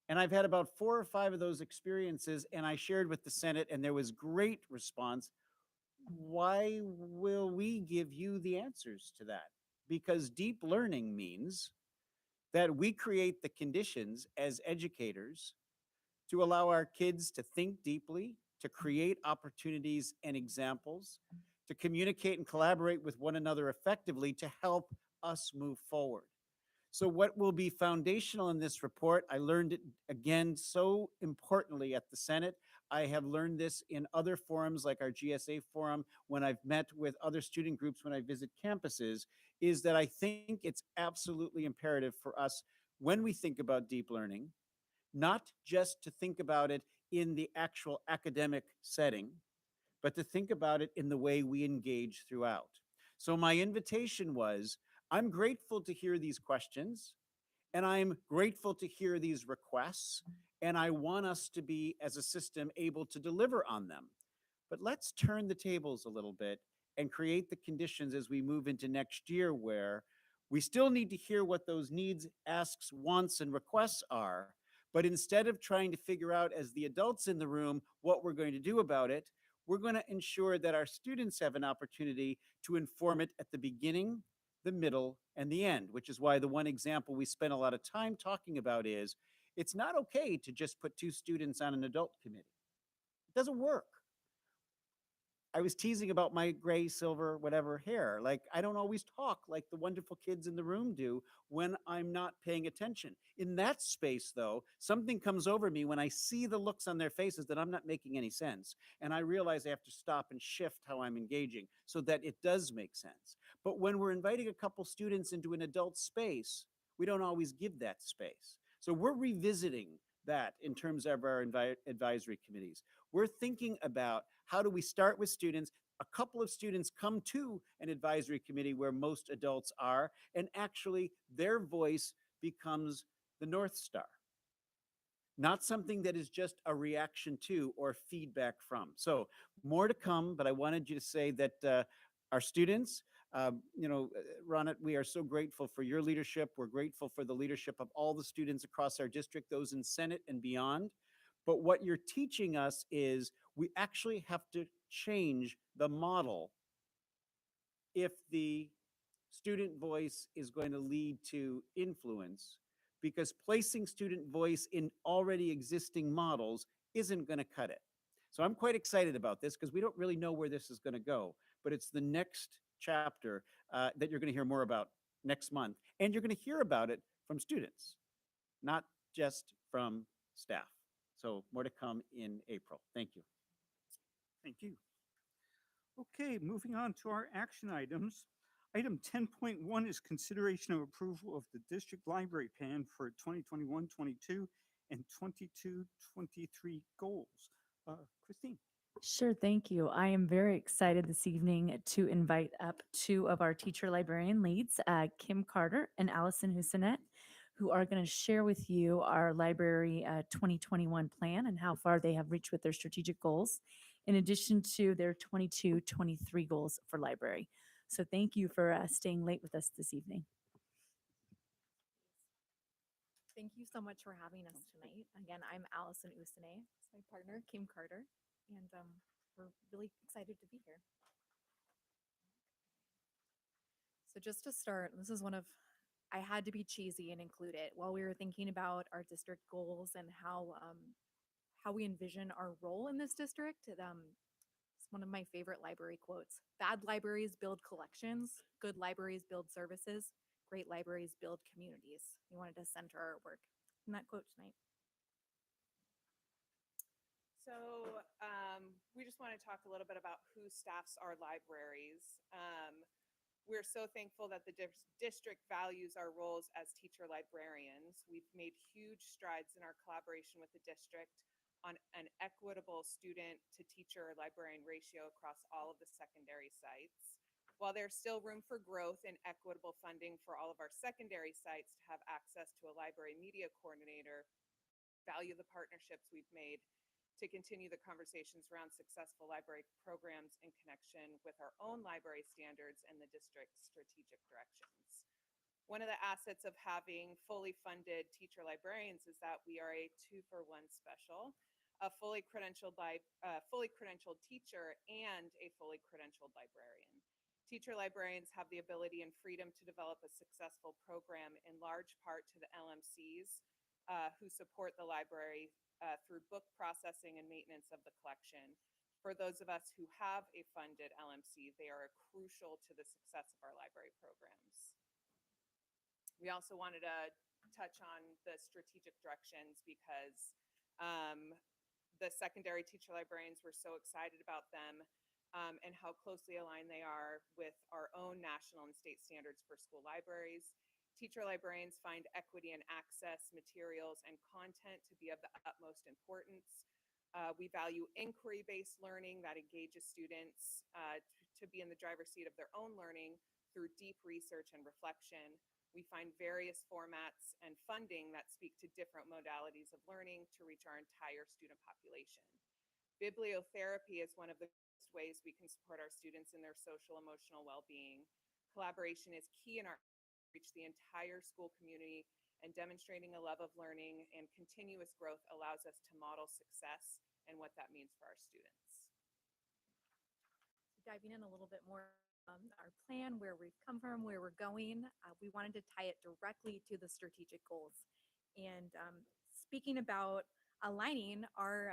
And I've had about 4 or 5 of those experiences, and I shared with the Senate, and there was great response. Why will we give you the answers to that? Because deep learning means that we create the conditions as educators to allow our kids to think deeply, to create opportunities and examples, to communicate and collaborate with one another effectively to help us move forward. So what will be foundational in this report, I learned it again so importantly at the Senate. I have learned this in other forums like our GSA forum, when I've met with other student groups, when I visit campuses, is that I think it's absolutely imperative for us when we think about deep learning, not just to think about it in the actual academic setting, but to think about it in the way we engage throughout. So my invitation was, I'm grateful to hear these questions, and I'm grateful to hear these requests, and I want us to be, as a system, able to deliver on them. But let's turn the tables a little bit and create the conditions as we move into next year where we still need to hear what those needs, asks, wants, and requests are. But instead of trying to figure out as the adults in the room what we're going to do about it, we're going to ensure that our students have an opportunity to inform it at the beginning, the middle, and the end, which is why the one example we spent a lot of time talking about is it's not okay to just put 2 students on an adult committee. It doesn't work. I was teasing about my gray, silver, whatever hair. Like, I don't always talk like the wonderful kids in the room do when I'm not paying attention. In that space, though, something comes over me when I see the looks on their faces that I'm not making any sense. And I realize I have to stop and shift how I'm engaging so that it does make sense. But when we're inviting a couple students into an adult space, we don't always give that space. So we're revisiting that in terms of our advisory committees. We're thinking about how do we start with students, a couple of students come to an advisory committee where most adults are, and actually their voice becomes the North Star. Not something that is just a reaction to or feedback from. So more to come, but I wanted you to say that our students, Ronit, we are so grateful for your leadership. We're grateful for the leadership of all the students across our district, those in Senate and beyond. But what you're teaching us is we actually have to change the model if the student voice is going to lead to influence, because placing student voice in already existing models isn't going to cut it. So I'm quite excited about this because we don't really know where this is going to go, but it's the next chapter that you're going to hear more about next month. And you're going to hear about it from students, not just from staff. So more to come in April. Thank you. Thank you. Okay, moving on to our action items. Item 10.1 is consideration of approval of the district library plan for 2021-22 and 22-23 goals. Christine. Sure, thank you. I am very excited this evening to invite up 2 of our teacher librarian leads, Kim Carter and Allison Husanet, who are going to share with you our library 2021 plan and how far they have reached with their strategic goals, in addition to their 22-23 goals for library. So thank you for staying late with us this evening. Thank you so much for having us tonight. Again, I'm Allison Usane. It's my partner, Kim Carter, and we're really excited to be here. So just to start, this is one of, I had to be cheesy and include it while we were thinking about our district goals and how we envision our role in this district. It's one of my favorite library quotes. Bad libraries build collections, good libraries build services, great libraries build communities. We wanted to center our work in that quote tonight. So we just want to talk a little bit about who staffs our libraries. we're so thankful that the district values our roles as teacher librarians. We've made huge strides in our collaboration with the district on an equitable student to teacher librarian ratio across all of the secondary sites. While there's still room for growth and equitable funding for all of our secondary sites to have access to a library media coordinator, value the partnerships we've made to continue the conversations around successful library programs in connection with our own library standards and the district's strategic directions. One of the assets of having fully funded teacher librarians is that we are a 2-for-1 special, a fully credentialed teacher and a fully credentialed librarian. Teacher librarians have the ability and freedom to develop a successful program in large part to the LMCs who support the library through book processing and maintenance of the collection. For those of us who have a funded LMC, they are crucial to the success of our library programs. We also wanted to touch on the strategic directions because the secondary teacher librarians were so excited about them and how closely aligned they are with our own national and state standards for school libraries. Teacher librarians find equity in access, materials, and content to be of the utmost importance. We value inquiry-based learning that engages students to be in the driver's seat of their own learning through deep research and reflection. We find various formats and funding that speak to different modalities of learning to reach our entire student population. Bibliotherapy is one of the best ways we can support our students in their social emotional well-being. Collaboration is key in our reach the entire school community, and demonstrating a love of learning and continuous growth allows us to model success and what that means for our students. Diving in a little bit more on our plan, where we've come from, where we're going, we wanted to tie it directly to the strategic goals. And speaking about aligning, our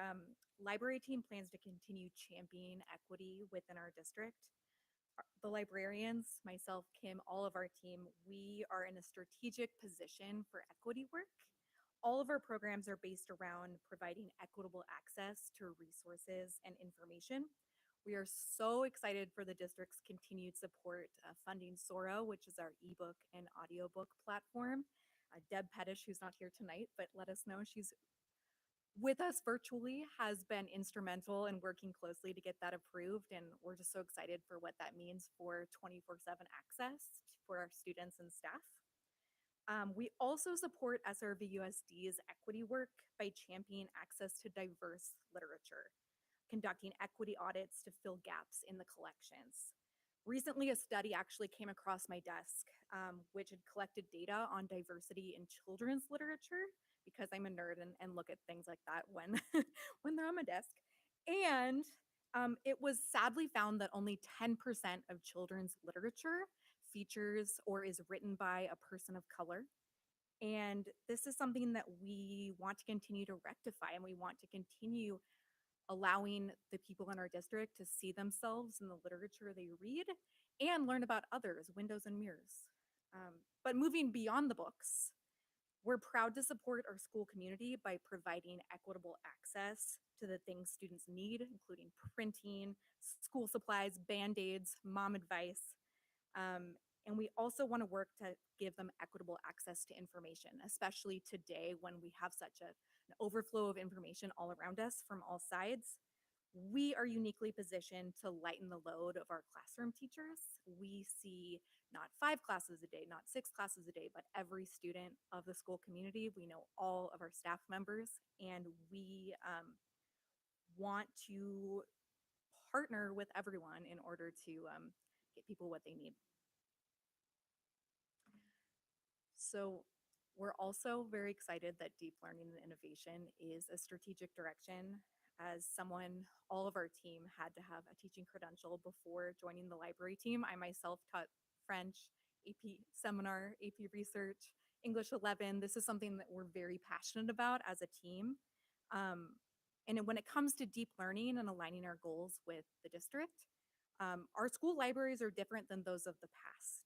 library team plans to continue championing equity within our district. The librarians, myself, Kim, all of our team, we are in a strategic position for equity work. All of our programs are based around providing equitable access to resources and information. We are so excited for the district's continued support funding Soro, which is our ebook and audiobook platform. Deb Pettish, who's not here tonight, but let us know she's with us virtually, has been instrumental in working closely to get that approved. And we're just so excited for what that means for 24/7 access for our students and staff. We also support SRVUSD's equity work by championing access to diverse literature, conducting equity audits to fill gaps in the collections. Recently, a study actually came across my desk, which had collected data on diversity in children's literature, because I'm a nerd and look at things like that when, when they're on my desk. And it was sadly found that only 10% of children's literature features or is written by a person of color. And this is something that we want to continue to rectify, and we want to continue allowing the people in our district to see themselves in the literature they read and learn about others, windows and mirrors. But moving beyond the books, we're proud to support our school community by providing equitable access to the things students need, including printing, school supplies, Band-Aids, mom advice. And we also want to work to give them equitable access to information, especially today when we have such an overflow of information all around us from all sides. We are uniquely positioned to lighten the load of our classroom teachers. We see not 5 classes a day, not 6 classes a day, but every student of the school community. We know all of our staff members, and we want to partner with everyone in order to get people what they need. So we're also very excited that deep learning and innovation is a strategic direction. As someone, all of our team had to have a teaching credential before joining the library team. I myself taught French, AP seminar, AP research, English 11. This is something that we're very passionate about as a team. And when it comes to deep learning and aligning our goals with the district, our school libraries are different than those of the past.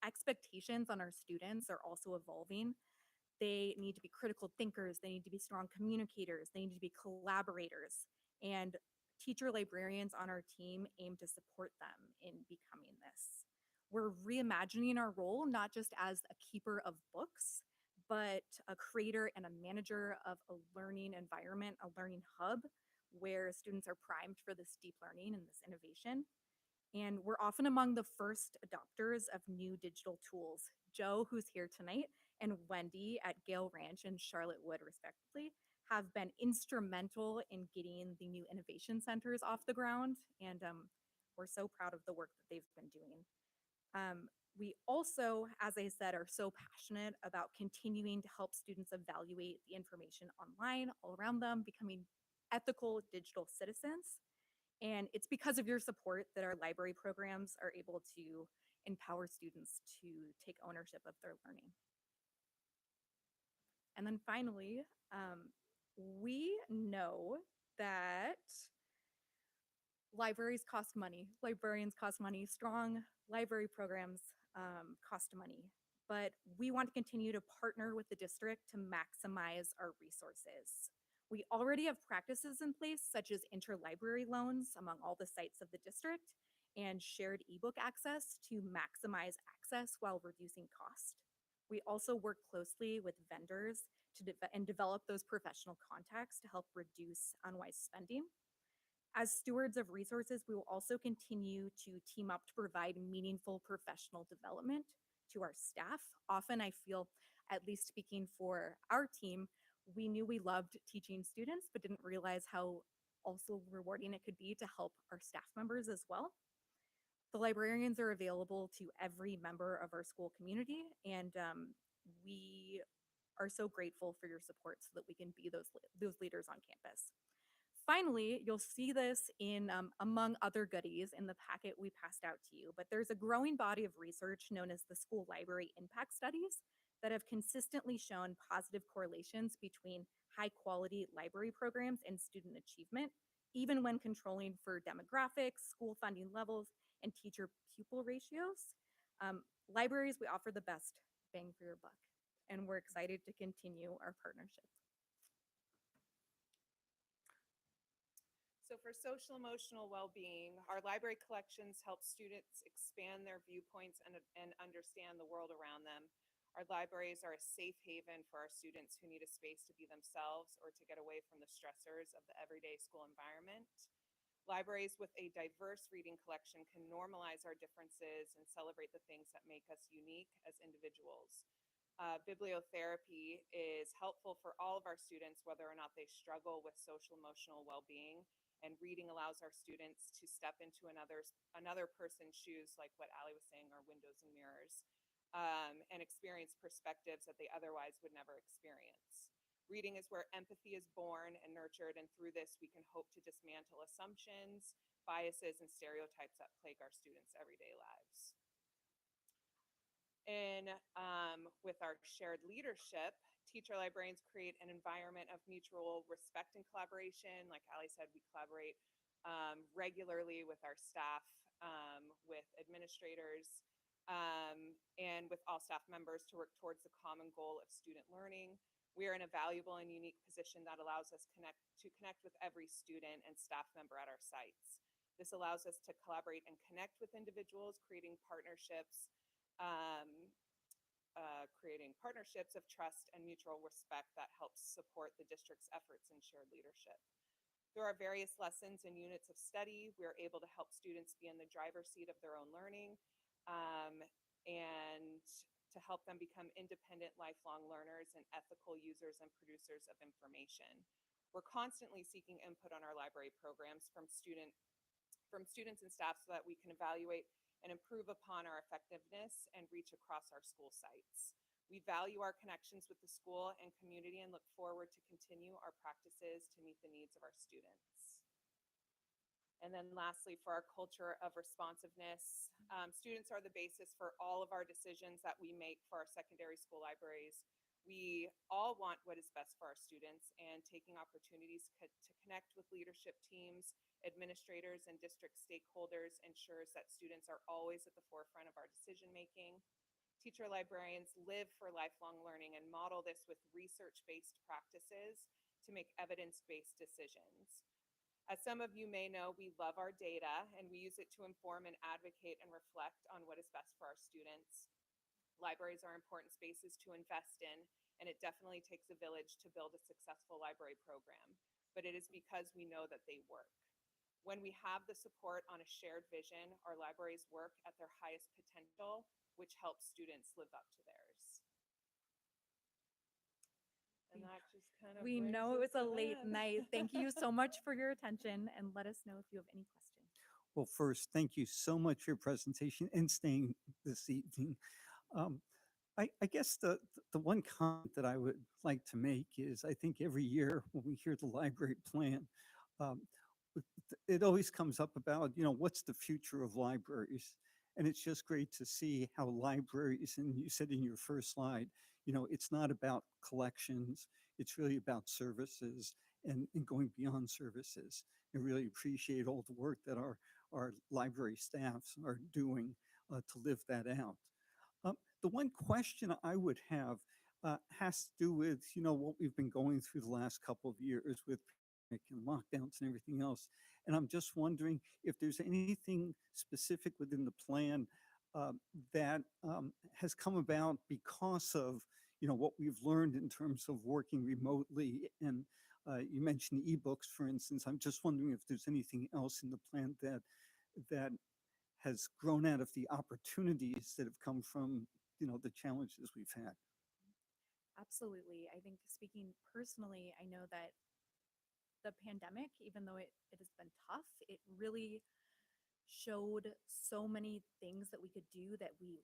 Expectations on our students are also evolving. They need to be critical thinkers, they need to be strong communicators, they need to be collaborators, and teacher librarians on our team aim to support them in becoming this. We're reimagining our role not just as a keeper of books, but a creator and a manager of a learning environment, a learning hub where students are primed for this deep learning and this innovation. And we're often among the first adopters of new digital tools. Joe, who's here tonight, and Wendy at Gale Ranch and Charlotte Wood, respectively, have been instrumental in getting the new innovation centers off the ground. And we're so proud of the work that they've been doing. We also, as I said, are so passionate about continuing to help students evaluate the information online all around them, becoming ethical digital citizens. And it's because of your support that our library programs are able to empower students to take ownership of their learning. And then finally, we know that libraries cost money, librarians cost money, strong library programs cost money, but we want to continue to partner with the district to maximize our resources. We already have practices in place such as interlibrary loans among all the sites of the district and shared ebook access to maximize access while reducing cost. We also work closely with vendors to develop those professional contacts to help reduce unwise spending. As stewards of resources, we will also continue to team up to provide meaningful professional development to our staff. Often I feel, at least speaking for our team, we knew we loved teaching students, but didn't realize how also rewarding it could be to help our staff members as well. The librarians are available to every member of our school community, and we are so grateful for your support so that we can be those leaders on campus. Finally, you'll see this in among other goodies in the packet we passed out to you, but there's a growing body of research known as the School Library Impact Studies that have consistently shown positive correlations between high quality library programs and student achievement, even when controlling for demographics, school funding levels, and teacher pupil ratios. Libraries, we offer the best bang for your buck, and we're excited to continue our partnership. So for social emotional well-being, our library collections help students expand their viewpoints and understand the world around them. Our libraries are a safe haven for our students who need a space to be themselves or to get away from the stressors of the everyday school environment. Libraries with a diverse reading collection can normalize our differences and celebrate the things that make us unique as individuals. Bibliotherapy is helpful for all of our students, whether or not they struggle with social emotional well-being. And reading allows our students to step into another person's shoes, like what Ali was saying, are windows and mirrors, and experience perspectives that they otherwise would never experience. Reading is where empathy is born and nurtured, and through this, we can hope to dismantle assumptions, biases, and stereotypes that plague our students' everyday lives. And with our shared leadership, teacher librarians create an environment of mutual respect and collaboration. Like Ali said, we collaborate regularly with our staff, with administrators, and with all staff members to work towards the common goal of student learning. We are in a valuable and unique position that allows us to connect with every student and staff member at our sites. This allows us to collaborate and connect with individuals, creating partnerships of trust and mutual respect that helps support the district's efforts in shared leadership. Through our various lessons and units of study, we're able to help students be in the driver's seat of their own learning, and to help them become independent, lifelong learners and ethical users and producers of information. We're constantly seeking input on our library programs from students and staff so that we can evaluate and improve upon our effectiveness and reach across our school sites. We value our connections with the school and community and look forward to continue our practices to meet the needs of our students. And then lastly, for our culture of responsiveness, students are the basis for all of our decisions that we make for our secondary school libraries. We all want what is best for our students, and taking opportunities to connect with leadership teams, administrators, and district stakeholders ensures that students are always at the forefront of our decision-making. Teacher librarians live for lifelong learning and model this with research-based practices to make evidence-based decisions. As some of you may know, we love our data and we use it to inform and advocate and reflect on what is best for our students. Libraries are important spaces to invest in, and it definitely takes a village to build a successful library program, but it is because we know that they work. When we have the support on a shared vision, our libraries work at their highest potential, which helps students live up to theirs. And that just kind of We brings know it us was a to late that. night. Thank you so much for your attention, and let us know if you have any questions. Well, first, thank you so much for your presentation and staying this evening. Um, I guess the one comment that I would like to make is I think every year when we hear the library plan, um, it always comes up about, what's the future of libraries? And it's just great to see how libraries, and you said in your first slide, it's not about collections, it's really about services and going beyond services. I really appreciate all the work that our library staffs are doing to live that out. The one question I would have has to do with, what we've been going through the last couple of years with pandemic and lockdowns and everything else. And I'm just wondering if there's anything specific within the plan that has come about because of, what we've learned in terms of working remotely. And you mentioned ebooks, for instance. I'm just wondering if there's anything else in the plan that has grown out of the opportunities that have come from, the challenges we've had. Absolutely. I think speaking personally, I know that the pandemic, even though it has been tough, it really showed so many things that we could do that we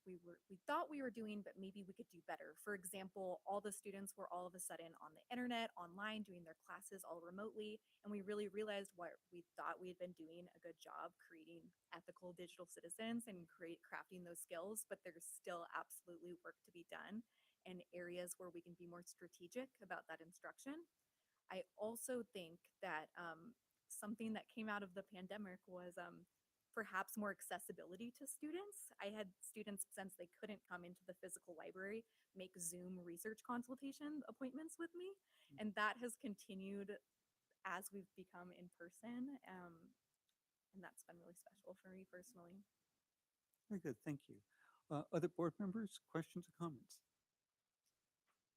thought we were doing, but maybe we could do better. For example, all the students were all of a sudden on the internet, online, doing their classes all remotely, and we really realized what we thought we had been doing a good job creating ethical digital citizens and crafting those skills, but there's still absolutely work to be done and areas where we can be more strategic about that instruction. I also think that something that came out of the pandemic was perhaps more accessibility to students. I had students, since they couldn't come into the physical library, make Zoom research consultation appointments with me. And that has continued as we've become in person. And that's been really special for me personally. Very good, thank you. Other board members, questions or comments?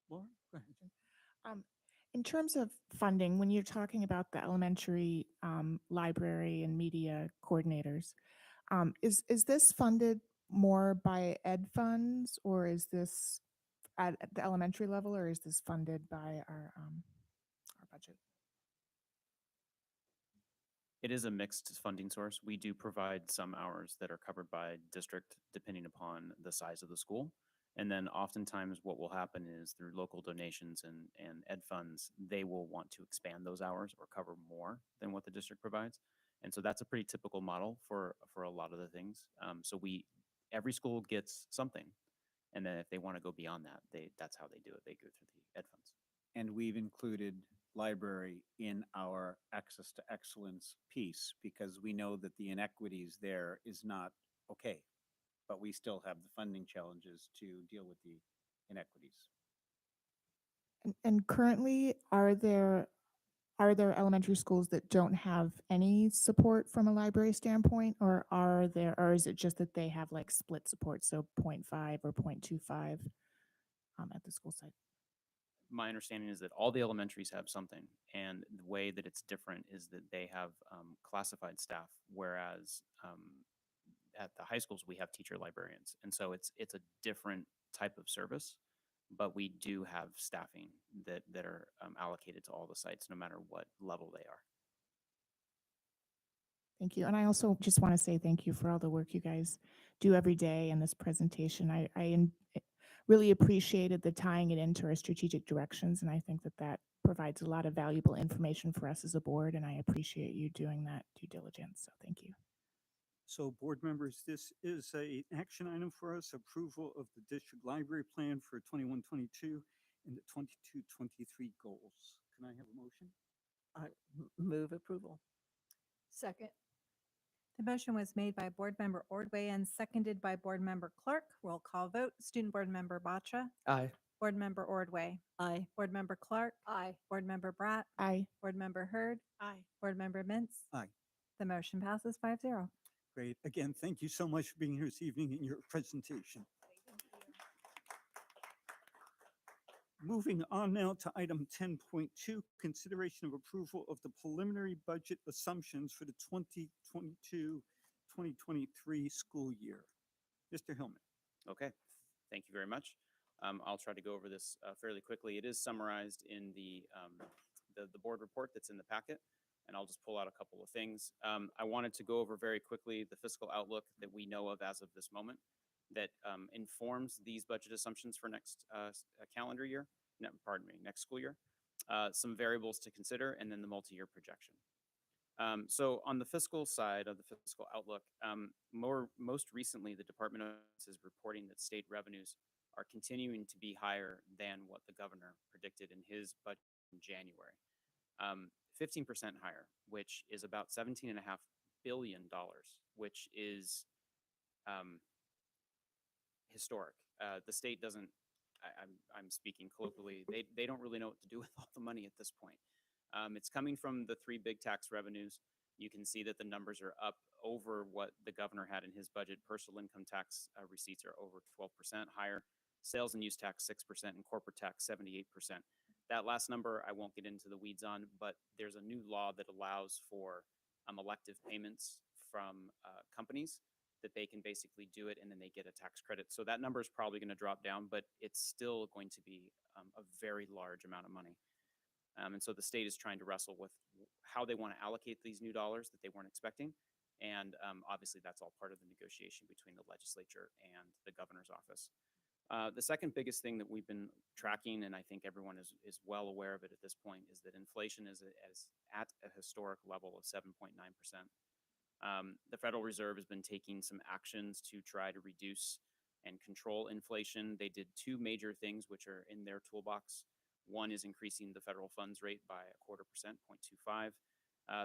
Laura, go ahead. In terms of funding, when you're talking about the elementary library and media coordinators, is this funded more by ed funds, or is this at the elementary level, or is this funded by our budget? It is a mixed funding source. We do provide some hours that are covered by district depending upon the size of the school. And then oftentimes what will happen is through local donations and ed funds, they will want to expand those hours or cover more than what the district provides. And so that's a pretty typical model for a lot of the things. So every school gets something. And then if they want to go beyond that, that's how they do it. They go through the ed funds. And we've included library in our access to excellence piece because we know that the inequities there is not okay, but we still have the funding challenges to deal with the inequities. And currently, are there elementary schools that don't have any support from a library standpoint, or is it just that they have like split support, so 0.5 or 0.25 at the school site? My understanding is that all the elementaries have something, and the way that it's different is that they have classified staff, whereas at the high schools we have teacher librarians, and so it's a different type of service, but we do have staffing that are allocated to all the sites, no matter what level they are. Thank you. And I also just want to say thank you for all the work you guys do every day in this presentation. I really appreciated the tying it into our strategic directions, and I think that provides a lot of valuable information for us as a board, and I appreciate you doing that due diligence. So thank you. So board members, this is an action item for us, approval of the district library plan for 21-22 and the 22-23 goals. Can I have a motion? Move approval. Second. The motion was made by Board Member Ordway and seconded by Board Member Clark. Roll call vote. Student Board Member Batra. Aye. Board Member Ordway. Aye. Board Member Clark. Aye. Board Member Bratt. Aye. Board Member Hurd. Aye. Board Member Mintz. Aye. The motion passes 5-0. Great. Again, thank you so much for being here this evening in your presentation. Moving on now to item 10.2, consideration of approval of the preliminary budget assumptions for the 2022-2023 school year. Mr. Hillman. Okay, thank you very much. I'll try to go over this fairly quickly. It is summarized in the board report that's in the packet, and I'll just pull out a couple of things. I wanted to go over very quickly the fiscal outlook that we know of as of this moment that informs these budget assumptions for next calendar year, next school year, some variables to consider, and then the multi-year projection. So on the fiscal side of the fiscal outlook, most recently, the Department of Finance is reporting that state revenues are continuing to be higher than what the governor predicted in his budget in January. 15% higher, which is about $17.5 billion, which is historic. The state doesn't, I'm speaking colloquially, they don't really know what to do with all the money at this point. It's coming from the three big tax revenues. You can see that the numbers are up over what the governor had in his budget. Personal income tax receipts are over 12% higher. Sales and use tax 6% and corporate tax 78%. That last number I won't get into the weeds on, but there's a new law that allows for elective payments from companies that they can basically do it and then they get a tax credit. So that number is probably going to drop down, but it's still going to be a very large amount of money. And so the state is trying to wrestle with how they want to allocate these new dollars that they weren't expecting. And obviously that's all part of the negotiation between the legislature and the governor's office. The second biggest thing that we've been tracking, and I think everyone is well aware of it at this point, is that inflation is at a historic level of 7.9%. The Federal Reserve has been taking some actions to try to reduce and control inflation. They did two major things which are in their toolbox. One is increasing the federal funds rate by 0.25%, 0.25.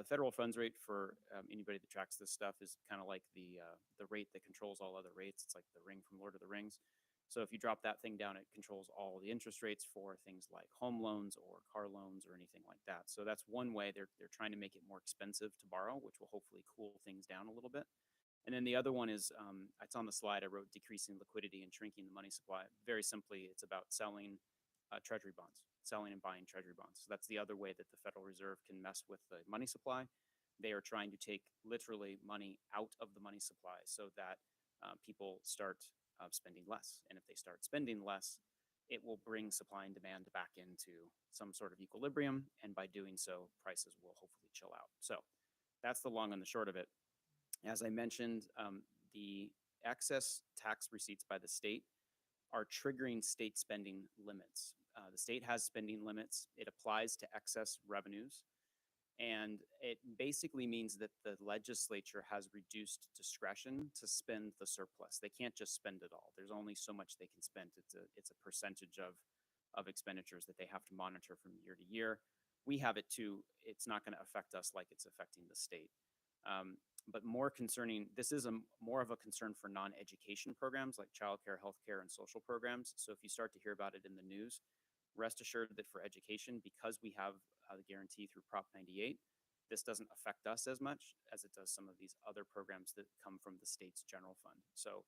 Federal funds rate for anybody that tracks this stuff is kind of like the rate that controls all other rates. It's like the ring from Lord of the Rings. So if you drop that thing down, it controls all the interest rates for things like home loans or car loans or anything like that. So that's one way they're trying to make it more expensive to borrow, which will hopefully cool things down a little bit. And then the other one is, it's on the slide, I wrote decreasing liquidity and shrinking the money supply. Very simply, it's about selling treasury bonds, selling and buying treasury bonds. So that's the other way that the Federal Reserve can mess with the money supply. They are trying to take literally money out of the money supply so that people start spending less. And if they start spending less, it will bring supply and demand back into some sort of equilibrium. And by doing so, prices will hopefully chill out. So that's the long and the short of it. As I mentioned, the excess tax receipts by the state are triggering state spending limits. The state has spending limits. It applies to excess revenues. And it basically means that the legislature has reduced discretion to spend the surplus. They can't just spend it all. There's only so much they can spend. It's a percentage of expenditures that they have to monitor from year to year. We have it too. It's not going to affect us like it's affecting the state. But more concerning, this is more of a concern for non-education programs like childcare, healthcare, and social programs. So if you start to hear about it in the news, rest assured that for education, because we have the guarantee through Prop 98, this doesn't affect us as much as it does some of these other programs that come from the state's general fund. So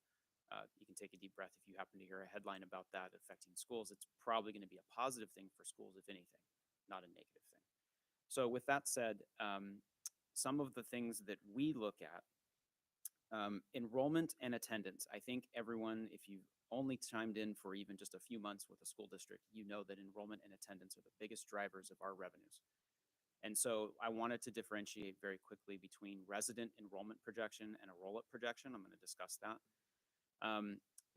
you can take a deep breath if you happen to hear a headline about that affecting schools. It's probably going to be a positive thing for schools, if anything, not a negative thing. So with that said, some of the things that we look at, enrollment and attendance. I think everyone, if you've only chimed in for even just a few months with a school district, you know that enrollment and attendance are the biggest drivers of our revenues. And so I wanted to differentiate very quickly between resident enrollment projection and a roll-up projection. I'm going to discuss that.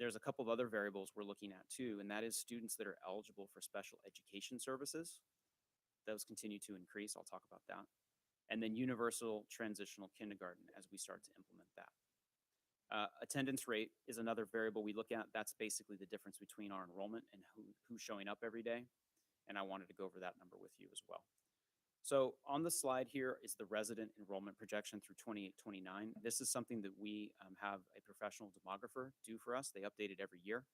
There's a couple of other variables we're looking at too, and that is students that are eligible for special education services. Those continue to increase. I'll talk about that. And then universal transitional kindergarten as we start to implement that. Attendance rate is another variable we look at. That's basically the difference between our enrollment and who's showing up every day. And I wanted to go over that number with you as well. So on the slide here is the resident enrollment projection through 28-29. This is something that we have a professional demographer do for us. They update it every year.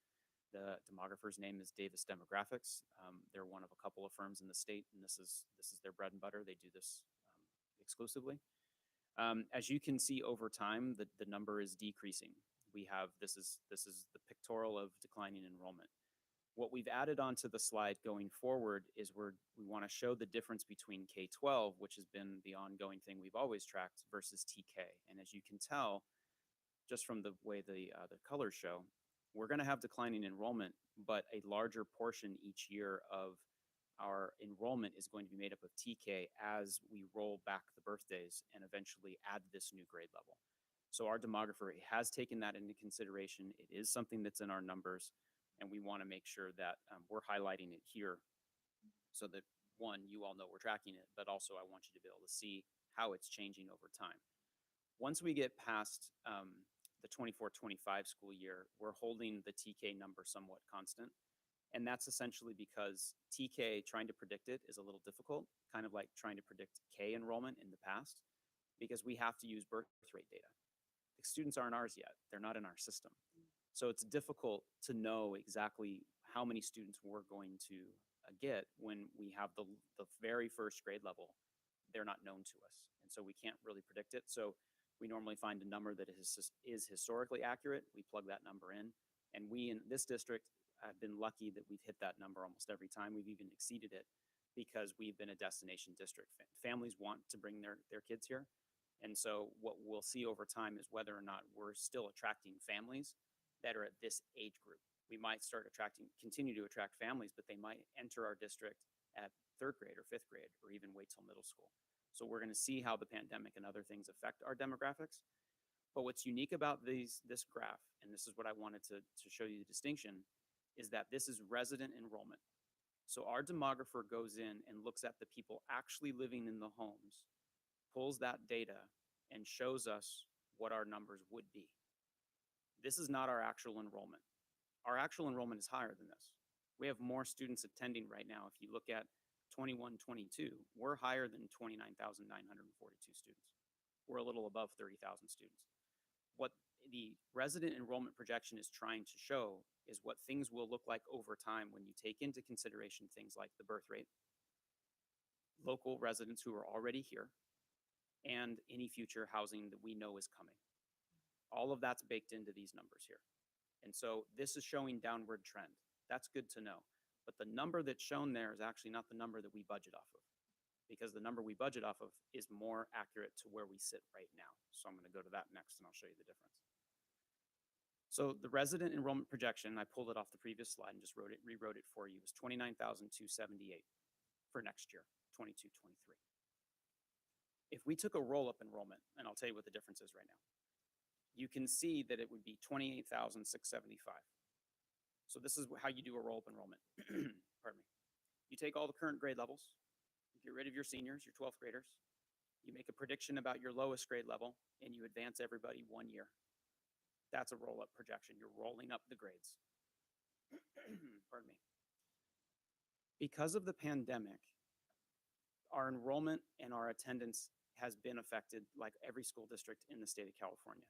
The demographer's name is Davis Demographics. They're one of a couple of firms in the state, and this is their bread and butter. They do this exclusively. As you can see over time, the number is decreasing. We have this is the pictorial of declining enrollment. What we've added onto the slide going forward is we want to show the difference between K-12, which has been the ongoing thing we've always tracked, versus TK. And as you can tell, just from the way the colors show, we're going to have declining enrollment, but a larger portion each year of our enrollment is going to be made up of TK as we roll back the birthdays and eventually add this new grade level. So our demographer has taken that into consideration. It is something that's in our numbers, and we want to make sure that we're highlighting it here so that, one, you all know we're tracking it, but also I want you to be able to see how it's changing over time. Once we get past the 24-25 school year, we're holding the TK number somewhat constant. And that's essentially because TK, trying to predict it is a little difficult, kind of like trying to predict K enrollment in the past, because we have to use birth rate data. The students aren't ours yet. They're not in our system. So it's difficult to know exactly how many students we're going to get when we have the very first grade level. They're not known to us. And so we can't really predict it. So we normally find a number that is historically accurate. We plug that number in. And we in this district have been lucky that we've hit that number almost every time. We've even exceeded it because we've been a destination district. Families want to bring their kids here. And so what we'll see over time is whether or not we're still attracting families that are at this age group. We might continue to attract families, but they might enter our district at 3rd grade or 5th grade, or even wait till middle school. So we're going to see how the pandemic and other things affect our demographics. But what's unique about this graph, and this is what I wanted to show you the distinction, is that this is resident enrollment. So our demographer goes in and looks at the people actually living in the homes, pulls that data, and shows us what our numbers would be. This is not our actual enrollment. Our actual enrollment is higher than this. We have more students attending right now. If you look at 21-22, we're higher than 29,942 students. We're a little above 30,000 students. What the resident enrollment projection is trying to show is what things will look like over time when you take into consideration things like the birth rate, local residents who are already here, and any future housing that we know is coming. All of that's baked into these numbers here. And so this is showing downward trend. That's good to know. But the number that's shown there is actually not the number that we budget off of, because the number we budget off of is more accurate to where we sit right now. So I'm going to go to that next and I'll show you the difference. So the resident enrollment projection, I pulled it off the previous slide and just rewrote it for you, was 29,278 for next year, 22-23. If we took a roll-up enrollment, and I'll tell you what the difference is right now, you can see that it would be 28,675. So this is how you do a roll-up enrollment. Pardon me. You take all the current grade levels, you get rid of your seniors, your 12th graders, you make a prediction about your lowest grade level, and you advance everybody 1 year. That's a roll-up projection. You're rolling up the grades. Pardon me. Because of the pandemic, our enrollment and our attendance has been affected like every school district in the state of California.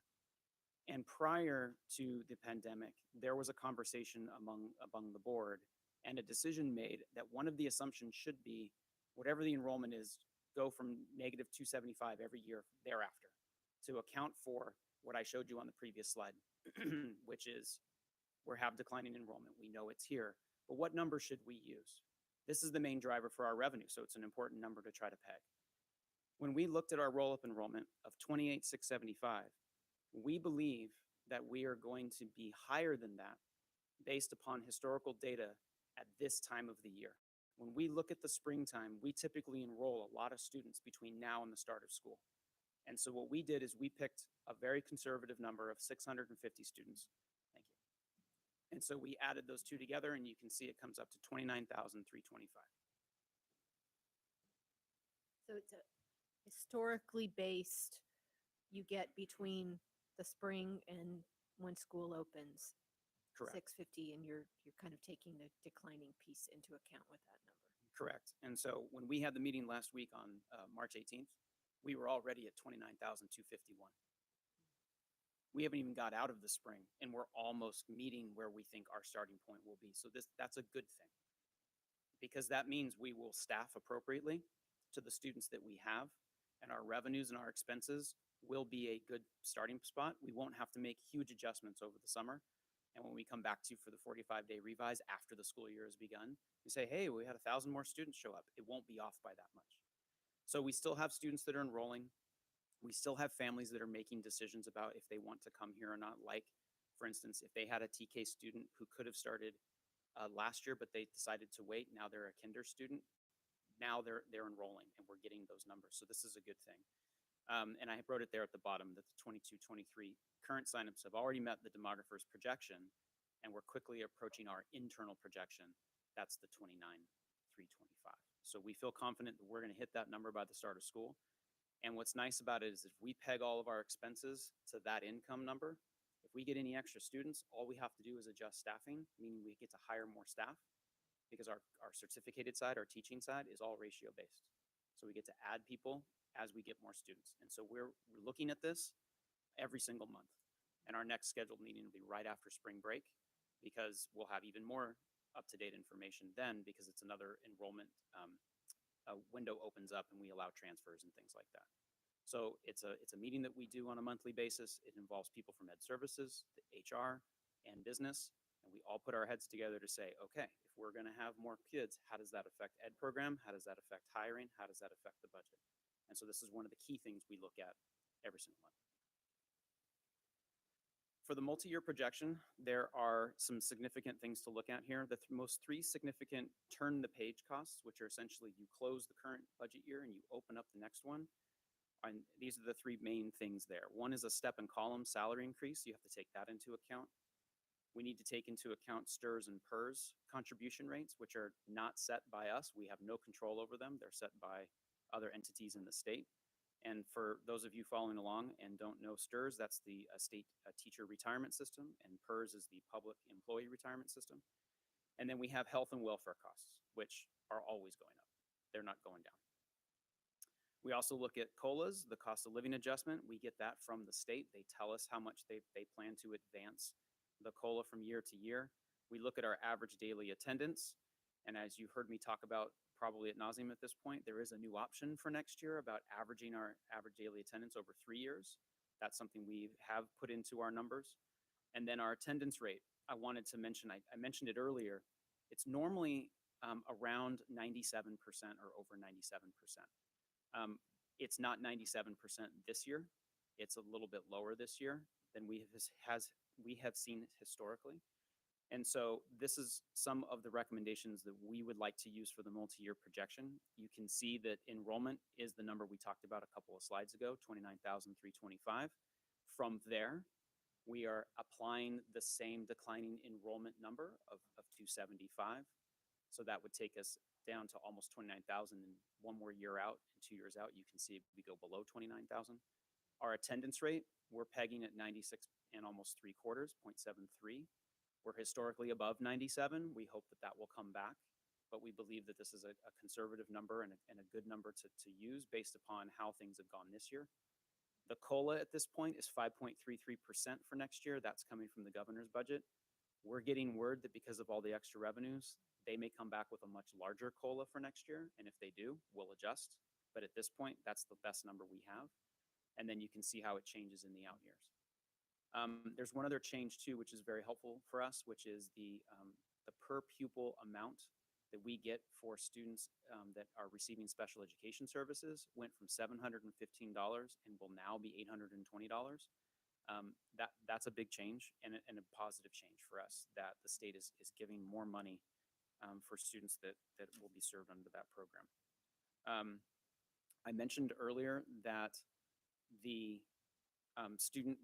And prior to the pandemic, there was a conversation among the board and a decision made that one of the assumptions should be whatever the enrollment is, go from -275 every year thereafter to account for what I showed you on the previous slide, which is we have declining enrollment. We know it's here, but what number should we use? This is the main driver for our revenue, so it's an important number to try to peg. When we looked at our roll-up enrollment of 28,675, we believe that we are going to be higher than that based upon historical data at this time of the year. When we look at the springtime, we typically enroll a lot of students between now and the start of school. And so what we did is we picked a very conservative number of 650 students. Thank you. And so we added those two together, and you can see it comes up to 29,325. So it's a historically based, you get between the spring and when school opens. Correct. 650, and you're kind of taking the declining piece into account with that number. Correct. And so when we had the meeting last week on March 18th, we were already at 29,251. We haven't even got out of the spring, and we're almost meeting where we think our starting point will be. So that's a good thing, because that means we will staff appropriately to the students that we have, and our revenues and our expenses will be a good starting spot. We won't have to make huge adjustments over the summer. And when we come back to you for the 45-day revise after the school year has begun, we say, hey, we had 1,000 more students show up. It won't be off by that much. So we still have students that are enrolling. We still have families that are making decisions about if they want to come here or not. Like, for instance, if they had a TK student who could have started last year, but they decided to wait, now they're a kinder student, now they're enrolling, and we're getting those numbers. So this is a good thing. And I wrote it there at the bottom that the 22-23 current signups have already met the demographer's projection, and we're quickly approaching our internal projection. That's the 29,325. So we feel confident that we're going to hit that number by the start of school. And what's nice about it is if we peg all of our expenses to that income number, if we get any extra students, all we have to do is adjust staffing, meaning we get to hire more staff, because our certificated side, our teaching side, is all ratio based. So we get to add people as we get more students. And so we're looking at this every single month. And our next scheduled meeting will be right after spring break, because we'll have even more up-to-date information then, because it's another enrollment window opens up and we allow transfers and things like that. So it's a meeting that we do on a monthly basis. It involves people from Ed Services, the HR, and business. And we all put our heads together to say, okay, if we're going to have more kids, how does that affect Ed program? How does that affect hiring? How does that affect the budget? And so this is one of the key things we look at every single month. For the multi-year projection, there are some significant things to look at here. The most three significant turn the page costs, which are essentially you close the current budget year and you open up the next one. And these are the three main things there. One is a step and column salary increase. You have to take that into account. We need to take into account STRS and PERS contribution rates, which are not set by us. We have no control over them. They're set by other entities in the state. And for those of you following along and don't know STRS, that's the state teacher retirement system, and PERS is the public employee retirement system. And then we have health and welfare costs, which are always going up. They're not going down. We also look at COLAs, the cost of living adjustment. We get that from the state. They tell us how much they plan to advance the COLA from year to year. We look at our average daily attendance. And as you've heard me talk about probably ad nauseum at this point, there is a new option for next year about averaging our average daily attendance over 3 years. That's something we have put into our numbers. And then our attendance rate, I wanted to mention, I mentioned it earlier, it's normally around 97% or over 97%. It's not 97% this year. It's a little bit lower this year than we have seen historically. And so this is some of the recommendations that we would like to use for the multi-year projection. You can see that enrollment is the number we talked about a couple of slides ago, 29,325. From there, we are applying the same declining enrollment number of 275. So that would take us down to almost 29,000, and one more year out and 2 years out, you can see we go below 29,000. Our attendance rate, we're pegging at 96 and almost 3/4, 0.73. We're historically above 97. We hope that that will come back, but we believe that this is a conservative number and a good number to use based upon how things have gone this year. The COLA at this point is 5.33% for next year. That's coming from the governor's budget. We're getting word that because of all the extra revenues, they may come back with a much larger COLA for next year. And if they do, we'll adjust. But at this point, that's the best number we have. And then you can see how it changes in the out years. There's one other change too, which is very helpful for us, which is the per pupil amount that we get for students that are receiving special education services went from $715 and will now be $820. That's a big change and a positive change for us, that the state is giving more money for students that will be served under that program. I mentioned earlier that the student,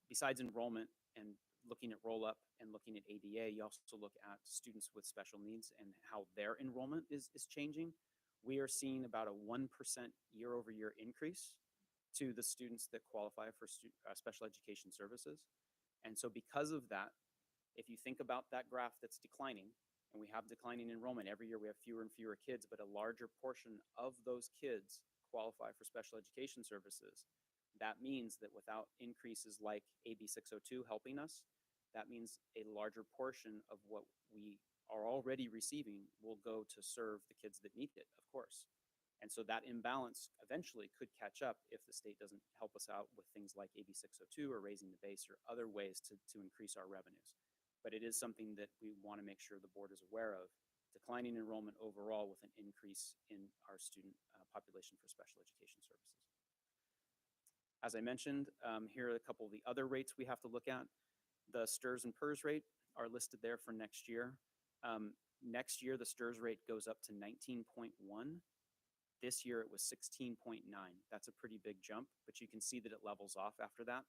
besides enrollment and looking at roll-up and looking at ADA, you also look at students with special needs and how their enrollment is changing. We are seeing about a 1% year-over-year increase to the students that qualify for special education services. And so because of that, if you think about that graph that's declining, and we have declining enrollment, every year we have fewer and fewer kids, but a larger portion of those kids qualify for special education services, That means that without increases like AB 602 helping us, that means a larger portion of what we are already receiving will go to serve the kids that need it, of course. And so that imbalance eventually could catch up if the state doesn't help us out with things like AB 602 or raising the base or other ways to increase our revenues. But it is something that we want to make sure the board is aware of, declining enrollment overall with an increase in our student population for special education services. As I mentioned, here are a couple of the other rates we have to look at. The STRS and PERS rate are listed there for next year. Next year, the STRS rate goes up to 19.1. This year, it was 16.9. That's a pretty big jump, but you can see that it levels off after that.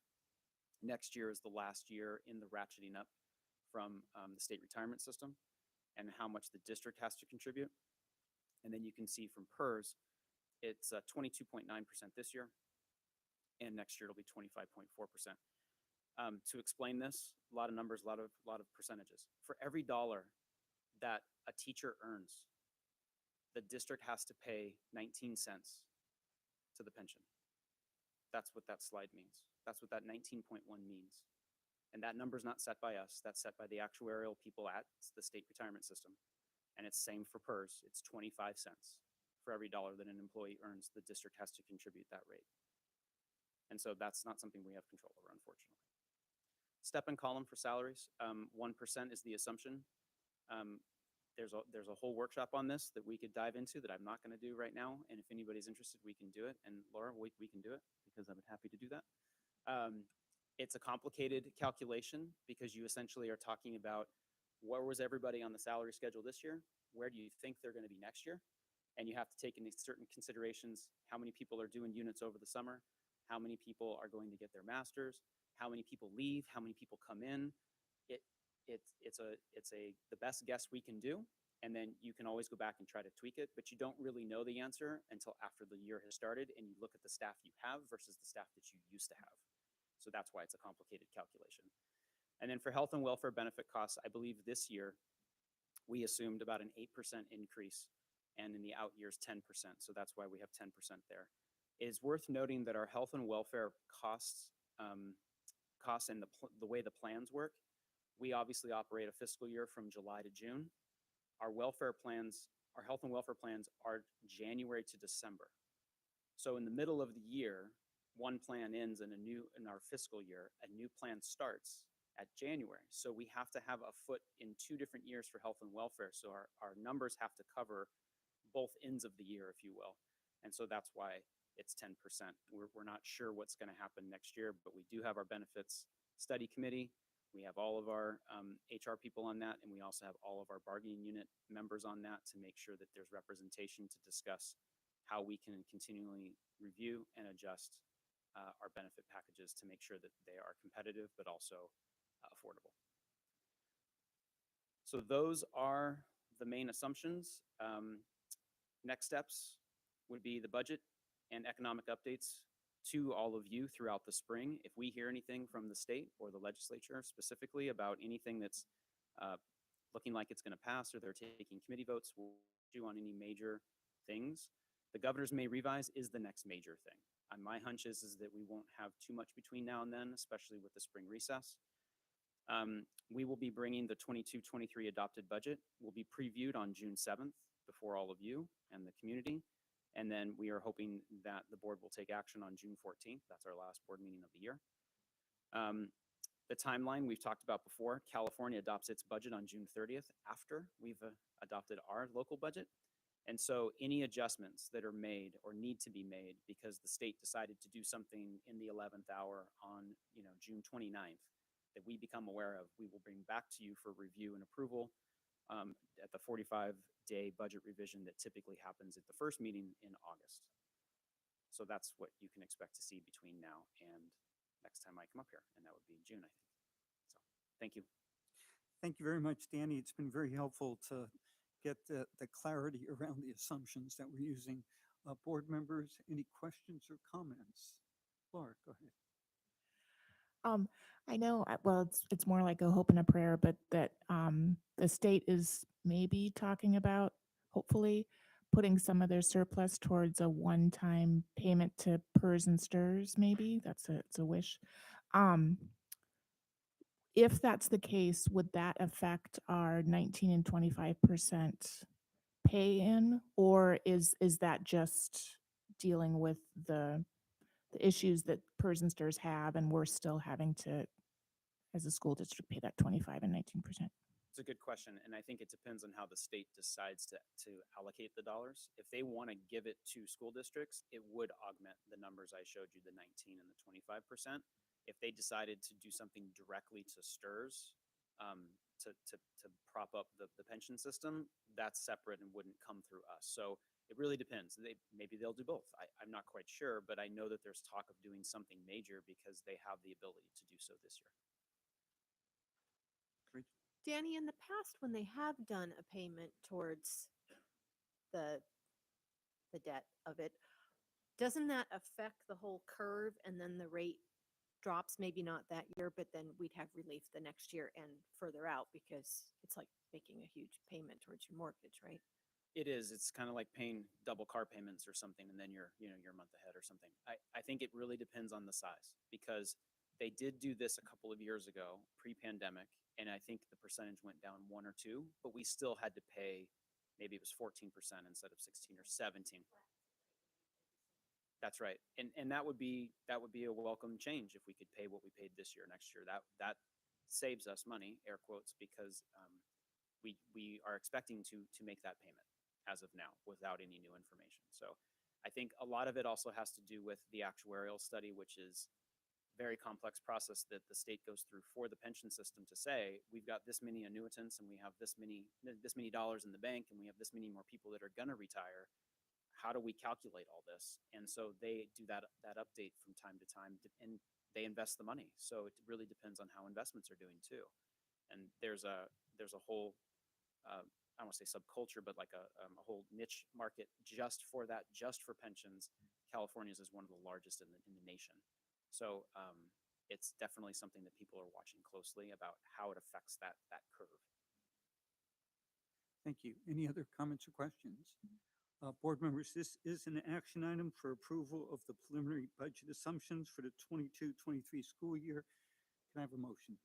Next year is the last year in the ratcheting up from the state retirement system and how much the district has to contribute. And then you can see from PERS, it's 22.9% this year, and next year it'll be 25.4%. To explain this, a lot of numbers, a lot of percentages. For every dollar that a teacher earns, the district has to pay 19 cents to the pension. That's what that slide means. That's what that 19.1 means. And that number is not set by us. That's set by the actuarial people at the state retirement system. And it's same for PERS. It's 25 cents for every dollar that an employee earns. The district has to contribute that rate. And so that's not something we have control over, unfortunately. Step and column for salaries. 1% is the assumption. There's a whole workshop on this that we could dive into that I'm not going to do right now. And if anybody's interested, we can do it. And Laura, we can do it because I'm happy to do that. It's a complicated calculation because you essentially are talking about where was everybody on the salary schedule this year? Where do you think they're going to be next year? And you have to take into certain considerations how many people are doing units over the summer, how many people are going to get their masters, how many people leave, how many people come in. It's the best guess we can do, and then you can always go back and try to tweak it, but you don't really know the answer until after the year has started and you look at the staff you have versus the staff that you used to have. So that's why it's a complicated calculation. And then for health and welfare benefit costs, I believe this year we assumed about an 8% increase, and in the out years 10%. So that's why we have 10% there. It is worth noting that our health and welfare costs and the way the plans work, we obviously operate a fiscal year from July to June. Our welfare plans, our health and welfare plans are January to December. So in the middle of the year, one plan ends in our fiscal year, a new plan starts at January. So we have to have a foot in 2 different years for health and welfare. So our numbers have to cover both ends of the year, if you will. And so that's why it's 10%. We're not sure what's going to happen next year, but we do have our benefits study committee. We have all of our HR people on that, and we also have all of our bargaining unit members on that to make sure that there's representation to discuss how we can continually review and adjust our benefit packages to make sure that they are competitive but also affordable. So those are the main assumptions. Next steps would be the budget and economic updates to all of you throughout the spring. If we hear anything from the state or the legislature specifically about anything that's looking like it's going to pass or they're taking committee votes, we'll do on any major things. The governor's May revise is the next major thing. My hunch is that we won't have too much between now and then, especially with the spring recess. We will be bringing the 22-23 adopted budget. Will be previewed on June 7th before all of you and the community. And then we are hoping that the board will take action on June 14th. That's our last board meeting of the year. The timeline we've talked about before, California adopts its budget on June 30th after we've adopted our local budget. And so any adjustments that are made or need to be made because the state decided to do something in the 11th hour on June 29th that we become aware of, we will bring back to you for review and approval at the 45-day budget revision that typically happens at the first meeting in August. So that's what you can expect to see between now and next time I come up here, and that would be June, I think. So thank you. Thank you very much, Danny. It's been very helpful to get the clarity around the assumptions that we're using. Board members, any questions or comments? Laura, go ahead. I know, well, it's more like a hope and a prayer, but that the state is maybe talking about, hopefully, putting some of their surplus towards a one-time payment to PERS and STIRS, maybe? It's a wish. If that's the case, would that affect our 19 and 25% pay in? Or is that just dealing with the issues that PERS and STIRS have, and we're still having to, as a school district, pay that 25 and 19%? It's a good question, and I think it depends on how the state decides to allocate the dollars. If they want to give it to school districts, it would augment the numbers I showed you, the 19 and the 25%. If they decided to do something directly to STIRS, to prop up the pension system, that's separate and wouldn't come through us. So it really depends. Maybe they'll do both. I'm not quite sure, but I know that there's talk of doing something major because they have the ability to do so this year. Danny, in the past, when they have done a payment towards the debt of it, doesn't that affect the whole curve and then the rate drops? Maybe not that year, but then we'd have relief the next year and further out, because it's like making a huge payment towards your mortgage, right? It is. It's kind of like paying double car payments or something, and then you're a month ahead or something. I think it really depends on the size, because they did do this a couple of years ago, pre-pandemic, and I think the percentage went down 1 or 2, but we still had to pay, maybe it was 14% instead of 16 or 17. That's right. And that would be a welcome change if we could pay what we paid this year, next year. That saves us money, air quotes, because we are expecting to make that payment as of now without any new information. So I think a lot of it also has to do with the actuarial study, which is a very complex process that the state goes through for the pension system to say, we've got this many annuitants and we have this many dollars in the bank and we have this many more people that are going to retire. How do we calculate all this? And so they do that update from time to time, and they invest the money. So it really depends on how investments are doing too. And there's a whole, I don't want to say subculture, but like a whole niche market just for that, just for pensions. California's is one of the largest in the nation. So it's definitely something that people are watching closely about how it affects that curve. Thank you. Any other comments or questions? Board members, this is an action item for approval of the preliminary budget assumptions for the 22-23 school year. Can I have a motion?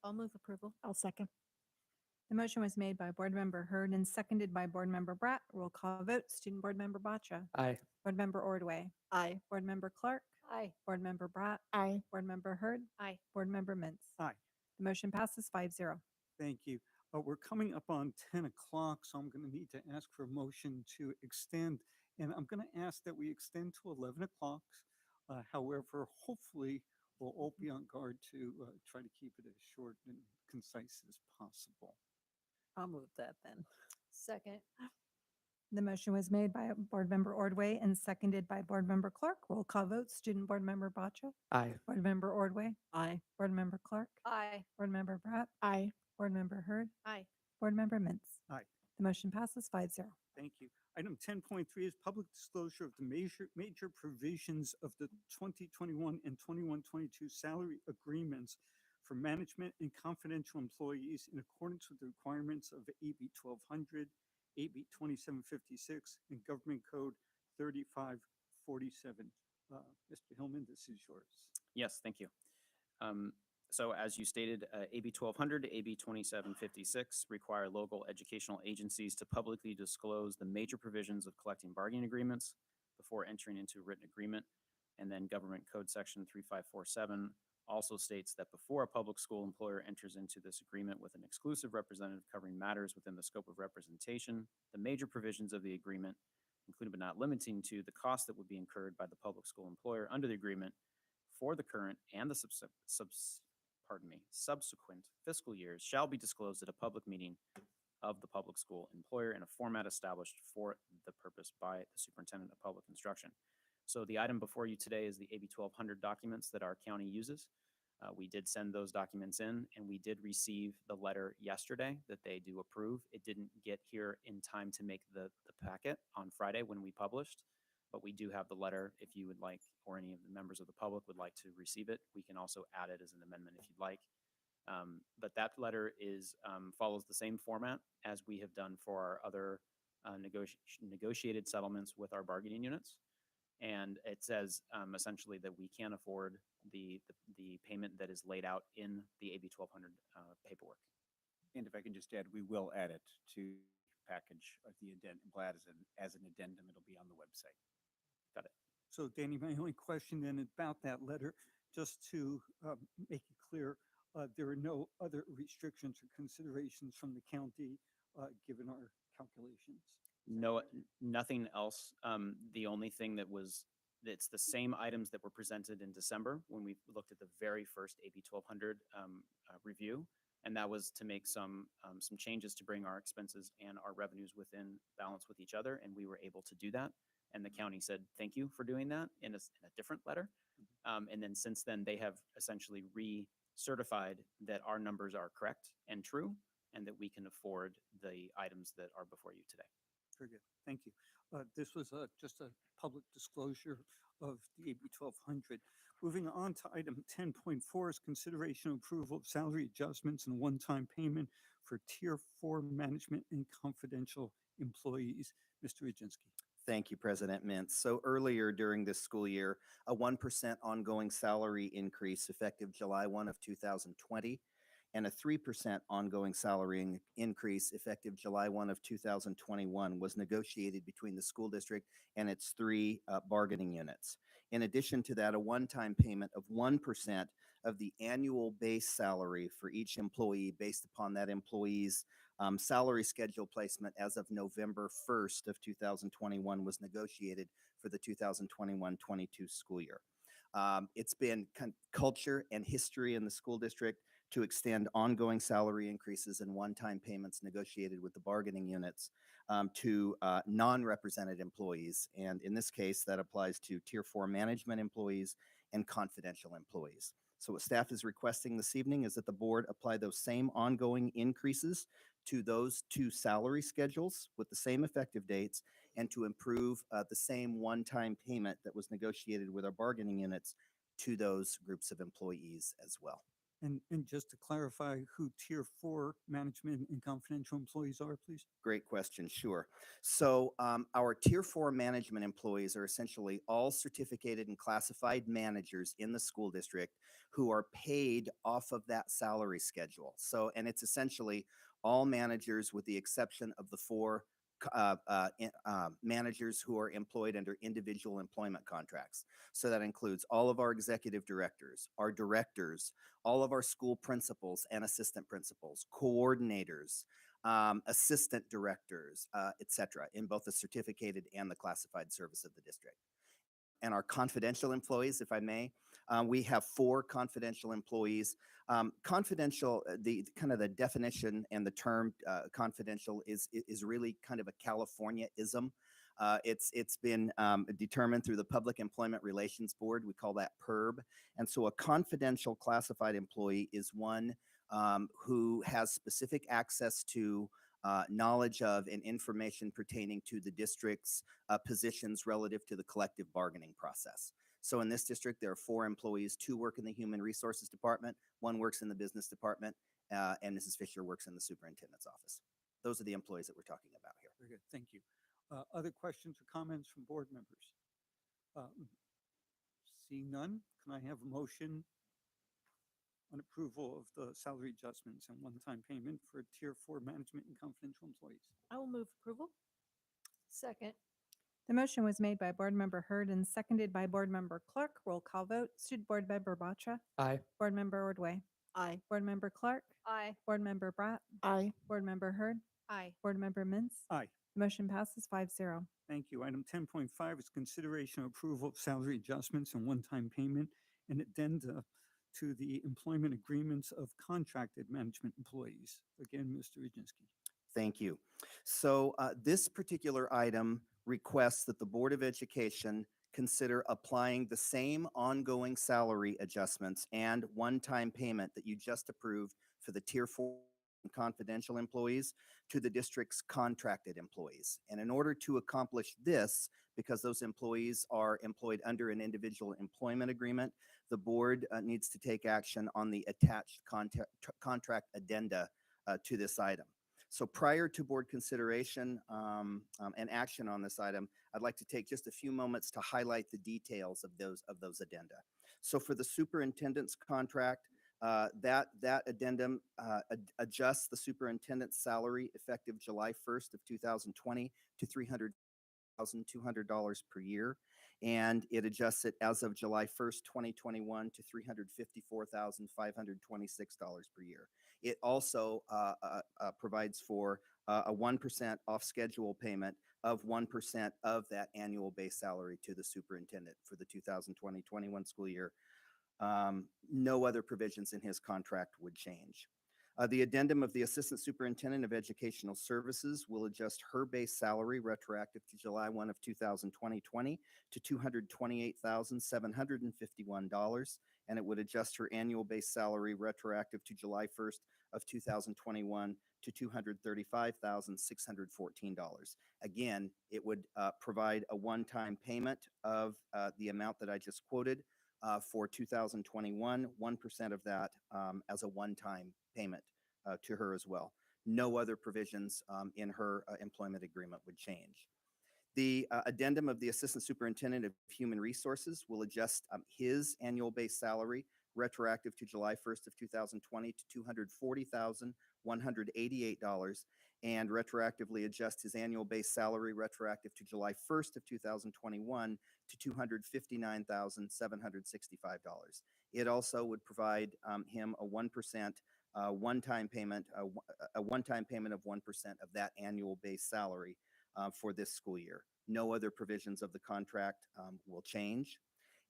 I'll move approval. I'll second. The motion was made by Board Member Hurd and seconded by Board Member Bratt. Roll call vote. Student Board Member Batcha. Aye. Board Member Ordway. Aye. Board Member Clark. Aye. Board Member Bratt. Aye. Board Member Hurd. Aye. Board Member Mintz. Aye. The motion passes 5-0. Thank you. We're coming up on 10 o'clock, so I'm going to need to ask for a motion to extend. And I'm going to ask that we extend to 11 o'clock. However, hopefully, we'll all be on guard to try to keep it as short and concise as possible. I'll move that then. Second. The motion was made by Board Member Ordway and seconded by Board Member Clark. Roll call vote. Student Board Member Batcha. Aye. Board Member Ordway. Aye. Board Member Clark. Aye. Board Member Bratt. Aye. Board Member Hurd. Aye. Board Member Mintz. Aye. The motion passes 5-0. Thank you. Item 10.3 is public disclosure of the major provisions of the 2021 and 21-22 salary agreements for management and confidential employees in accordance with the requirements of AB 1200, AB 2756, and Government Code 3547. Mr. Hillman, this is yours. Yes, thank you. So as you stated, AB 1200 to AB 2756 require local educational agencies to publicly disclose the major provisions of collective bargaining agreements before entering into a written agreement. And then Government Code Section 3547 also states that before a public school employer enters into this agreement with an exclusive representative covering matters within the scope of representation, the major provisions of the agreement, including but not limiting to the cost that would be incurred by the public school employer under the agreement for the current and the subsequent fiscal years, shall be disclosed at a public meeting of the public school employer in a format established for the purpose by the superintendent of public instruction. So the item before you today is the AB 1200 documents that our county uses. We did send those documents in, and we did receive the letter yesterday that they do approve. It didn't get here in time to make the packet on Friday when we published, but we do have the letter if you would like, or any of the members of the public would like to receive it. We can also add it as an amendment if you'd like. But that letter is, follows the same format as we have done for our other negotiated settlements with our bargaining units. And it says essentially that we can't afford the payment that is laid out in the AB 1200 paperwork. And if I can just add, we will add it to package of the addendum, glad as an addendum, it'll be on the website. Got it. So Danny, my only question then about that letter, just to make it clear, there are no other restrictions or considerations from the county given our calculations. No, nothing else. The only thing it's the same items that were presented in December when we looked at the very first AB 1200 review. And that was to make some changes to bring our expenses and our revenues within balance with each other. And we were able to do that. And the county said, thank you for doing that in a different letter. And then since then, they have essentially recertified that our numbers are correct and true, and that we can afford the items that are before you today. Very good. Thank you. This was just a public disclosure of the AB 1200. Moving on to item 10.4 is consideration and approval of salary adjustments and one-time payment for Tier 4 management and confidential employees. Mr. Oginski. Thank you, President Mintz. So earlier during this school year, a 1% ongoing salary increase effective July 1 of 2020 and a 3% ongoing salary increase effective July 1 of 2021 was negotiated between the school district and its three bargaining units. In addition to that, a one-time payment of 1% of the annual base salary for each employee based upon that employee's salary schedule placement as of November 1st of 2021 was negotiated for the 2021-22 school year. It's been culture and history in the school district to extend ongoing salary increases and one-time payments negotiated with the bargaining units to non-represented employees. And in this case, that applies to Tier 4 management employees and confidential employees. So what staff is requesting this evening is that the board apply those same ongoing increases to those two salary schedules with the same effective dates and to improve the same one-time payment that was negotiated with our bargaining units to those groups of employees as well. And just to clarify who Tier 4 management and confidential employees are, please. Great question, sure. So our Tier 4 management employees are essentially all certificated and classified managers in the school district who are paid off of that salary schedule. So, and it's essentially all managers with the exception of the four managers who are employed under individual employment contracts. So that includes all of our executive directors, our directors, all of our school principals and assistant principals, coordinators, assistant directors, etc., in both the certificated and the classified service of the district. And our confidential employees, if I may, we have 4 confidential employees. Confidential, the kind of the definition and the term confidential is really kind of a California-ism. It's been determined through the Public Employment Relations Board. We call that PERB. And so a confidential classified employee is one who has specific access to knowledge of and information pertaining to the district's positions relative to the collective bargaining process. So in this district, there are 4 employees, 2 work in the Human Resources Department, 1 works in the Business Department, and Mrs. Fisher works in the Superintendent's office. Those are the employees that we're talking about here. Very good, thank you. Other questions or comments from board members? Seeing none, can I have a motion on approval of the salary adjustments and one-time payment for Tier 4 management and confidential employees? I will move approval. Second. The motion was made by Board Member Hurd and seconded by Board Member Clark. Roll call vote. Student Board Member Batra. Aye. Board Member Ordway. Aye. Board Member Clark. Aye. Board Member Bratt. Aye. Board Member Hurd. Aye. Board Member Mintz. Aye. The motion passes 5-0. Thank you. Item 10.5 is consideration of approval of salary adjustments and one-time payment and addenda to the employment agreements of contracted management employees. Again, Mr. Oginski. Thank you. So this particular item requests that the Board of Education consider applying the same ongoing salary adjustments and one-time payment that you just approved for the Tier 4 and confidential employees to the district's contracted employees. And in order to accomplish this, because those employees are employed under an individual employment agreement, the board needs to take action on the attached contract addenda to this item. So prior to board consideration and action on this item, I'd like to take just a few moments to highlight the details of those addenda. So for the superintendent's contract, that addendum adjusts the superintendent's salary effective July 1st of 2020 to $300,200 per year, and it adjusts it as of July 1st, 2021 to $354,526 per year. It also provides for a 1% off schedule payment of 1% of that annual base salary to the superintendent for the 2020-21 school year. No other provisions in his contract would change. The addendum of the Assistant Superintendent of Educational Services will adjust her base salary retroactive to July 1 of 2020 to $228,751, and it would adjust her annual base salary retroactive to July 1st of 2021 to $235,614. Again, it would provide a one-time payment of the amount that I just quoted for 2021, 1% of that as a one-time payment to her as well. No other provisions in her employment agreement would change. The addendum of the Assistant Superintendent of Human Resources will adjust his annual base salary retroactive to July 1st of 2020 to $240,188 and retroactively adjust his annual base salary retroactive to July 1st of 2021 to $259,765. It also would provide him a 1% one-time payment, a one-time payment of 1% of that annual base salary for this school year. No other provisions of the contract will change.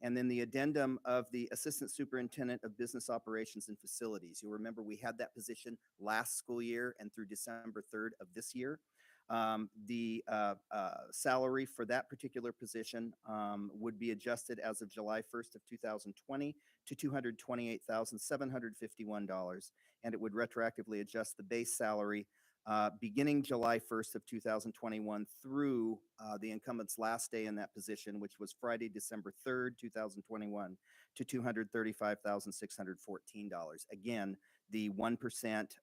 And then the addendum of the Assistant Superintendent of Business Operations and Facilities. You'll remember we had that position last school year and through December 3rd of this year. The salary for that particular position would be adjusted as of July 1st of 2020 to $228,751, and it would retroactively adjust the base salary beginning July 1st of 2021 through the incumbent's last day in that position, which was Friday, December 3rd, 2021, to $235,614. Again, the 1%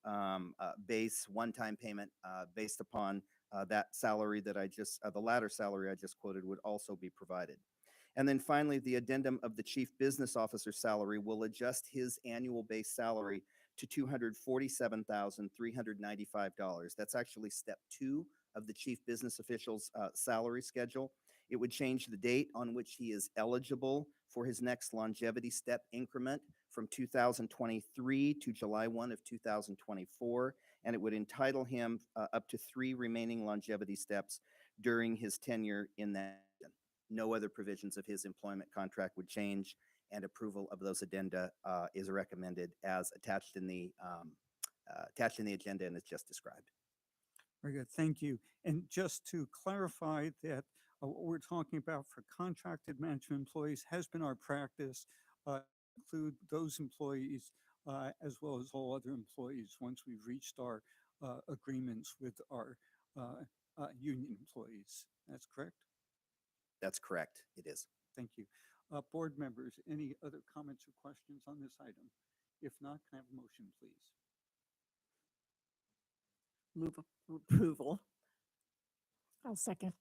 base one-time payment based upon that salary that the latter salary I just quoted would also be provided. And then finally, the addendum of the Chief Business Officer salary will adjust his annual base salary to $247,395. That's actually step 2 of the Chief Business Official's salary schedule. It would change the date on which he is eligible for his next longevity step increment from 2023 to July 1 of 2024, and it would entitle him up to 3 remaining longevity steps during his tenure in that. No other provisions of his employment contract would change, and approval of those addenda is recommended as attached in the agenda and as just described. Very good, thank you. And just to clarify that what we're talking about for contracted management employees has been our practice, include those employees as well as all other employees once we've reached our agreements with our union employees. That's correct? That's correct, it is. Thank you. Board members, any other comments or questions on this item? If not, can I have a motion, please? Move approval. I'll second.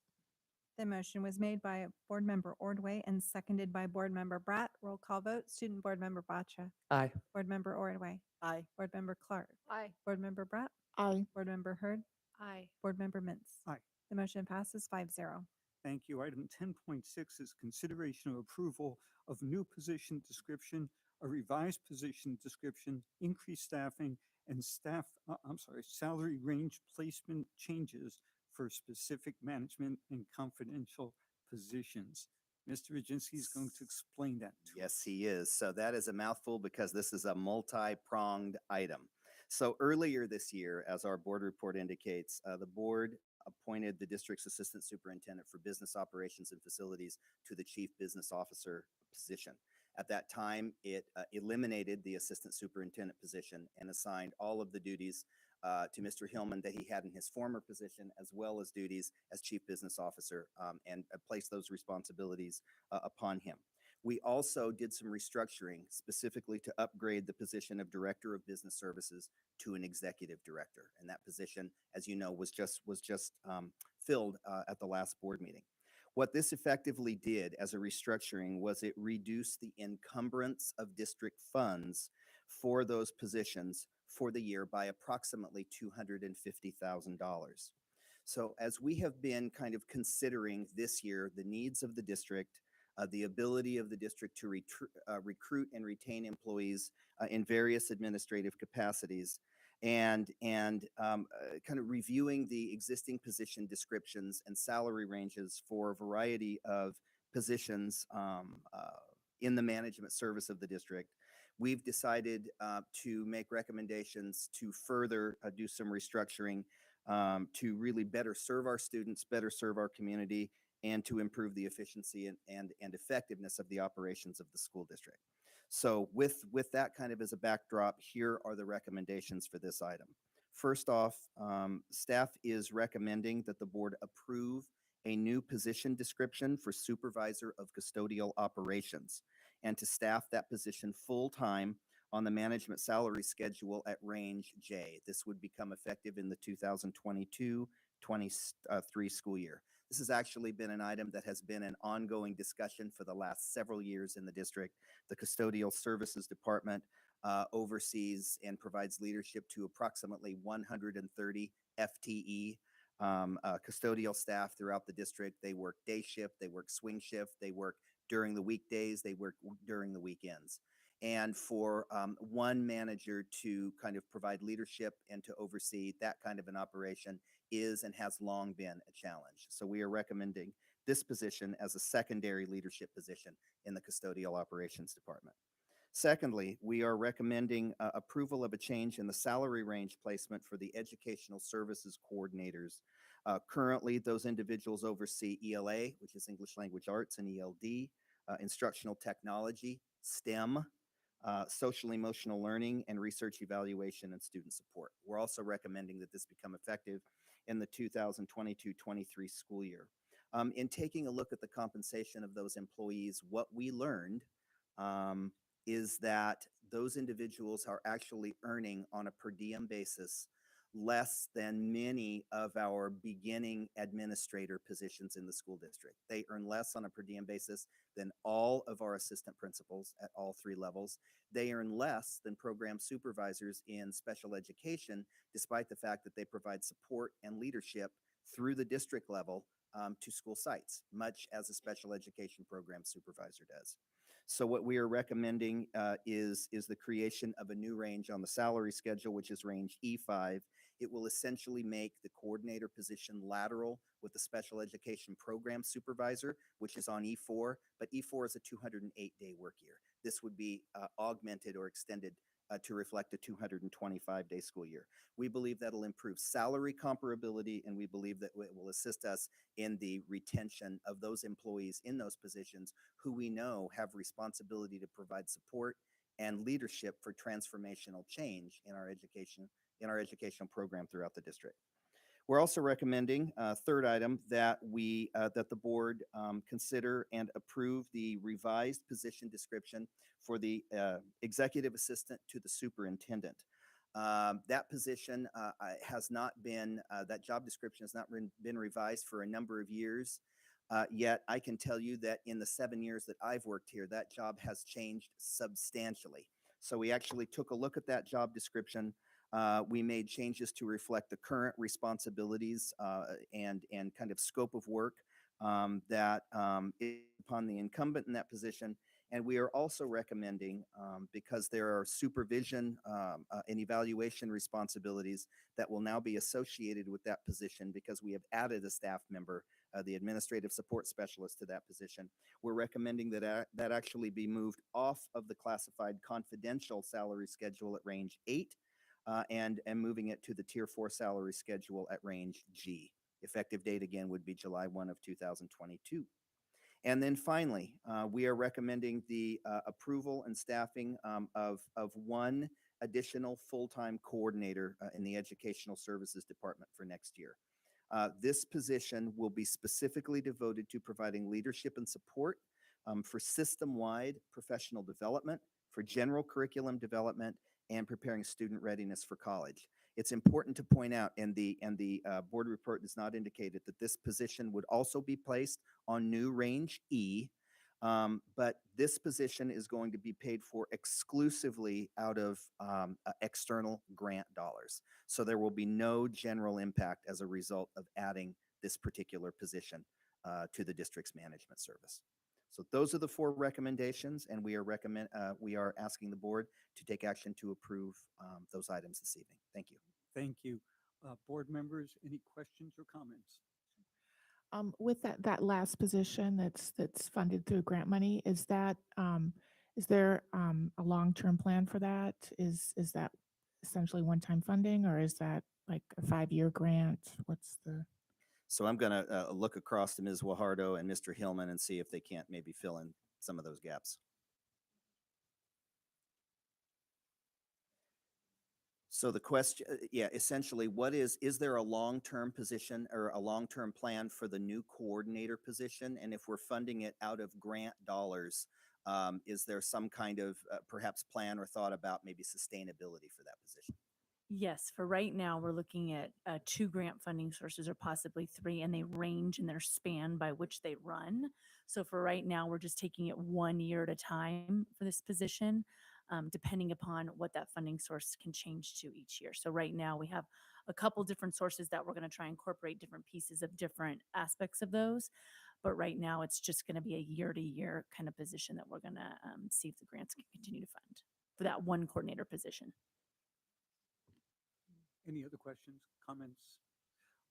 The motion was made by Board Member Ordway and seconded by Board Member Bratt. Roll call vote. Student Board Member Bacha. Aye. Board Member Ordway. Aye. Board Member Clark. Aye. Board Member Bratt. Aye. Board Member Hurd. Aye. Board Member Mintz. Aye. The motion passes 5-0. Thank you. Item 10.6 is consideration of approval of new position description, a revised position description, increased staffing, and salary range placement changes for specific management and confidential positions. Mr. Regency is going to explain that to us. Yes, he is. So that is a mouthful because this is a multi-pronged item. So earlier this year, as our board report indicates, the board appointed the district's assistant superintendent for business operations and facilities to the chief business officer position. At that time, it eliminated the assistant superintendent position and assigned all of the duties to Mr. Hillman that he had in his former position, as well as duties as Chief Business Officer, and placed those responsibilities upon him. We also did some restructuring specifically to upgrade the position of Director of Business Services to an Executive Director. And that position, as you know, was just filled at the last board meeting. What this effectively did as a restructuring was it reduced the encumbrance of district funds for those positions for the year by approximately $250,000. So as we have been kind of considering this year the needs of the district, the ability of the district to recruit and retain employees in various administrative capacities, and kind of reviewing the existing position descriptions and salary ranges for a variety of positions in the management service of the district, we've decided to make recommendations to further do some restructuring to really better serve our students, better serve our community, and to improve the efficiency and effectiveness of the operations of the school district. So with that kind of as a backdrop, here are the recommendations for this item. First off, staff is recommending that the board approve a new position description for Supervisor of Custodial Operations and to staff that position full-time on the management salary schedule at range J. This would become effective in the 2022-23 school year. This has actually been an item that has been an ongoing discussion for the last several years in the district. The Custodial Services Department oversees and provides leadership to approximately 130 FTE custodial staff throughout the district. They work day shift, they work swing shift, they work during the weekdays, they work during the weekends. And for one manager to kind of provide leadership and to oversee that kind of an operation is and has long been a challenge. So we are recommending this position as a secondary leadership position in the Custodial Operations Department. Secondly, we are recommending approval of a change in the salary range placement for the Educational Services Coordinators. Currently, those individuals oversee ELA, which is English Language Arts, and ELD, Instructional Technology, STEM, Social Emotional Learning, and Research Evaluation and Student Support. We're also recommending that this become effective in the 2022-23 school year. In taking a look at the compensation of those employees, what we learned is that those individuals are actually earning on a per diem basis less than many of our beginning administrator positions in the school district. They earn less on a per diem basis than all of our assistant principals at all three levels. They earn less than program supervisors in special education, despite the fact that they provide support and leadership through the district level to school sites, much as a special education program supervisor does. So what we are recommending is the creation of a new range on the salary schedule, which is range E5. It will essentially make the coordinator position lateral with the special education program supervisor, which is on E4, but E4 is a 208-day work year. This would be augmented or extended to reflect a 225-day school year. We believe that'll improve salary comparability, and we believe that it will assist us in the retention of those employees in those positions who we know have responsibility to provide support and leadership for transformational change in our educational program throughout the district. We're also recommending, third item, that that the board consider and approve the revised position description for the executive assistant to the superintendent. That position has not been, that job description has not been revised for a number of years. Yet I can tell you that in the 7 years that I've worked here, that job has changed substantially. So we actually took a look at that job description. We made changes to reflect the current responsibilities and kind of scope of work that is upon the incumbent in that position. And we are also recommending, because there are supervision and evaluation responsibilities that will now be associated with that position because we have added a staff member, the administrative support specialist, to that position. We're recommending that that actually be moved off of the classified confidential salary schedule at range 8 and moving it to the tier 4 salary schedule at range G. Effective date again would be July 1 of 2022. And then finally, we are recommending the approval and staffing of one additional full-time coordinator in the Educational Services Department for next year. This position will be specifically devoted to providing leadership and support for system-wide professional development, for general curriculum development, and preparing student readiness for college. It's important to point out, and the board report does not indicate it, that this position would also be placed on new range E, but this position is going to be paid for exclusively out of external grant dollars. So there will be no general impact as a result of adding this particular position to the district's management service. So those are the 4 recommendations, and we are asking the board to take action to approve those items this evening. Thank you. Thank you. Board members, any questions or comments? With that last position that's funded through grant money, is there a long-term plan for that? Is that essentially one-time funding, or is that like a 5-year grant? What's the? So I'm going to look across to Ms. Wahardo and Mr. Hillman and see if they can't maybe fill in some of those gaps. So the question, yeah, essentially, is there a long-term position or a long-term plan for the new coordinator position? And if we're funding it out of grant dollars, is there some kind of perhaps plan or thought about maybe sustainability for that position? Yes, for right now, we're looking at 2 grant funding sources or possibly 3, and they range in their span by which they run. So for right now, we're just taking it 1 year at a time for this position, depending upon what that funding source can change to each year. So right now, we have a couple different sources that we're going to try and incorporate different pieces of different aspects of those. But right now, it's just going to be a year-to-year kind of position that we're going to see if the grants can continue to fund for that one coordinator position. Any other questions, comments?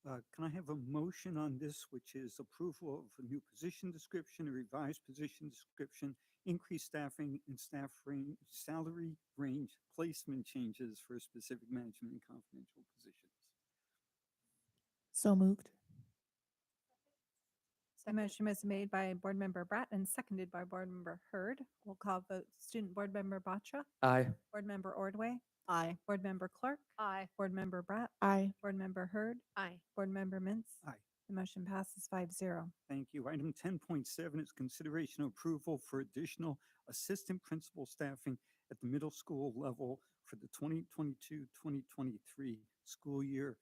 Can I have a motion on this, which is approval of a new position description, a revised position description, increased staffing and staff range, salary range, placement changes for specific management and confidential positions? So moved. The motion was made by Board Member Bratt and seconded by Board Member Hurd. We'll call vote Student Board Member Batra, Aye. Board Member Ordway, Aye. Board Member Clark, Aye. Board Member Bratt, Aye. Board Member Hurd, Aye. Board Member Mintz. Aye. The motion passes 5-0. Thank you. Item 10.7 is consideration of approval for additional assistant principal staffing at the middle school level for the 2022-2023 school year.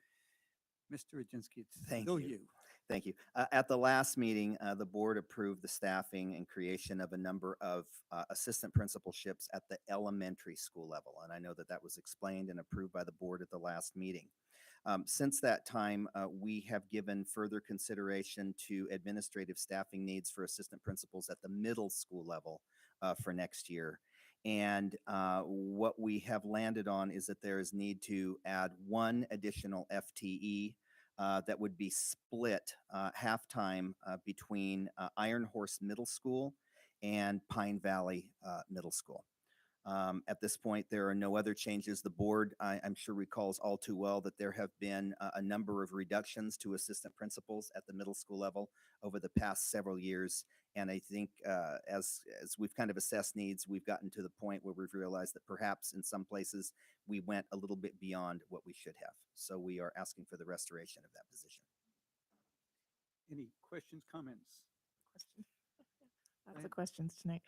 Mr. Aginski, it's Thank still you. you. Thank you. At the last meeting, the board approved the staffing and creation of a number of assistant principalships at the elementary school level. And I know that that was explained and approved by the board at the last meeting. Since that time, we have given further consideration to administrative staffing needs for assistant principals at the middle school level for next year. And what we have landed on is that there is need to add 1 additional FTE that would be split half-time between Iron Horse Middle School and Pine Valley Middle School. At this point, there are no other changes. The board, I'm sure, recalls all too well that there have been a number of reductions to assistant principals at the middle school level over the past several years. And I think as we've kind of assessed needs, we've gotten to the point where we've realized that perhaps in some places we went a little bit beyond what we should have. So we are asking for the restoration of that position. Any questions, comments? Lots of questions tonight.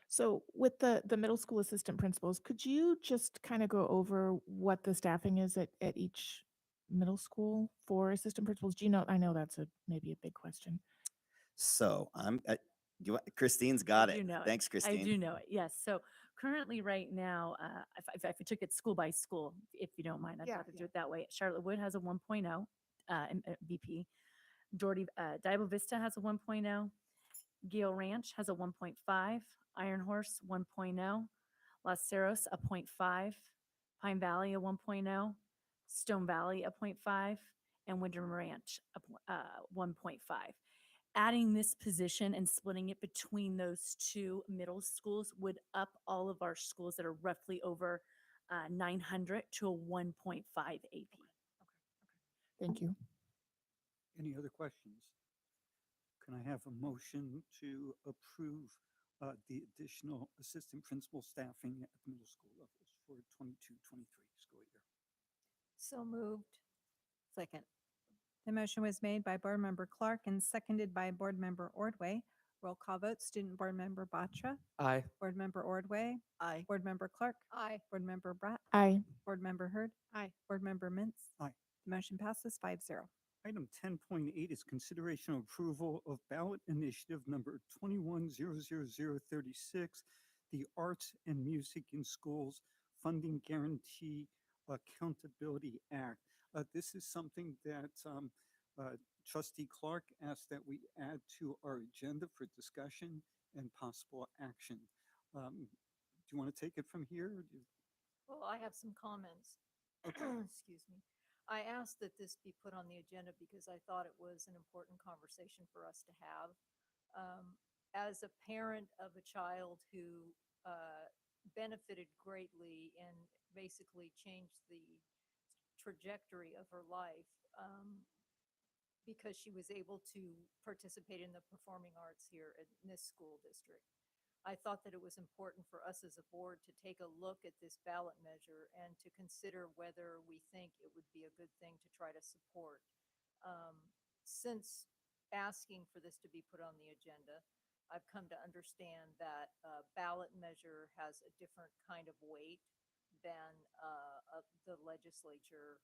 So with the middle school assistant principals, could you just kind of go over what the staffing is at each middle school for assistant principals? Do you know? I know that's maybe a big question. So Christine's got I it. do know it. Thanks, Christine. I do know it. Yes. So currently, right now, if I took it school by school, if you don't mind, I'd Yeah, rather do it that way. Charlotte Wood has a 1.0 VP. Diablo Vista has a 1.0. Gale Ranch has a 1.5. Iron Horse 1.0. Los Cerros a 0.5. Pine Valley a 1.0. Stone Valley a 0.5. And Winter Ranch a 1.5. Adding this position and splitting it between those 2 middle schools would up all of our schools that are roughly over 900 to a 1.5 AP. Thank you. Any other questions? Can I have a motion to approve the additional assistant principal staffing at the middle school levels? for 22-23 school year. So moved. Second. The motion was made by Board Member Clark and seconded by Board Member Ordway. Roll call vote, Student Board Member Batra, Aye. Board Member Ordway, Aye. Board Member Clark, Aye. Board Member Bratt, Aye. Board Member Hurd, Aye. Board Member Mintz. Aye. The motion passes 5-0. Item 10.8 is consideration of approval of ballot initiative number 21-00036, the Arts and Music in Schools Funding Guarantee Accountability Act. This is something that Trustee Clark asked that we add to our agenda for discussion and possible action. Do you want to take it from here? Or do you- Well, I have some comments. Excuse me. I asked that this be put on the agenda because I thought it was an important conversation for us to have. As a parent of a child who benefited greatly and basically changed the trajectory of her life because she was able to participate in the performing arts here in this school district. I thought that it was important for us as a board to take a look at this ballot measure and to consider whether we think it would be a good thing to try to support. Since asking for this to be put on the agenda, I've come to understand that a ballot measure has a different kind of weight than the legislature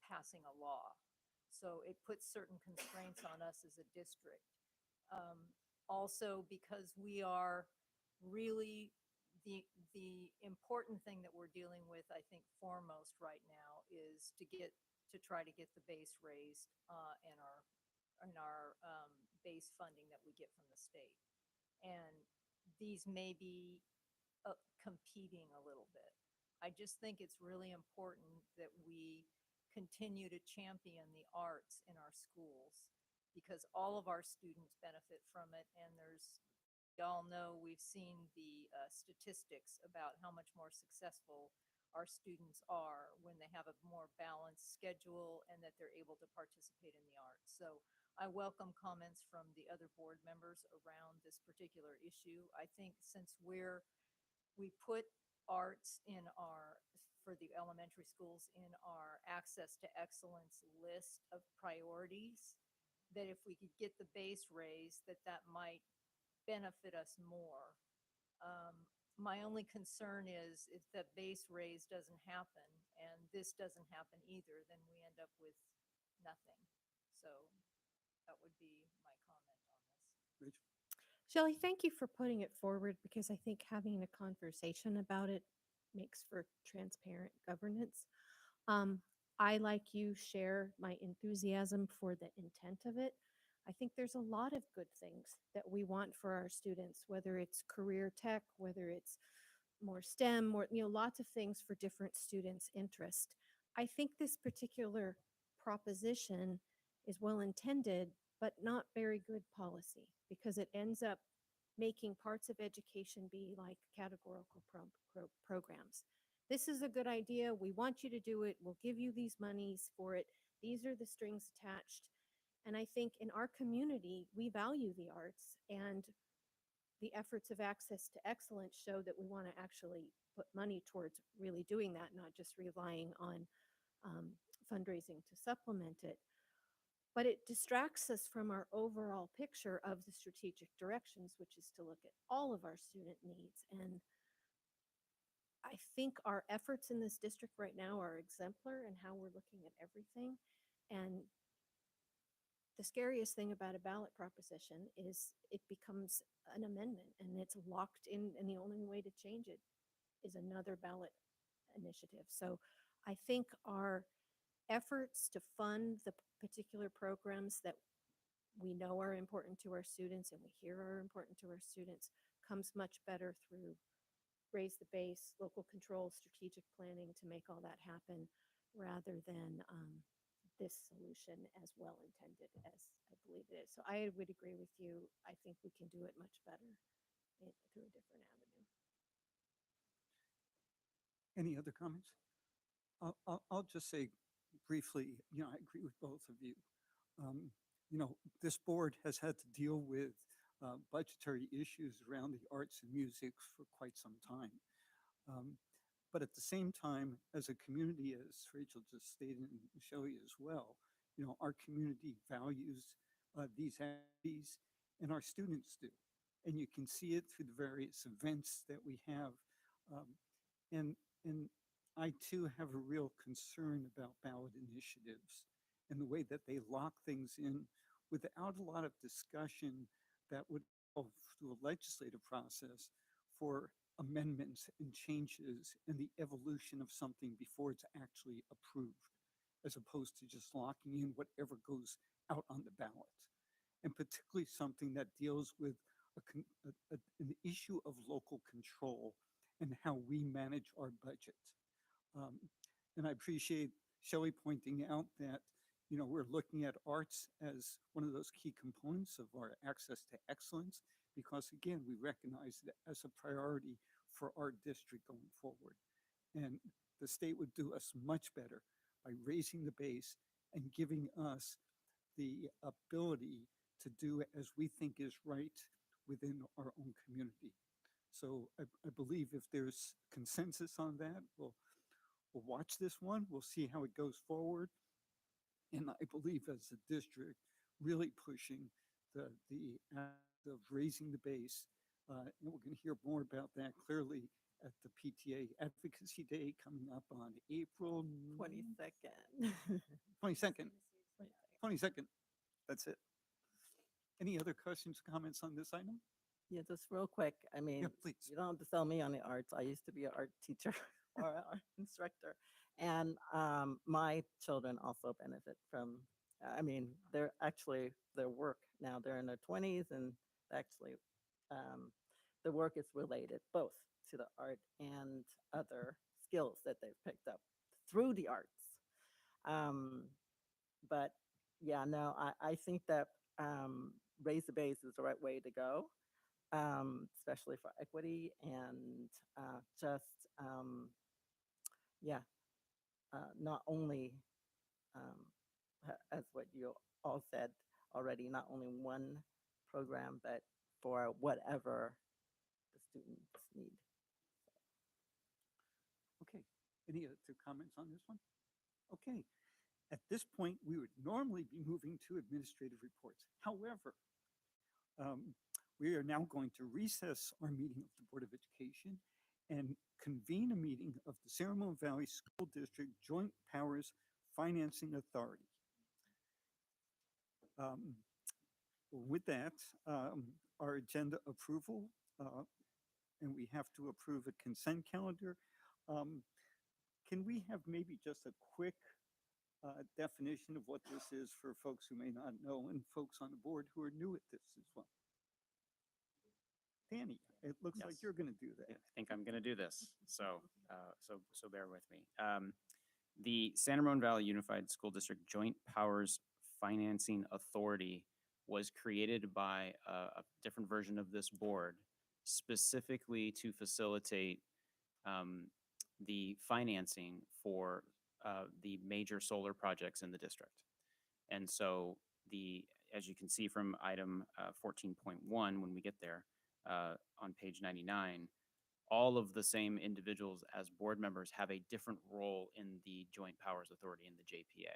passing a law. So it puts certain constraints on us as a district. Also, because we are really the important thing that we're dealing with, I think foremost right now, is to try to get the base raised in our base funding that we get from the state. And these may be competing a little bit. I just think it's really important that we continue to champion the arts in our schools because all of our students benefit from it. And y'all know, we've seen the statistics about how much more successful our students are when they have a more balanced schedule and that they're able to participate in the arts. So I welcome comments from the other board members around this particular issue. I think since we put arts for the elementary schools in our access to excellence list of priorities, that if we could get the base raised, that might benefit us more. My only concern is if the base raise doesn't happen and this doesn't happen either, then we end up with nothing. So that would be my comment on this. Rachel? Shelley, thank you for putting it forward because I think having a conversation about it makes for transparent governance. I, like you, share my enthusiasm for the intent of it. I think there's a lot of good things that we want for our students, whether it's career tech, whether it's more STEM, more, lots of things for different students' interest. I think this particular proposition is well intended, but not very good policy because it ends up making parts of education be like categorical programs. This is a good idea. We want you to do it. We'll give you these monies for it. These are the strings attached. And I think in our community, we value the arts, and the efforts of Access to Excellence show that we want to actually put money towards really doing that, not just relying on fundraising to supplement it. But it distracts us from our overall picture of the strategic directions, which is to look at all of our student needs. And I think our efforts in this district right now are exemplar in how we're looking at everything. And the scariest thing about a ballot proposition is it becomes an amendment and it's locked in, and the only way to change it is another ballot initiative. So I think our efforts to fund the particular programs that we know are important to our students and we hear are important to our students comes much better through raise the base, local control, strategic planning to make all that happen, rather than this solution, as well intended as I believe it is. So I would agree with you. I think we can do it much better through a different avenue. Any other comments? I'll just say briefly, I agree with both of you. This board has had to deal with budgetary issues around the arts and music for quite some time. But at the same time, as a community, as Rachel just stated and Shelley as well, our community values these activities, and our students do. And you can see it through the various events that we have. Um, and I too have a real concern about ballot initiatives and the way that they lock things in without a lot of discussion that would go through a legislative process for amendments and changes and the evolution of something before it's actually approved, as opposed to just locking in whatever goes out on the ballot. And particularly something that deals with an issue of local control and how we manage our budget. And I appreciate Shelley pointing out that we're looking at arts as one of those key components of our access to excellence, because again, we recognize it as a priority for our district going forward. And the state would do us much better by raising the base and giving us the ability to do as we think is right within our own community. So I believe if there's consensus on that, we'll watch this one. We'll see how it goes forward. And I believe as a district, really pushing the act of raising the base. And we're going to hear more about that clearly at the PTA Advocacy Day coming up on April 22nd. 22nd. 22nd. That's it. Any other questions, comments on this item? Yeah, just real quick. I mean, please. you don't have to sell me on the arts. I used to be an art teacher or an art instructor. And my children also benefit from, I mean, they're actually, their work now, they're in their 20s, and actually the work is related both to the art and other skills that they've picked up through the arts. But yeah, no, I think that raise the base is the right way to go, especially for equity and just, yeah, not only, as what you all said already, not only one program, but for whatever the students need. Okay. Any other comments on this one? Okay. At this point, we would normally be moving to administrative reports. However, we are now going to recess our meeting of the Board of Education and convene a meeting of the San Ramon Valley School District Joint Powers Financing Authority. With that, our agenda approval, and we have to approve a consent calendar. Can we have maybe just a quick definition of what this is for folks who may not know, and folks on the board who are new at this as well? Danny, it looks like Yes. you're going to do that. I think I'm going to do this. So bear with me. The San Ramon Valley Unified School District Joint Powers Financing Authority was created by a different version of this board, specifically to facilitate the financing for the major solar projects in the district. And so as you can see from item 14.1, when we get there, on page 99, all of the same individuals as board members have a different role in the Joint Powers Authority in the JPA.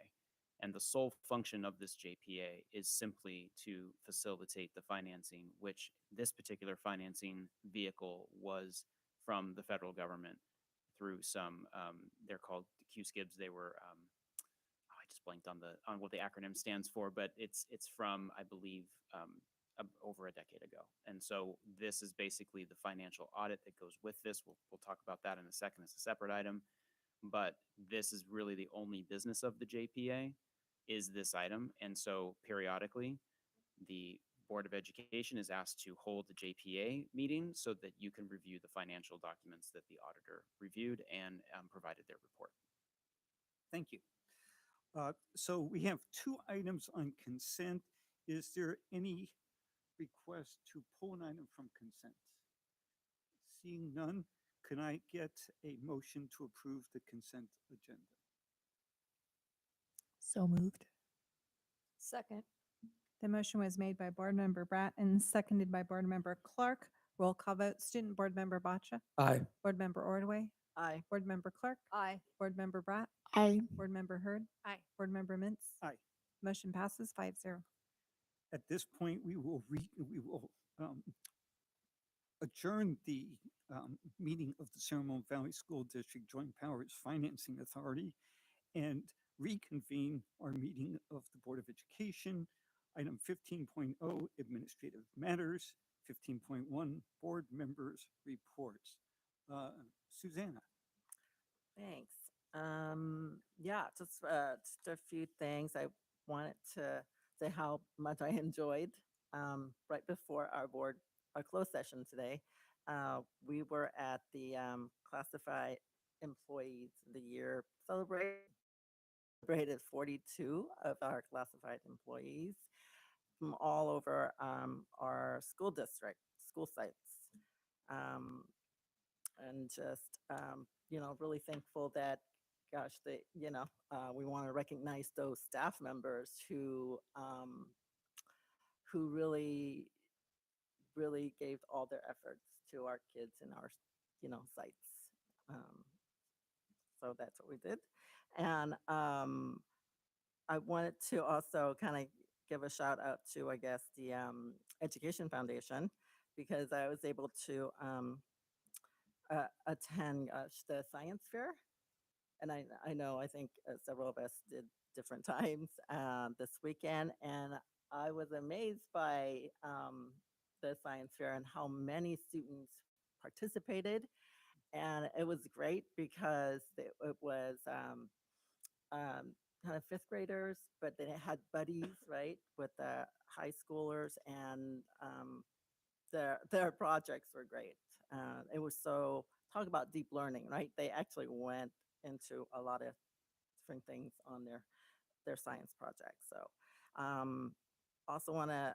And the sole function of this JPA is simply to facilitate the financing, which this particular financing vehicle was from the federal government through some, they're called Q-SCIBs. They were, I just blanked on what the acronym stands for, but it's from, I believe, over a decade ago. And so this is basically the financial audit that goes with this. We'll talk about that in a second as a separate item, but this is really the only business of the JPA is this item. And so periodically the Board of Education is asked to hold the JPA meeting so that you can review the financial documents that the auditor reviewed and provided their report. Thank you. So we have 2 items on consent. Is there any request to pull an item from consent? Seeing none, can I get a motion to approve the consent agenda? So moved. Second. The motion was made by Board Member Bratt and seconded by Board Member Clark. Roll call vote, Student Board Member Batcha. Aye. Board Member Ordway. Aye. Board Member Clark, Aye. Board Member Bratt, Aye. Board Member Hurd, Aye. Board Member Mintz. Aye. Motion passes 5-0. At this point, we will adjourn the meeting of the Seminole Valley School District Joint Powers Financing Authority and reconvene our meeting of the Board of Education. Item 15.0, Administrative Matters. 15.1, Board Members' Reports. Susanna. Thanks. Yeah, just a few things. I wanted to say how much I enjoyed right before our closed session today. We were at the Classified Employees of the Year celebrated 42 of our classified employees from all over our school district, school sites. And just really thankful that, gosh, we want to recognize those staff members who really gave all their efforts to our kids in our sites. So that's what we did. And I wanted to also kind of give a shout out to, I guess, the Education Foundation, because I was able to attend the science fair. And I think several of us did different times this weekend. And I was amazed by the science fair and how many students participated. And it was great because it was kind of fifth graders, but then it had buddies, right, with the high schoolers, and their projects were great. It was talk about deep learning, right? They actually went into a lot of different things on their science projects. So also want to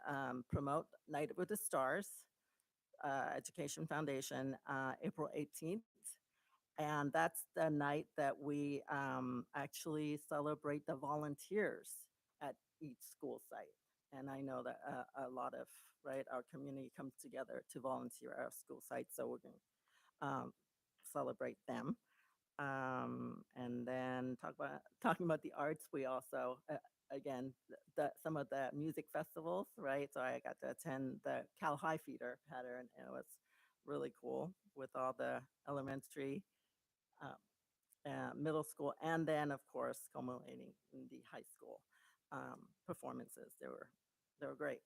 promote Night with the Stars, Education Foundation, April 18th. And that's the night that we actually celebrate the volunteers at each school site. And I know that a lot of, right, our community comes together to volunteer at our school sites. So we're going to celebrate them. And then talking about the arts, we also, again, some of the music festivals, right? So I got to attend the Cal High Feeder pattern, and it was really cool with all the elementary, middle school, and then of course culminating in the high school performances. They were great.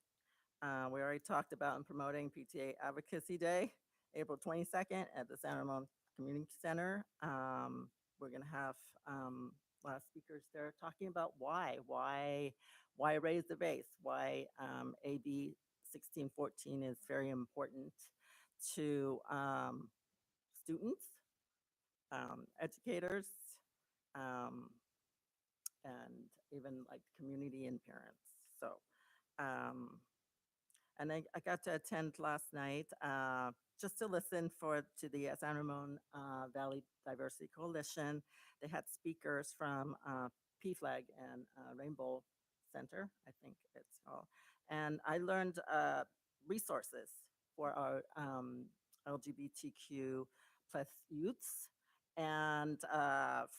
We already talked about and promoting PTA Advocacy Day, April 22nd at the San Ramon Community Center. We're going to have a lot of speakers there talking about why raise the base, why AB 1614 is very important to students, educators, and even like community and parents. So, and I got to attend last night just to listen to the San Ramon Valley Diversity Coalition. They had speakers from PFLAG and Rainbow Center, I think it's called. And I learned resources for our LGBTQ plus youths. And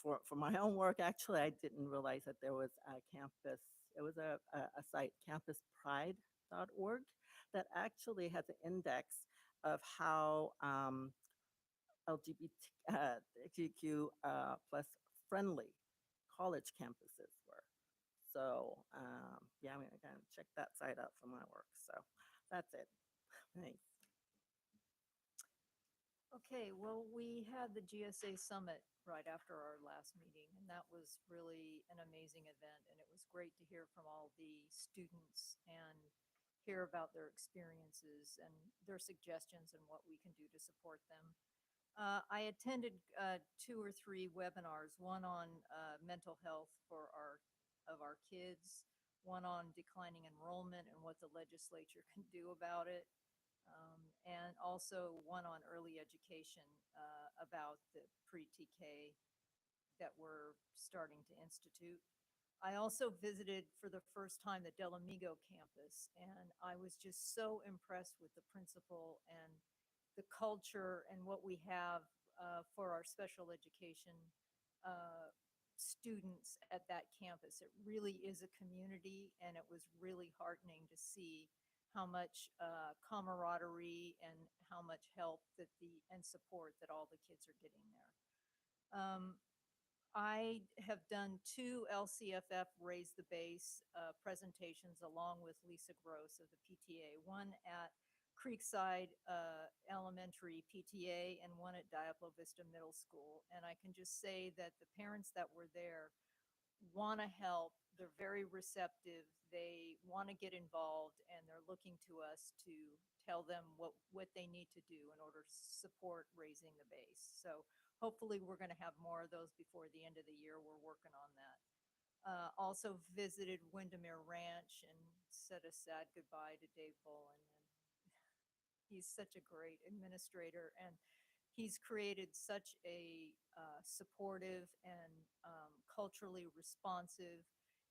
for my own work, actually, I didn't realize that there was a campus, it was a site, campuspride.org, that actually has an index of how LGBTQ plus friendly college campuses were. So yeah, I'm gonna kind of check that site out for my work. So that's it. Thanks. Okay, well, we had the GSA Summit right after our last meeting, and that was really an amazing event. And it was great to hear from all the students and hear about their experiences and their suggestions and what we can do to support them. I attended 2 or 3 webinars, one on mental health of our kids, one on declining enrollment and what the legislature can do about it, and also one on early education about the pre-TK that we're starting to institute. I also visited for the first time the Del Amigo campus, and I was just so impressed with the principal and the culture and what we have for our special education students at that campus. It really is a community, and it was really heartening to see how much camaraderie and how much help that and support that all the kids are getting there. I have done 2 LCFF Raise the Base presentations along with Lisa Gross of the PTA, one at Creekside Elementary PTA and one at Diablo Vista Middle School. And I can just say that the parents that were there want to help. They're very receptive. They want to get involved, and they're looking to us to tell them what they need to do in order to support raising the base. So hopefully we're going to have more of those before the end of the year. We're working on that. Also visited Windermere Ranch and said a sad goodbye to Dave Bolin. And he's such a great administrator, and he's created such a supportive and culturally responsive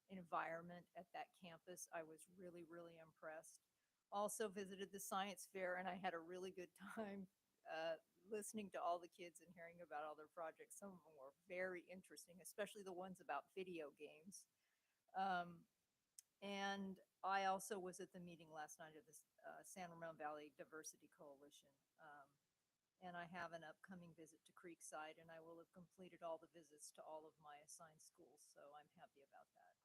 environment at that campus. I was really, really impressed. Also visited the science fair, and I had a really good time listening to all the kids and hearing about all their projects. Some of them were very interesting, especially the ones about video games. And I also was at the meeting last night of the San Ramon Valley Diversity Coalition. And I have an upcoming visit to Creekside, and I will have completed all the visits to all of my assigned schools, so I'm happy about that.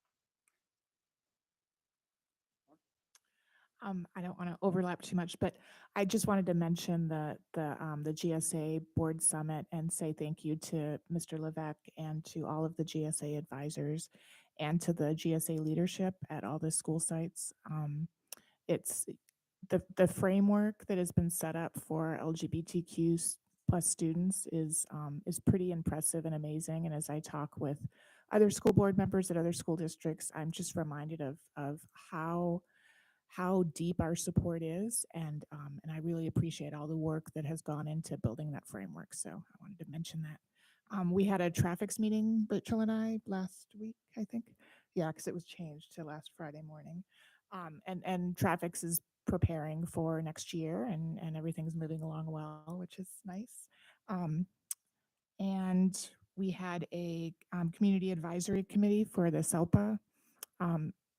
I don't want to overlap too much, but I just wanted to mention the GSA Board Summit and say thank you to Mr. Levesque and to all of the GSA advisors and to the GSA leadership at all the school sites. It's the framework that has been set up for LGBTQ plus students is pretty impressive and amazing. And as I talk with other school board members at other school districts, I'm just reminded of how deep our support is, and I really appreciate all the work that has gone into building that framework. So I wanted to mention that. We had a traffics meeting, Rachel and I, last week, I think. Yeah, because it was changed to last Friday morning. And traffics is preparing for next year, and everything's moving along well, which is nice. And we had a community advisory committee for the SELPA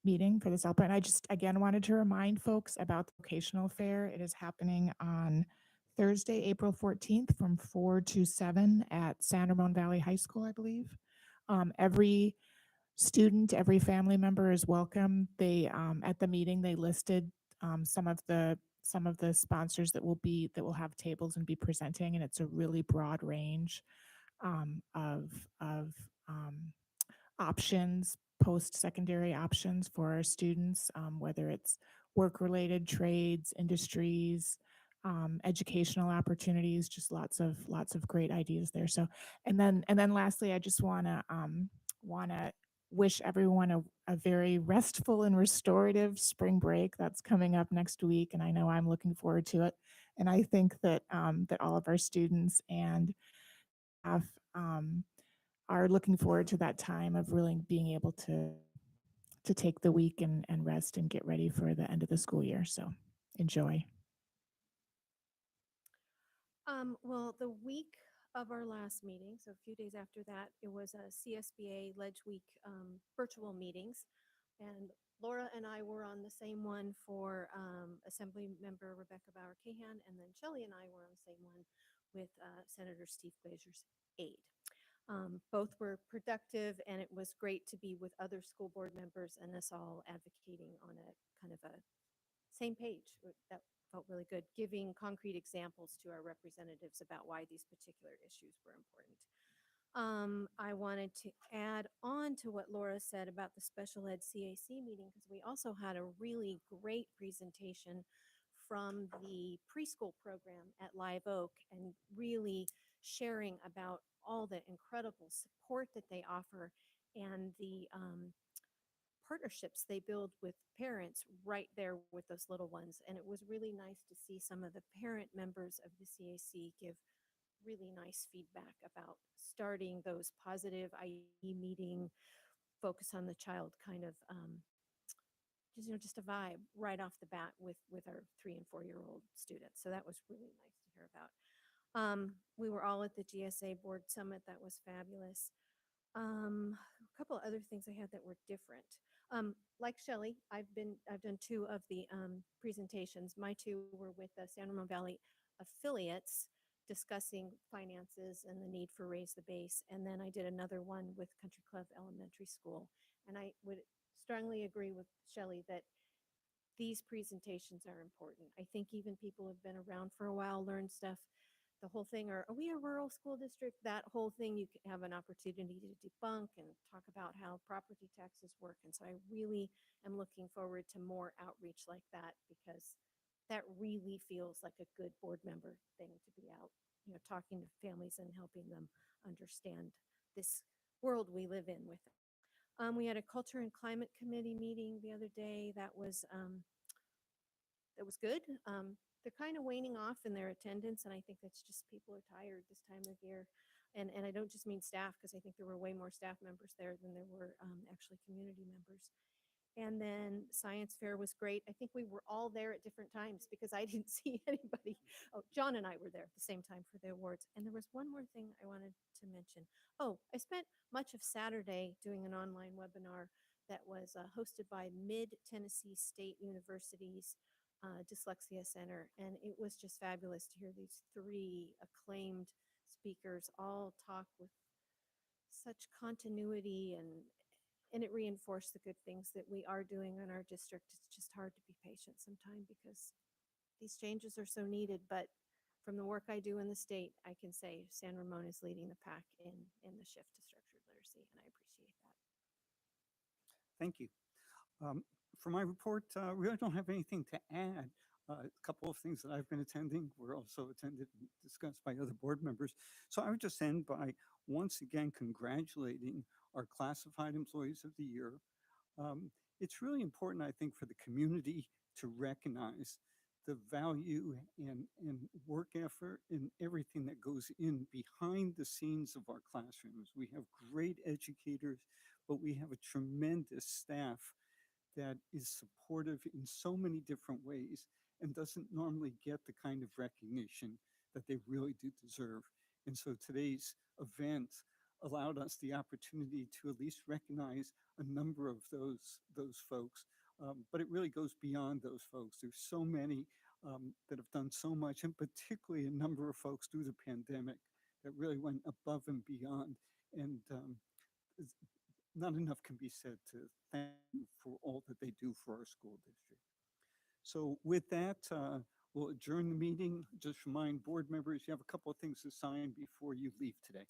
meeting for the SELPA. And I just, again, wanted to remind folks about the vocational fair. It is happening on Thursday, April 14th from 4 to 7 at San Ramon Valley High School, I believe. Every student, every family member is welcome. They, at the meeting, they listed some of the sponsors that will have tables and be presenting, and it's a really broad range of options, post-secondary options for our students, whether it's work-related trades, industries, educational opportunities, just lots of great ideas there. So, and then lastly, I just wanna wish everyone a very restful and restorative spring break that's coming up next week, and I know I'm looking forward to it. And I think that that all of our students and staff are looking forward to that time of really being able to take the week and rest and get ready for the end of the school year. So enjoy. Well, the week of our last meeting, so a few days after that, it was a CSBA Ledge Week virtual meetings. And Laura and I were on the same one for Assembly Member Rebecca Bauer-Kahan, and then Shelley and I were on the same one with Senator Steve Glazer's aide. Both were productive, and it was great to be with other school board members and us all advocating on a kind of a same page. That felt really good, giving concrete examples to our representatives about why these particular issues were important. I wanted to add on to what Laura said about the special ed CAC meeting, because we also had a really great presentation from the preschool program at Live Oak, and really sharing about all the incredible support that they offer and the partnerships they build with parents right there with those little ones. And it was really nice to see some of the parent members of the CAC give really nice feedback about starting those positive IE meeting, focus on the child kind of just a vibe right off the bat with our 3 and 4 year old students. So that was really nice to hear about. We were all at the GSA board summit. That was fabulous. A couple of other things I had that were different. Like Shelley, I've done two of the presentations. My two were with the San Ramon Valley affiliates discussing finances and the need for Raise the Base. And then I did another one with Country Club Elementary School. And I would strongly agree with Shelley that these presentations are important. I think even people who've been around for a while learn stuff. The whole thing, or are we a rural school district? That whole thing, you can have an opportunity to debunk and talk about how property taxes work. And so I really am looking forward to more outreach like that, because that really feels like a good board member thing to be out, talking to families and helping them understand this world we live in with. We had a culture and climate committee meeting the other day. That was good. They're kind of waning off in their attendance, and I think that's just people are tired this time of year. And I don't just mean staff, because I think there were way more staff members there than there were actually community members. And then science fair was great. I think we were all there at different times because I didn't see anybody. Oh, John and I were there at the same time for the awards. And there was one more thing I wanted to mention. Oh, I spent much of Saturday doing an online webinar that was hosted by Mid-Tennessee State University's Dyslexia Center. And it was just fabulous to hear these three acclaimed speakers all talk with such continuity, and it reinforced the good things that we are doing in our district. It's just hard to be patient sometimes because these changes are so needed. But from the work I do in the state, I can say San Ramon is leading the pack in the shift to structured literacy, and I appreciate that. Thank you. For my report, really don't have anything to add. A couple of things that I've been attending were also attended and discussed by other board members. So I would just end by once again congratulating our classified employees of the year. It's really important, I think, for the community to recognize the value and work effort and everything that goes in behind the scenes of our classrooms. We have great educators, but we have a tremendous staff that is supportive in so many different ways and doesn't normally get the kind of recognition that they really do deserve. And so today's event allowed us the opportunity to at least recognize a number of those folks. But it really goes beyond those folks. There's so many that have done so much, and particularly a number of folks through the pandemic that really went above and beyond. And not enough can be said to thank you for all that they do for our school district. So with that, we'll adjourn the meeting. Just remind board members, you have a couple of things to sign before you leave today.